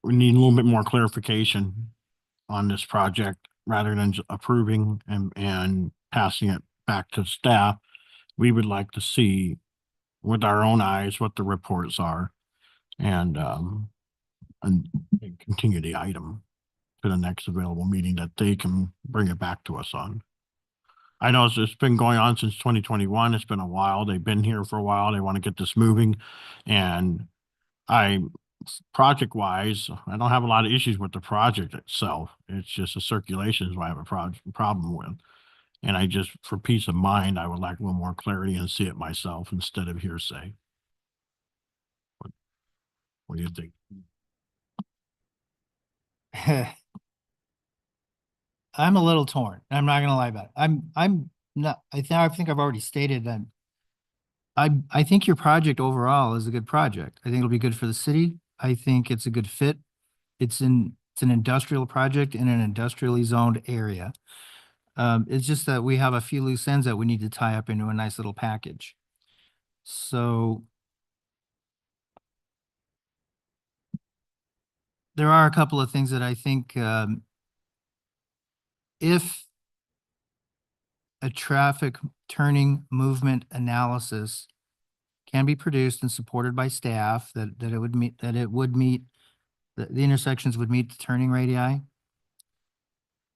we need a little bit more clarification on this project rather than just approving and passing it back to staff. We would like to see with our own eyes what the reports are and continue the item to the next available meeting that they can bring it back to us on. I know it's been going on since 2021. It's been a while. They've been here for a while. They want to get this moving. And project wise, I don't have a lot of issues with the project itself. It's just the circulation is what I have a problem with. And I just, for peace of mind, I would like a little more clarity and see it myself instead of hearsay. What do you think? I'm a little torn. I'm not gonna lie about it. I'm not, I think I've already stated that I think your project overall is a good project. I think it'll be good for the city. I think it's a good fit. It's an industrial project in an industrially zoned area. It's just that we have a few loose ends that we need to tie up into a nice little package. So there are a couple of things that I think, if a traffic turning movement analysis can be produced and supported by staff, that it would meet, the intersections would meet the turning radii,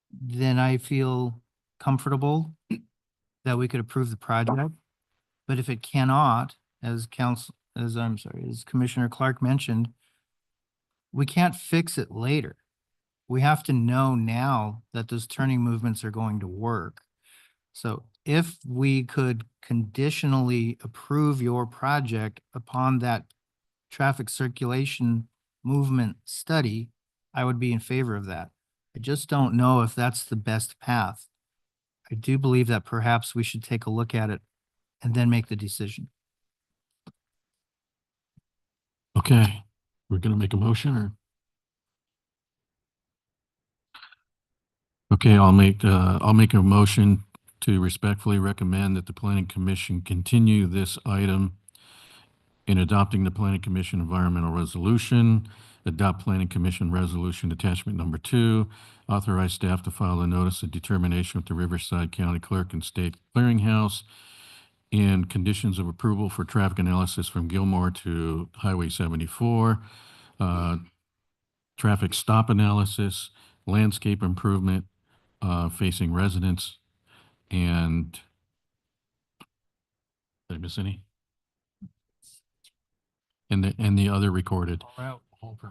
then I feel comfortable that we could approve the project. But if it cannot, as Commissioner Clark mentioned, we can't fix it later. We have to know now that those turning movements are going to work. So if we could conditionally approve your project upon that traffic circulation movement study, I would be in favor of that. I just don't know if that's the best path. I do believe that perhaps we should take a look at it and then make the decision. Okay, we're gonna make a motion or? Okay, I'll make a motion to respectfully recommend that the planning commission continue this item in adopting the planning commission environmental resolution, adopt planning commission resolution attachment number 2, authorize staff to file a notice of determination with the Riverside County Clerk and State Clearinghouse, and conditions of approval for traffic analysis from Gilmore to Highway 74, traffic stop analysis, landscape improvement facing residents, and did I miss any? And the other recorded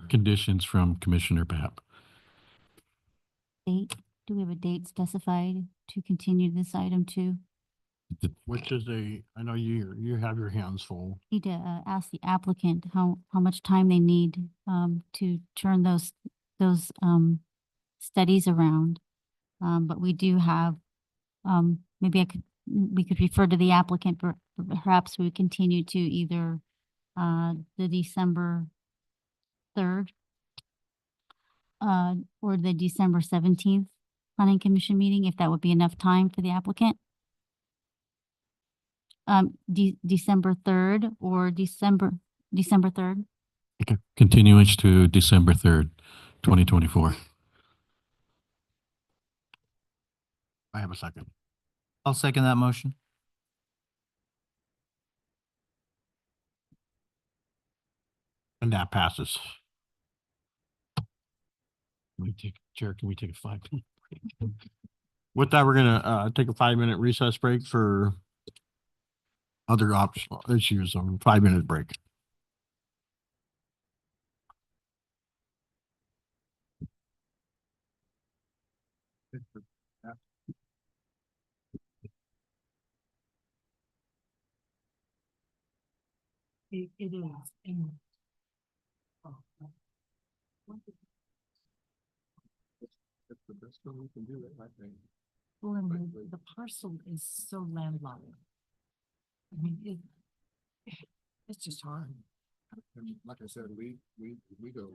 conditions from Commissioner Pap. Date, do we have a date specified to continue this item to? Which is I know you have your hands full. Need to ask the applicant how much time they need to turn those studies around. But we do have, maybe we could refer to the applicant, perhaps we continue to either the December 3rd or the December 17th planning commission meeting, if that would be enough time for the applicant. December 3rd or December 3rd. Okay, continuance to December 3rd, 2024. I have a second. I'll second that motion. And that passes. Chair, can we take a 5-minute break? With that, we're gonna take a 5-minute recess break for other optional issues. 5-minute break. It is. It's the best one we can do it, I think. Well, and the parcel is so landlocked. I mean, it's just hard. And like I said, we go.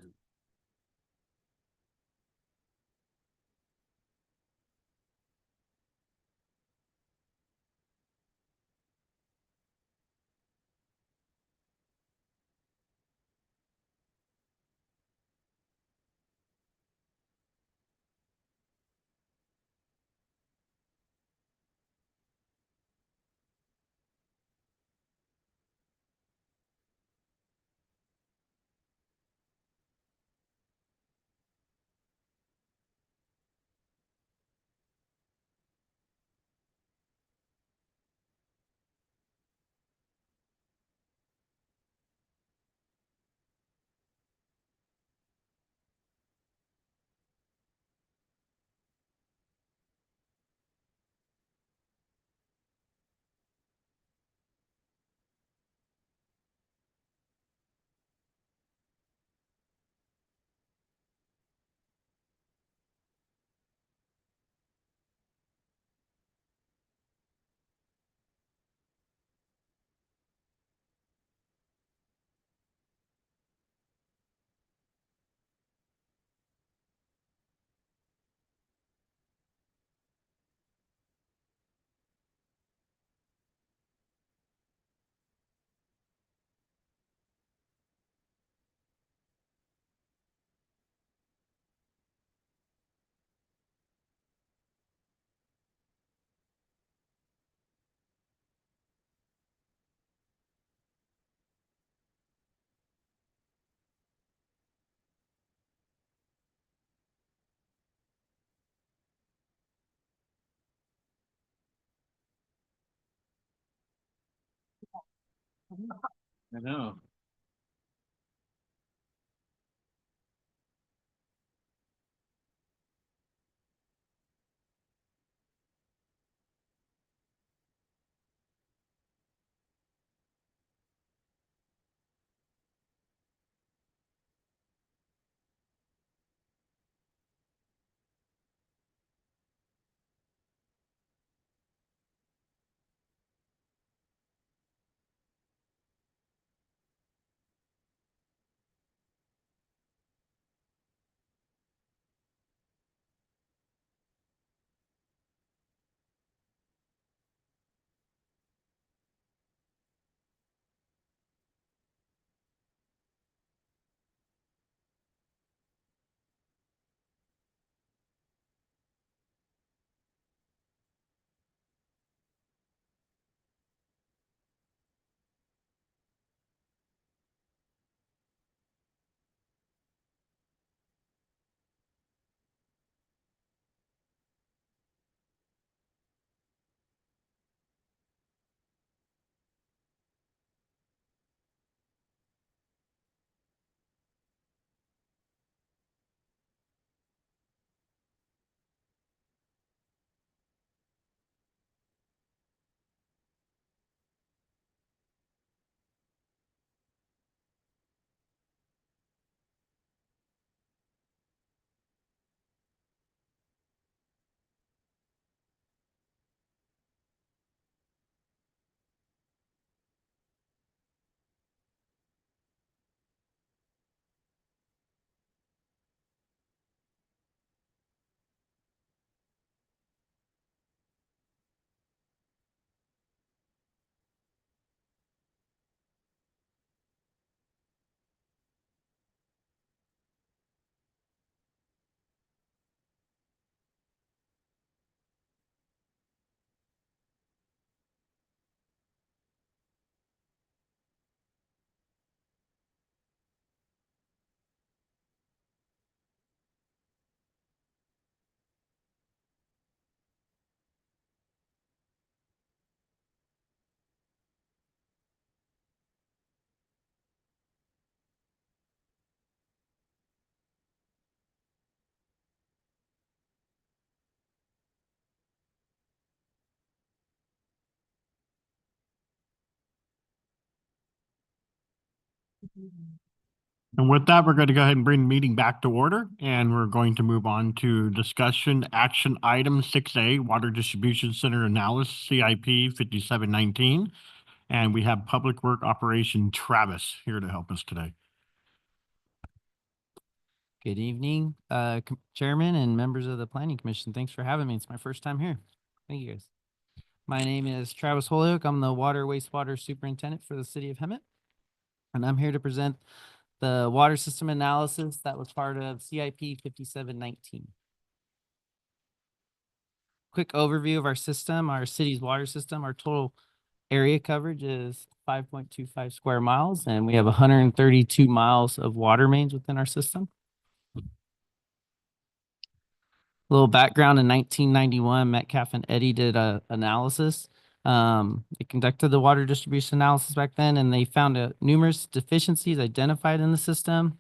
I know. And with that, we're going to go ahead and bring the meeting back to order, and we're going to move on to discussion action item 6A, Water Distribution Center Analysis, CIP 5719. And we have Public Work Operation Travis here to help us today. Good evening, Chairman and members of the Planning Commission. Thanks for having me. It's my first time here. Thank you guys. My name is Travis Holyoke. I'm the Water Wastewater Superintendent for the City of Hemet. And I'm here to present the water system analysis that was part of CIP 5719. Quick overview of our system, our city's water system. Our total area coverage is 5.25 square miles, and we have 132 miles of water mains within our system. A little background: in 1991, Metcalf and Eddy did a analysis. They conducted the water distribution analysis back then, and they found numerous deficiencies identified in the system.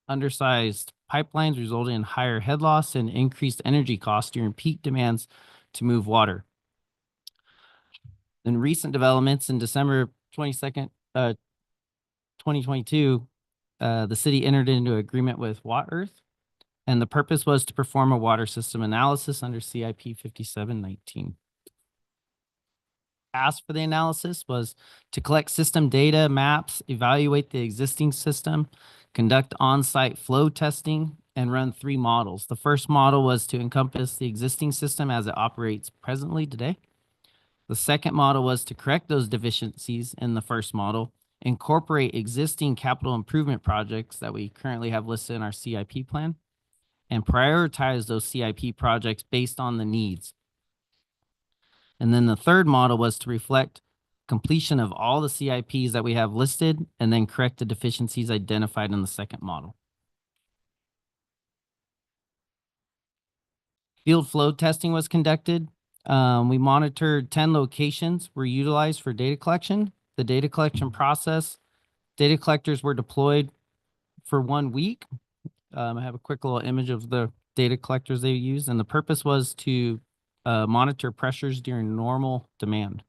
Undersized pipelines resulting in higher head loss and increased energy costs during peak demands to move water. In recent developments, in December 22nd, 2022, the city entered into an agreement with WattEarth, and the purpose was to perform a water system analysis under CIP 5719. Asked for the analysis was to collect system data, maps, evaluate the existing system, conduct on-site flow testing, and run 3 models. The first model was to encompass the existing system as it operates presently today. The second model was to correct those deficiencies in the first model, incorporate existing capital improvement projects that we currently have listed in our CIP plan, and prioritize those CIP projects based on the needs. And then the third model was to reflect completion of all the CIPs that we have listed and then correct the deficiencies identified in the second model. Field flow testing was conducted. We monitored 10 locations were utilized for data collection, the data collection process. Data collectors were deployed for 1 week. I have a quick little image of the data collectors they used, and the purpose was to monitor pressures during normal demand.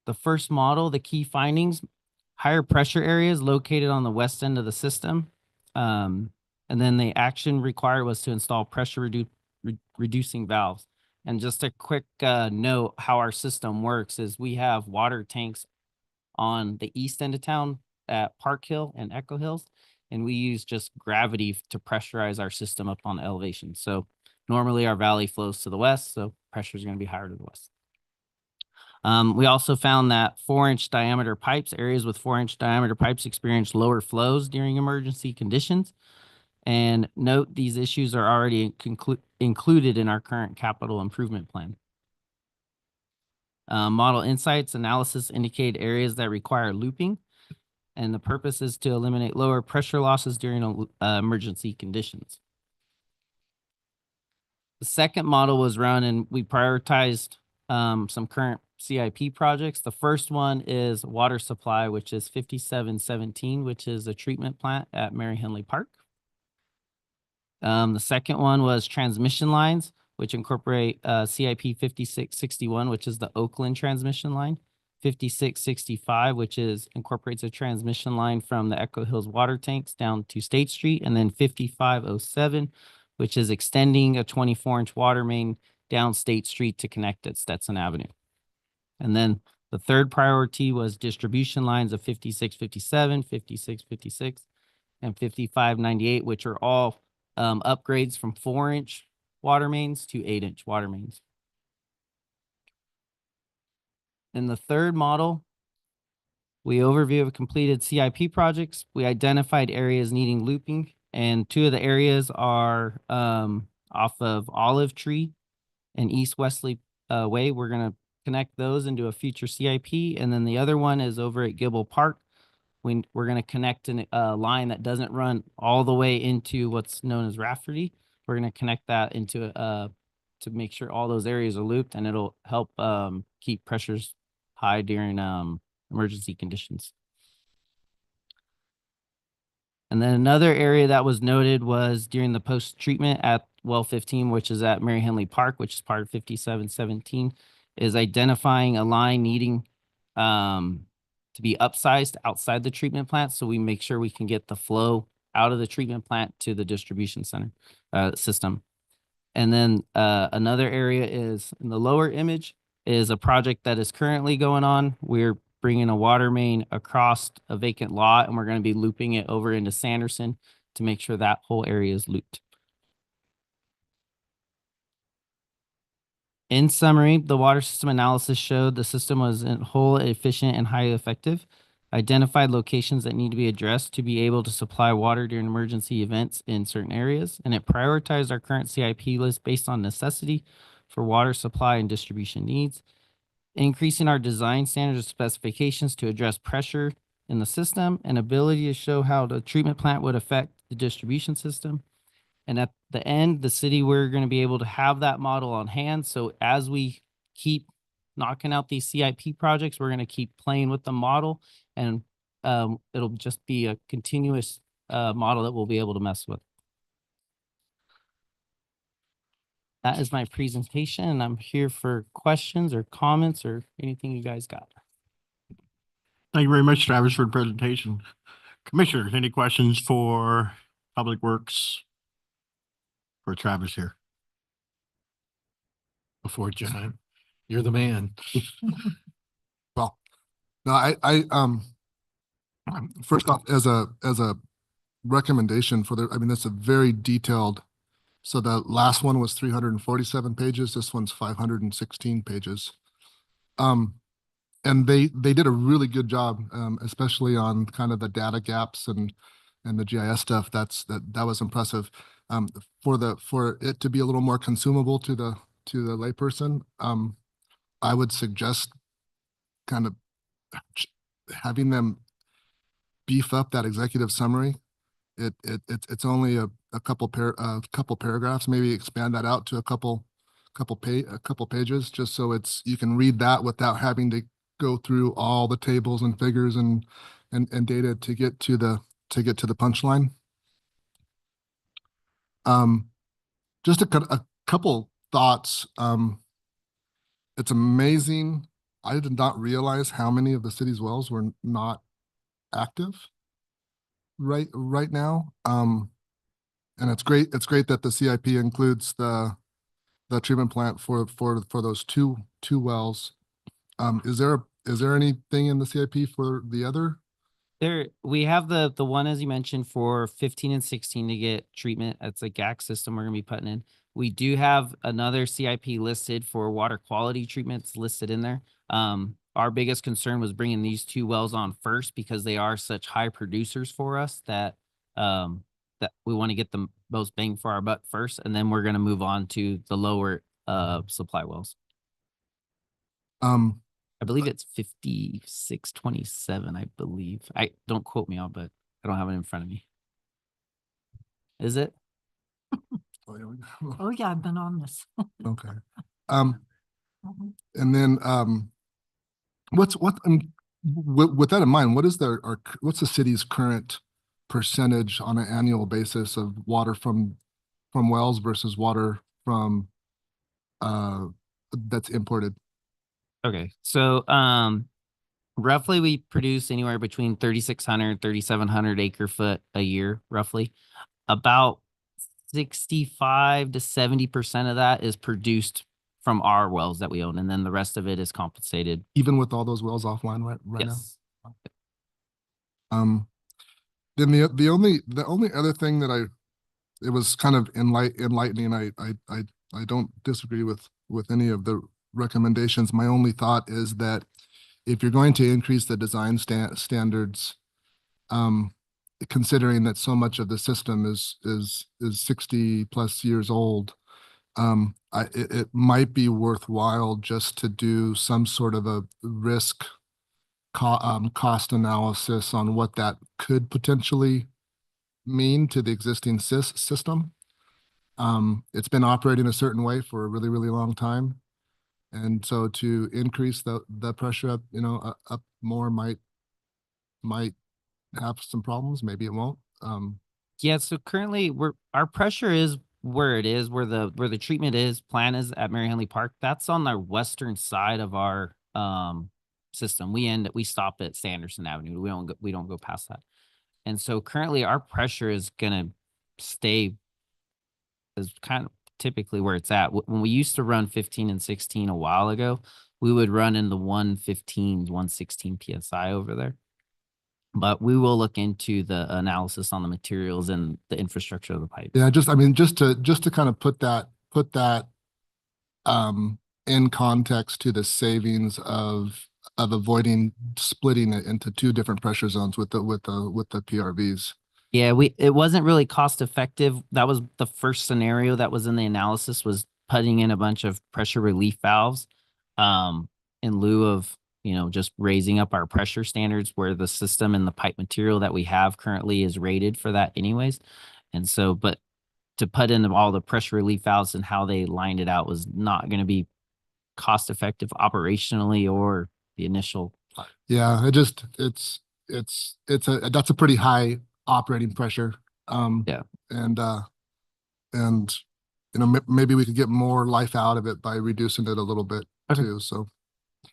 The first model, the key findings, higher pressure areas located on the west end of the system. And then the action required was to install pressure reducing valves. And just a quick note, how our system works is we have water tanks on the east end of town at Park Hill and Echo Hills, and we use just gravity to pressurize our system up on the elevation. So normally our valley flows to the west, so pressure is going to be higher to the west. We also found that 4-inch diameter pipes, areas with 4-inch diameter pipes experience lower flows during emergency conditions. And note, these issues are already included in our current capital improvement plan. Model insights analysis indicate areas that require looping, and the purpose is to eliminate lower pressure losses during emergency conditions. The second model was run, and we prioritized some current CIP projects. The first one is water supply, which is 5717, which is a treatment plant at Mary Henley Park. The second one was transmission lines, which incorporate CIP 5661, which is the Oakland transmission line, 5665, which incorporates a transmission line from the Echo Hills water tanks down to State Street, and then 5507, which is extending a 24-inch water main down State Street to connect at Stetson Avenue. And then the third priority was distribution lines of 5657, 5656, and 5598, which are all upgrades from 4-inch water mains to 8-inch water mains. In the third model, we overview of completed CIP projects. We identified areas needing looping, and 2 of the areas are off of Olive Tree and East Wesley Way. We're going to connect those into a future CIP, and then the other one is over at Gibble Park. We're going to connect a line that doesn't run all the way into what's known as Rafferty. We're going to connect that into to make sure all those areas are looped, and it'll help keep pressures high during emergency conditions. And then another area that was noted was during the post-treatment at Well 15, which is at Mary Henley Park, which is part of 5717, is identifying a line needing to be upsized outside the treatment plant, so we make sure we can get the flow out of the treatment plant to the distribution center system. And then another area is in the lower image is a project that is currently going on. We're bringing a water main across a vacant lot, and we're going to be looping it over into Sanderson to make sure that whole area is looped. In summary, the water system analysis showed the system was in whole, efficient, and highly effective. Identified locations that need to be addressed to be able to supply water during emergency events in certain areas, and it prioritized our current CIP list based on necessity for water supply and distribution needs, increasing our design standards and specifications to address pressure in the system and ability to show how the treatment plant would affect the distribution system. And at the end, the city, we're going to be able to have that model on hand. So as we keep knocking out these CIP projects, we're going to keep playing with the model, and it'll just be a continuous model that we'll be able to mess with. That is my presentation, and I'm here for questions or comments or anything you guys got. Thank you very much, Travis, for the presentation. Commissioners, any questions for Public Works? For Travis here. Before John, you're the man. Well, no, I first off, as a recommendation for I mean, that's a very detailed. So the last one was 347 pages. This one's 516 pages. And they did a really good job, especially on kind of the data gaps and the GIS stuff. That was impressive. For it to be a little more consumable to the layperson, I would suggest kind of having them beef up that executive summary. It's only a couple paragraphs. Maybe expand that out to a couple a couple pages, just so you can read that without having to go through all the tables and figures and data to get to the punchline. Just a couple thoughts. It's amazing. I did not realize how many of the city's wells were not active right now. And it's great that the CIP includes the treatment plant for those two wells. Is there anything in the CIP for the other? We have the one, as you mentioned, for 15 and 16 to get treatment. That's a GAC system we're gonna be putting in. We do have another CIP listed for water quality treatments listed in there. Our biggest concern was bringing these two wells on first because they are such high producers for us that we want to get the most bang for our buck first, and then we're gonna move on to the lower supply wells. I believe it's 5627, I believe. Don't quote me on, but I don't have it in front of me. Is it? Oh, yeah, we go. Oh, yeah, I've been on this. Okay. And then, with that in mind, what's the city's current percentage on an annual basis of water from wells versus water from, that's imported? Okay, so roughly we produce anywhere between 3,600, 3,700 acre foot a year, roughly. About 65 to 70% of that is produced from our wells that we own, and then the rest of it is compensated. Even with all those wells offline right Yes. now? Then the only other thing that it was kind of enlightening. I don't disagree with any of the recommendations. My only thought is that if you're going to increase the design standards, considering that so much of the system is 60 plus years old, it might be worthwhile just to do some sort of a risk cost analysis on what that could potentially mean to the existing system. It's been operating a certain way for a really, really long time. And so to increase the pressure up, up more might have some problems. Maybe it won't. Yeah, so currently our pressure is where it is, where the treatment plant is at Mary Henley Park. That's on the western side of our system. We stop at Sanderson Avenue. We don't go past that. And so currently our pressure is gonna stay as kind of typically where it's at. When we used to run 15 and 16 a while ago, we would run in the 115, 116 PSI over there. But we will look into the analysis on the materials and the infrastructure of the pipe. Yeah, just to kind of put that in context to the savings of avoiding splitting it into two different pressure zones with the PRVs. Yeah, it wasn't really cost effective. That was the first scenario that was in the analysis, was putting in a bunch of pressure relief valves in lieu of, just raising up our pressure standards, where the system and the pipe material that we have currently is rated for that anyways. And so, but to put in all the pressure relief valves and how they lined it out was not going to be cost effective operationally or the initial. Yeah, that's a pretty high operating pressure. Yeah. And maybe we could get more life out of it by reducing it a little bit too. So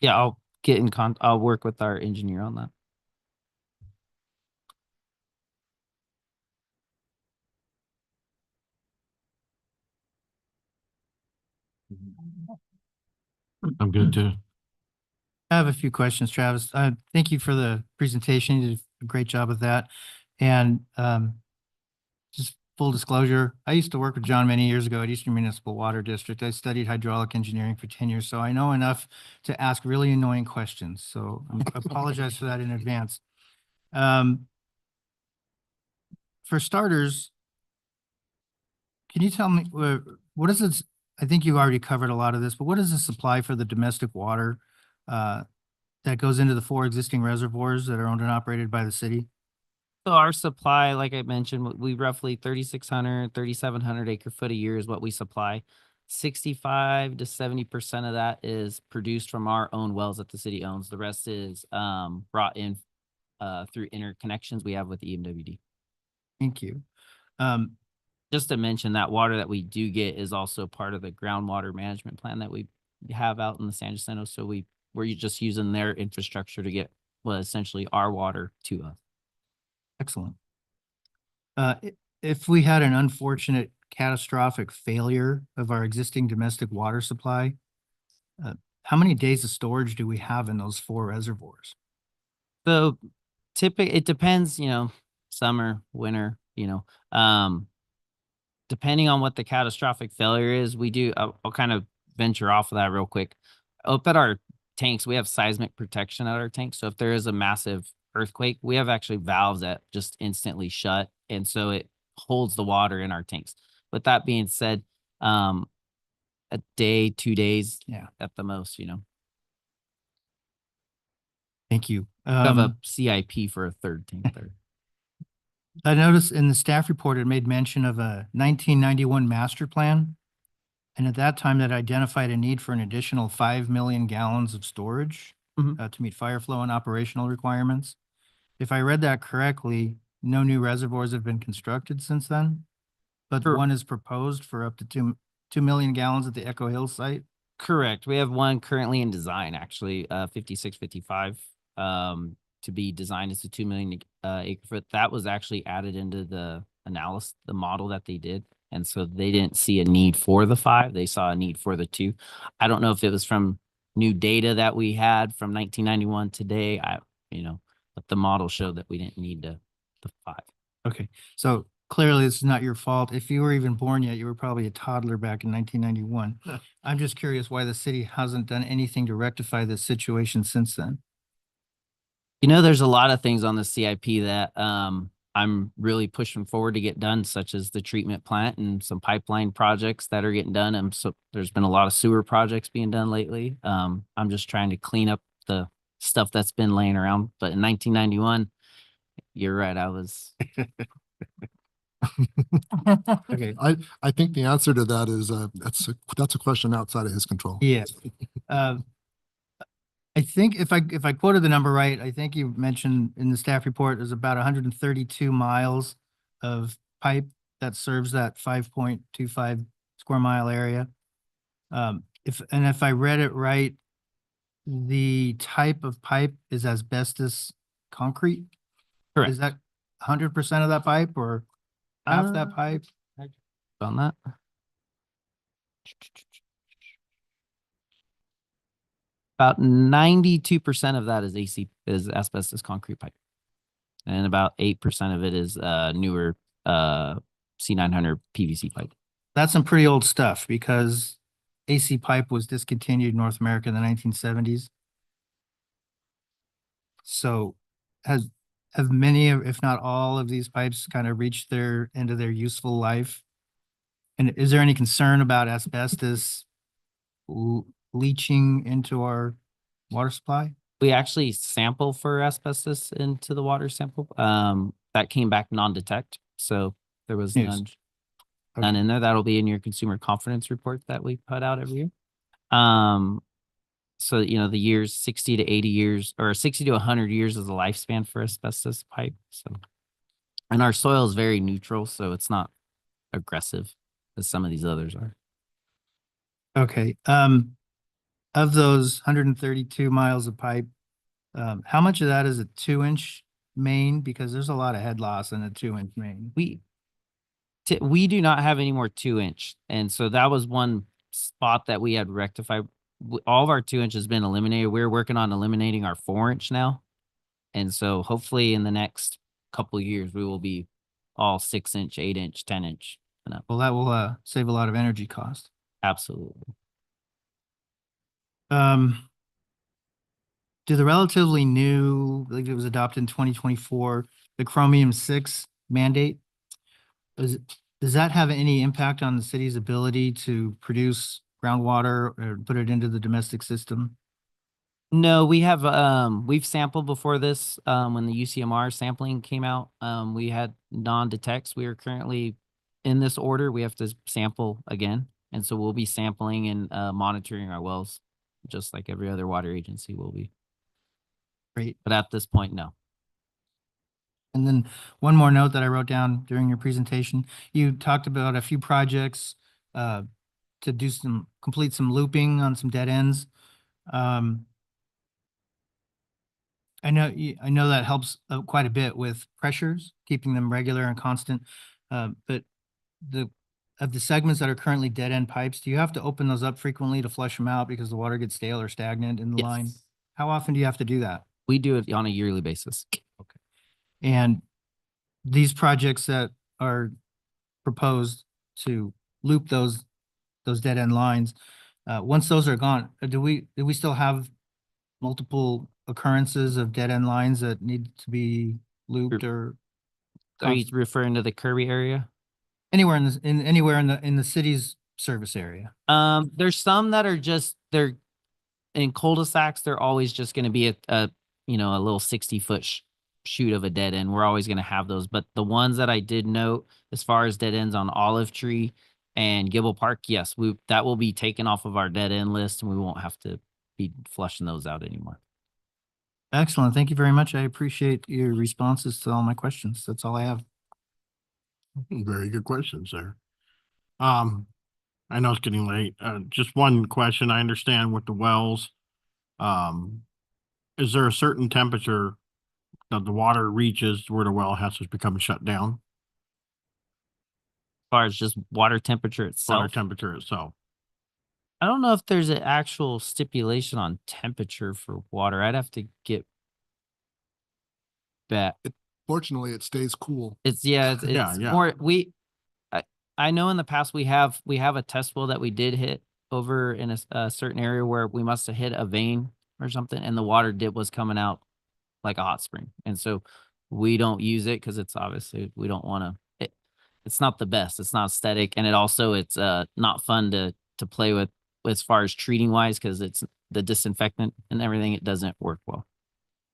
yeah, I'll work with our engineer on that. I'm good too. I have a few questions, Travis. Thank you for the presentation. You did a great job with that. And just full disclosure, I used to work with John many years ago at Eastern Municipal Water District. I studied hydraulic engineering for 10 years, so I know enough to ask really annoying questions. So I apologize for that in advance. For starters, can you tell me what is it? I think you already covered a lot of this, but what is the supply for the domestic water that goes into the 4 existing reservoirs that are owned and operated by the city? So our supply, like I mentioned, we roughly 3,600, 3,700 acre foot a year is what we supply. 65 to 70% of that is produced from our own wells that the city owns. The rest is brought in through interconnections we have with the EMWD. Thank you. Just to mention, that water that we do get is also part of the groundwater management plan that we have out in the San Jacinto. So we're just using their infrastructure to get, well, essentially our water to us. Excellent. If we had an unfortunate catastrophic failure of our existing domestic water supply, how many days of storage do we have in those 4 reservoirs? So typically, it depends, summer, winter, depending on what the catastrophic failure is, I'll kind of venture off of that real quick. Up at our tanks, we have seismic protection at our tanks. So if there is a massive earthquake, we have actually valves that just instantly shut. And so it holds the water in our tanks. With that being said, a day, 2 days, at the most, Thank you. We have a CIP for a third tank there. I noticed in the staff report, it made mention of a 1991 master plan. And at that time, that identified a need for an additional 5 million gallons of storage to meet fire flow and operational requirements. If I read that correctly, no new reservoirs have been constructed since then, but one is proposed for up to 2 million gallons at the Echo Hill site. Correct. We have one currently in design, actually, 5655, to be designed as a 2 million acre foot. That was actually added into the analysis, the model that they did. And so they didn't see a need for the 5. They saw a need for the 2. I don't know if it was from new data that we had from 1991 today, but the model showed that we didn't need the 5. Okay. So clearly it's not your fault. If you were even born yet, you were probably a toddler back in 1991. I'm just curious why the city hasn't done anything to rectify this situation since then. There's a lot of things on the CIP that I'm really pushing forward to get done, such as the treatment plant and some pipeline projects that are getting done. And so there's been a lot of sewer projects being done lately. I'm just trying to clean up the stuff that's been laying around. But in 1991, you're right, I was. Okay. I think the answer to that is that's a question outside of his control. Yeah. I think if I quoted the number right, I think you mentioned in the staff report, there's about 132 miles of pipe that serves that 5.25 square mile area. If I read it right, the type of pipe is asbestos concrete? Correct. Is that 100% of that pipe or half that pipe? On that? About 92% of that is asbestos concrete pipe. And about 8% of it is newer C900 PVC pipe. That's some pretty old stuff because AC pipe was discontinued in North America in the 1970s. So have many, if not all of these pipes kind of reached their end of their useful life? And is there any concern about asbestos leaching into our water supply? We actually sample for asbestos into the water sample. That came back non-detect. So there was none in there. That'll be in your consumer confidence report that we put out every year. So, the years 60 to 80 years or 60 to 100 years is the lifespan for asbestos pipe. So, and our soil is very neutral, so it's not aggressive as some of these others are. Okay. Of those 132 miles of pipe, how much of that is a 2-inch main? Because there's a lot of head loss in a 2-inch main. We do not have any more 2-inch. And so that was one spot that we had rectified. All of our 2-inch has been eliminated. We're working on eliminating our 4-inch now. And so hopefully in the next couple of years, we will be all 6-inch, 8-inch, 10-inch. Well, that will save a lot of energy cost. Absolutely. Do the relatively new, I believe it was adopted in 2024, the Chromium 6 mandate, does that have any impact on the city's ability to produce groundwater or put it into the domestic system? No, we have we've sampled before this when the UCMR sampling came out. We had non-detects. We are currently in this order. We have to sample again. And so we'll be sampling and monitoring our wells, just like every other water agency will be. Great. But at this point, no. And then one more note that I wrote down during your presentation, you talked about a few projects to complete some looping on some dead ends. I know that helps quite a bit with pressures, keeping them regular and constant. But of the segments that are currently dead end pipes, do you have to open those up frequently to flush them out because the water gets stale or stagnant in the line? Yes. How often do you have to do that? We do it on a yearly basis. And these projects that are proposed to loop those dead end lines, once those are gone, do we still have multiple occurrences of dead end lines that need to be looped or Are you referring to the Kirby area? anywhere in the city's service area? There's some that are they're in cul-de-sacs. They're always just going to be a little 60-foot shoot of a dead end. We're always going to have those. But the ones that I did note, as far as dead ends on Olive Tree and Gibble Park, yes, that will be taken off of our dead end list, and we won't have to be flushing those out anymore. Excellent. Thank you very much. I appreciate your responses to all my questions. That's all I have. Very good questions there. I know it's getting late. Just one question. I understand with the wells, is there a certain temperature that the water reaches where the well has to become shut down? As far as just water temperature itself? Water temperature itself. I don't know if there's an actual stipulation on temperature for water. I'd have to get back. Fortunately, it stays cool. It's Yeah. more, I know in the past we have a test well that we did hit over in a certain area where we must have hit a vein or something, and the water dip was coming out like a hot spring. And so we don't use it because it's obviously, we don't want to, it's not the best. It's not aesthetic. And it's not fun to play with as far as treating wise, because it's the disinfectant and everything. It doesn't work well.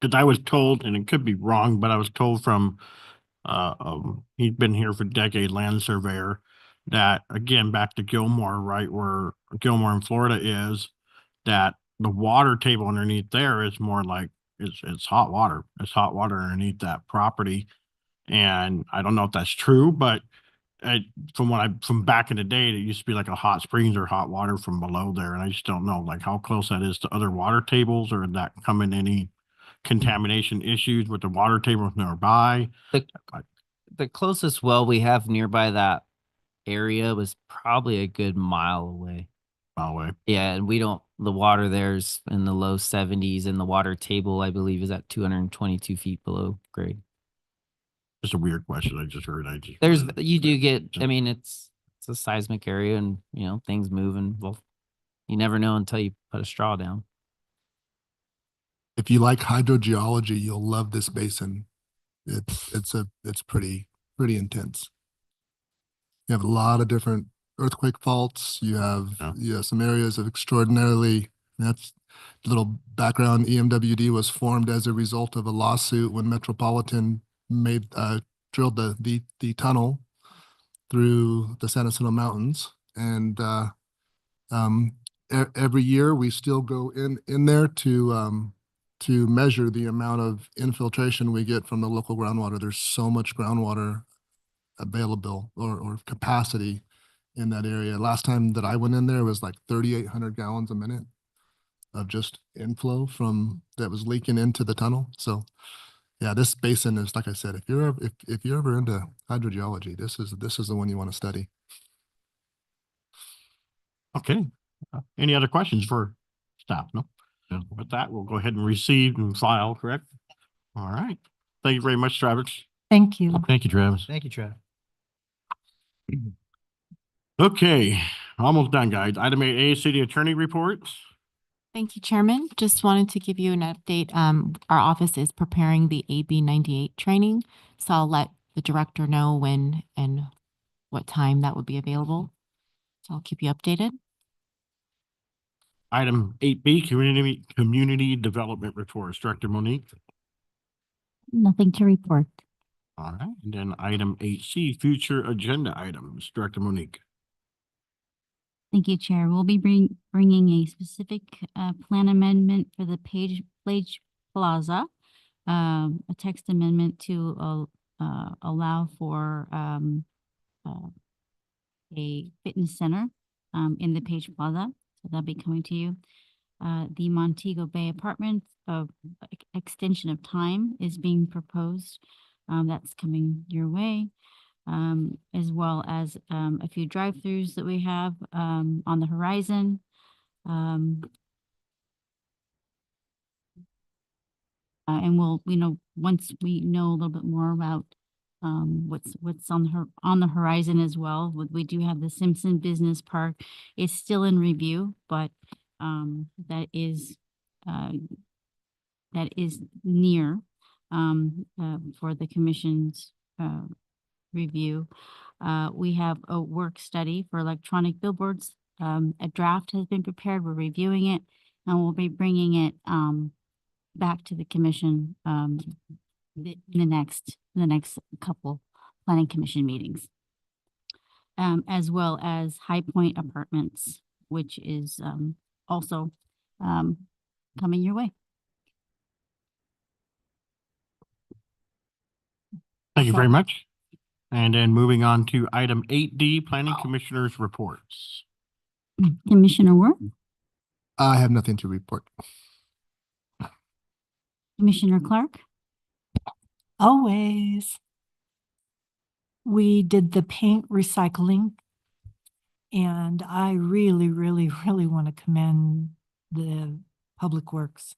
Because I was told, and it could be wrong, but I was told from he'd been here for decades, land surveyor, that again, back to Gilmore, right where Gilmore in Florida is, that the water table underneath there is more like it's hot water. It's hot water underneath that property. And I don't know if that's true, but from back in the day, it used to be like a hot springs or hot water from below there. And I just don't know like how close that is to other water tables, or that come in any contamination issues with the water tables nearby. The closest well we have nearby that area was probably a good mile away. Yeah, and the water there's in the low 70s, and the water table, I believe, is at 222 feet below grade. Just a weird question I just heard. You do get, I mean, it's a seismic area, and things move, and well, you never know until you put a straw down. If you like hydrogeology, you'll love this basin. It's pretty intense. You have a lot of different earthquake faults. You have some areas of extraordinarily. That's a little background. EMWD was formed as a result of a lawsuit when Metropolitan drilled the tunnel through the San Jacinto Mountains, and every year we still go in there to measure the amount of infiltration we get from the local groundwater. There's so much groundwater available or capacity in that area. Last time that I went in there was like 3,800 gallons a minute of just inflow that was leaking into the tunnel. So yeah, this basin is, like I said, if you're ever into hydrogeology, this is the one you want to study. Okay. Any other questions for staff? No. With that, we'll go ahead and receive and file, correct? All right. Thank you very much, Travis. Thank you. Thank you, Travis. Thank you, Travis. Okay, almost done, guys. Item 8A, city attorney reports. Thank you, Chairman. Just wanted to give you an update. Our office is preparing the AB 98 training, so I'll let the director know when and what time that would be available. So I'll keep you updated. Item 8B, community development reports. Director Monique. Nothing to report. All right. And then item 8C, future agenda items. Director Monique. Thank you, Chair. We'll be bringing a specific plan amendment for the Page Plaza, a text amendment to allow for a fitness center in the Page Plaza. So that'll be coming to you. The Montego Bay Apartments extension of time is being proposed. That's coming your way. As well as a few drive-throughs that we have on the horizon. And we'll, once we know a little bit more about what's on the horizon as well. We do have the Simpson Business Park. It's still in review, but that is near for the commission's review. We have a work study for electronic billboards. A draft has been prepared. We're reviewing it, and we'll be bringing it back to the commission in the next couple planning commission meetings, as well as High Point Apartments, which is also coming your way. Thank you very much. And then moving on to item 8D, Planning Commissioners Reports. Commissioner Work, I have nothing to report. Commissioner Clark. Always. We did the paint recycling, and I really, really, really want to commend the Public Works.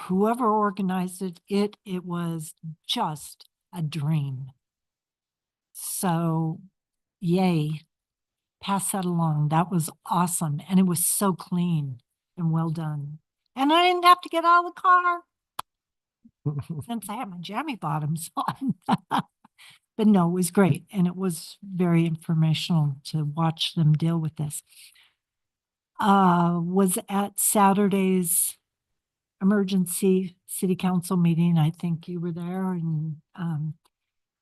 Whoever organized it was just a dream. So, yay. Pass that along. That was awesome. And it was so clean and well done. And I didn't have to get out of the car since I had my jammy bottoms on. But no, it was great. And it was very informational to watch them deal with this. Was at Saturday's emergency city council meeting. I think you were there, and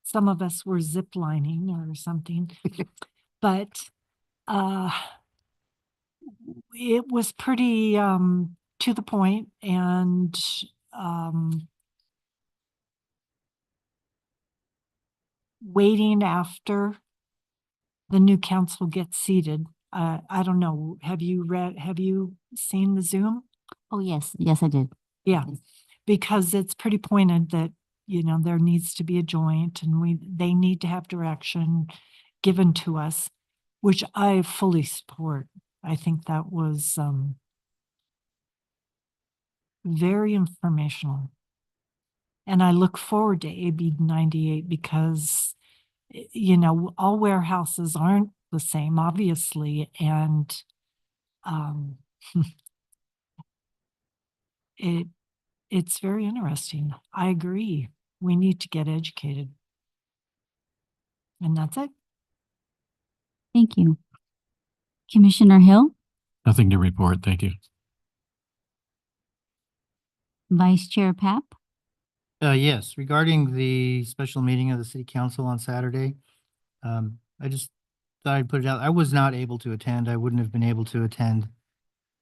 some of us were ziplining or something. But it was pretty to the point, and waiting after the new council gets seated. I don't know. Have you seen the Zoom? Oh, yes. Yes, I did. Yeah, because it's pretty pointed that, there needs to be a joint, and they need to have direction given to us, which I fully support. I think that was very informational. And I look forward to AB 98 because, all warehouses aren't the same, obviously. And it's very interesting. I agree. We need to get educated. And that's it. Thank you. Commissioner Hill, Nothing to report. Thank you. Vice Chair Pap. Yes, regarding the special meeting of the city council on Saturday, I just thought I'd put it out. I was not able to attend. I wouldn't have been able to attend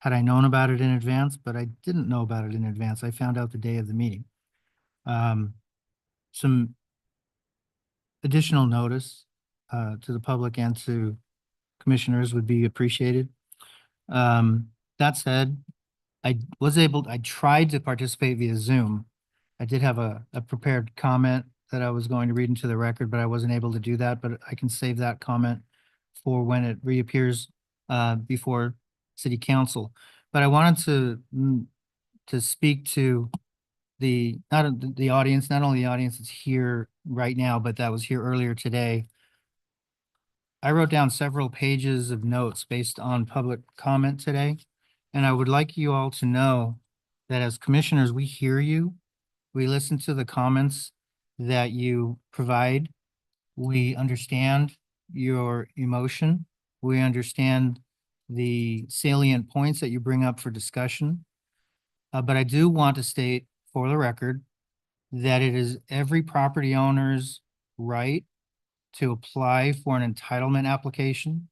had I known about it in advance, but I didn't know about it in advance. I found out the day of the meeting. Some additional notice to the public and to commissioners would be appreciated. That said, I tried to participate via Zoom. I did have a prepared comment that I was going to read into the record, but I wasn't able to do that. But I can save that comment for when it reappears before city council. But I wanted to speak to not only the audience that's here right now, but that was here earlier today. I wrote down several pages of notes based on public comment today. And I would like you all to know that as commissioners, we hear you. We listen to the comments that you provide. We understand your emotion. We understand the salient points that you bring up for discussion. But I do want to state for the record that it is every property owner's right to apply for an entitlement application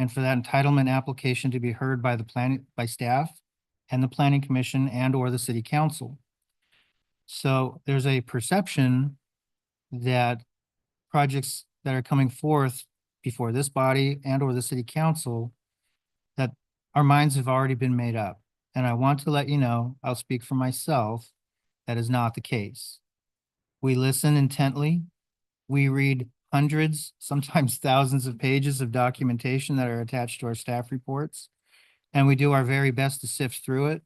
and for that entitlement application to be heard by by staff and the planning commission and or the city council. So there's a perception that projects that are coming forth before this body and or the city council, that our minds have already been made up. And I want to let you know, I'll speak for myself, that is not the case. We listen intently. We read hundreds, sometimes thousands of pages of documentation that are attached to our staff reports. And we do our very best to sift through it,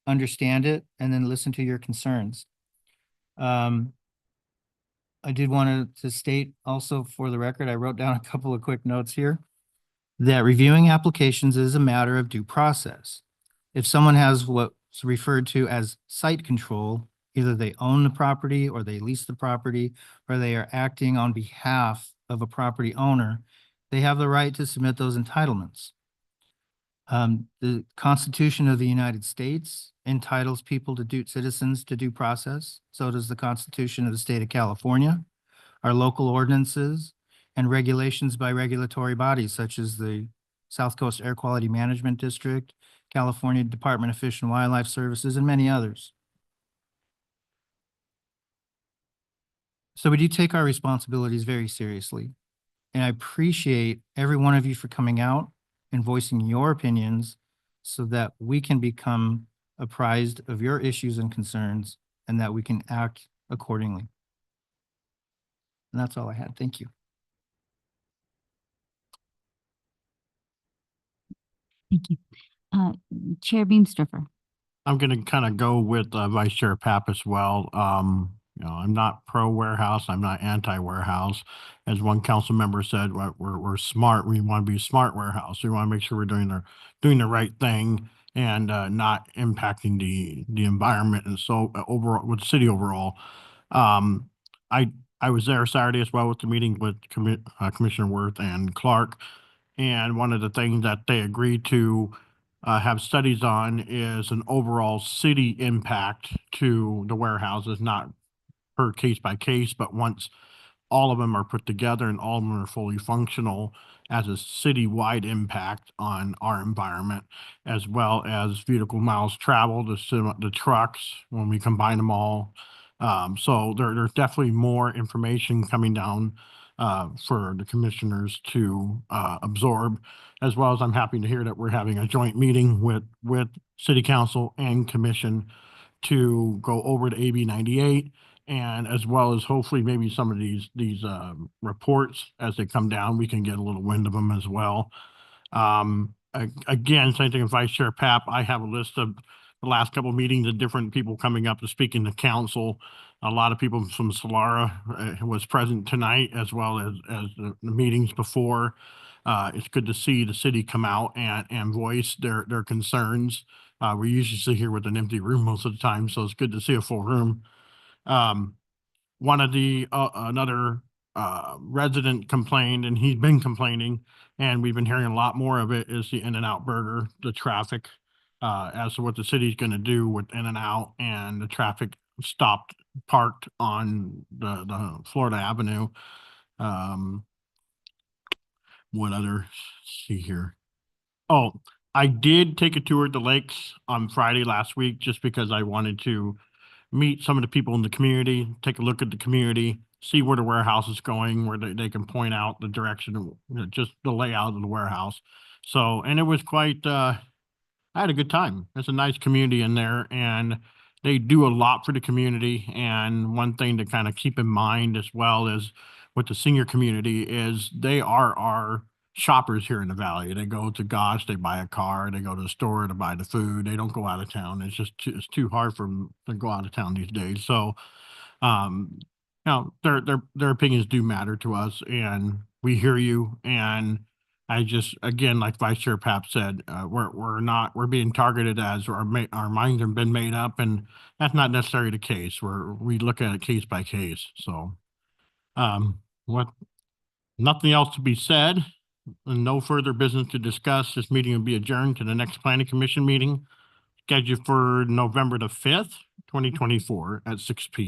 understand it, and then listen to your concerns. I did want to state also for the record, I wrote down a couple of quick notes here, that reviewing applications is a matter of due process. If someone has what's referred to as site control, either they own the property or they lease the property, or they are acting on behalf of a property owner, they have the right to submit those entitlements. The Constitution of the United States entitles citizens to due process. So does the Constitution of the State of California, our local ordinances, and regulations by regulatory bodies such as the South Coast Air Quality Management District, California Department of Fish and Wildlife Services, and many others. So we do take our responsibilities very seriously. And I appreciate every one of you for coming out and voicing your opinions so that we can become apprised of your issues and concerns and that we can act accordingly. And that's all I had. Thank you. Thank you. Chair Beamsterfer. I'm gonna kind of go with Vice Chair Papp as well. You know, I'm not pro warehouse. I'm not anti warehouse. As one council member said, we're smart. We want to be a smart warehouse. We want to make sure we're doing the right thing and not impacting the environment. And so overall, with the city overall, I was there Saturday as well with the meeting with Commissioner Worth and Clark. And one of the things that they agreed to have studies on is an overall city impact to the warehouses, not per case by case, but once all of them are put together and all of them are fully functional, as a citywide impact on our environment, as well as vehicle miles traveled, the trucks, when we combine them all. So there's definitely more information coming down for the commissioners to absorb, as well as I'm happy to hear that we're having a joint meeting with city council and commission to go over to AB 98, and as well as hopefully maybe some of these reports as they come down, we can get a little wind of them as well. Again, same thing with Vice Chair Papp. I have a list of the last couple of meetings of different people coming up to speak in the council. A lot of people from Solara was present tonight, as well as the meetings before. It's good to see the city come out and voice their concerns. We usually sit here with an empty room most of the time, so it's good to see a full room. One of the another resident complained, and he's been complaining, and we've been hearing a lot more of it, is the In-N-Out Burger, the traffic, as to what the city's going to do with In-N-Out, and the traffic stopped parked on the Florida Avenue. What other, see here? Oh, I did take a tour of the lakes on Friday last week, just because I wanted to meet some of the people in the community, take a look at the community, see where the warehouse is going, where they can point out the direction of just the layout of the warehouse. So, and it was quite, I had a good time. It's a nice community in there, and they do a lot for the community. And one thing to kind of keep in mind as well is with the senior community is they are our shoppers here in the valley. They go to Gosh, they buy a car, they go to the store to buy the food. They don't go out of town. It's just it's too hard for them to go out of town these days. So, you know, their opinions do matter to us, and we hear you. And I just, again, like Vice Chair Papp said, we're being targeted as our minds have been made up, and that's not necessarily the case. We look at it case by case. So, nothing else to be said. No further business to discuss. This meeting will be adjourned to the next planning commission meeting scheduled for November the 5th, 2024 at 6 p.m.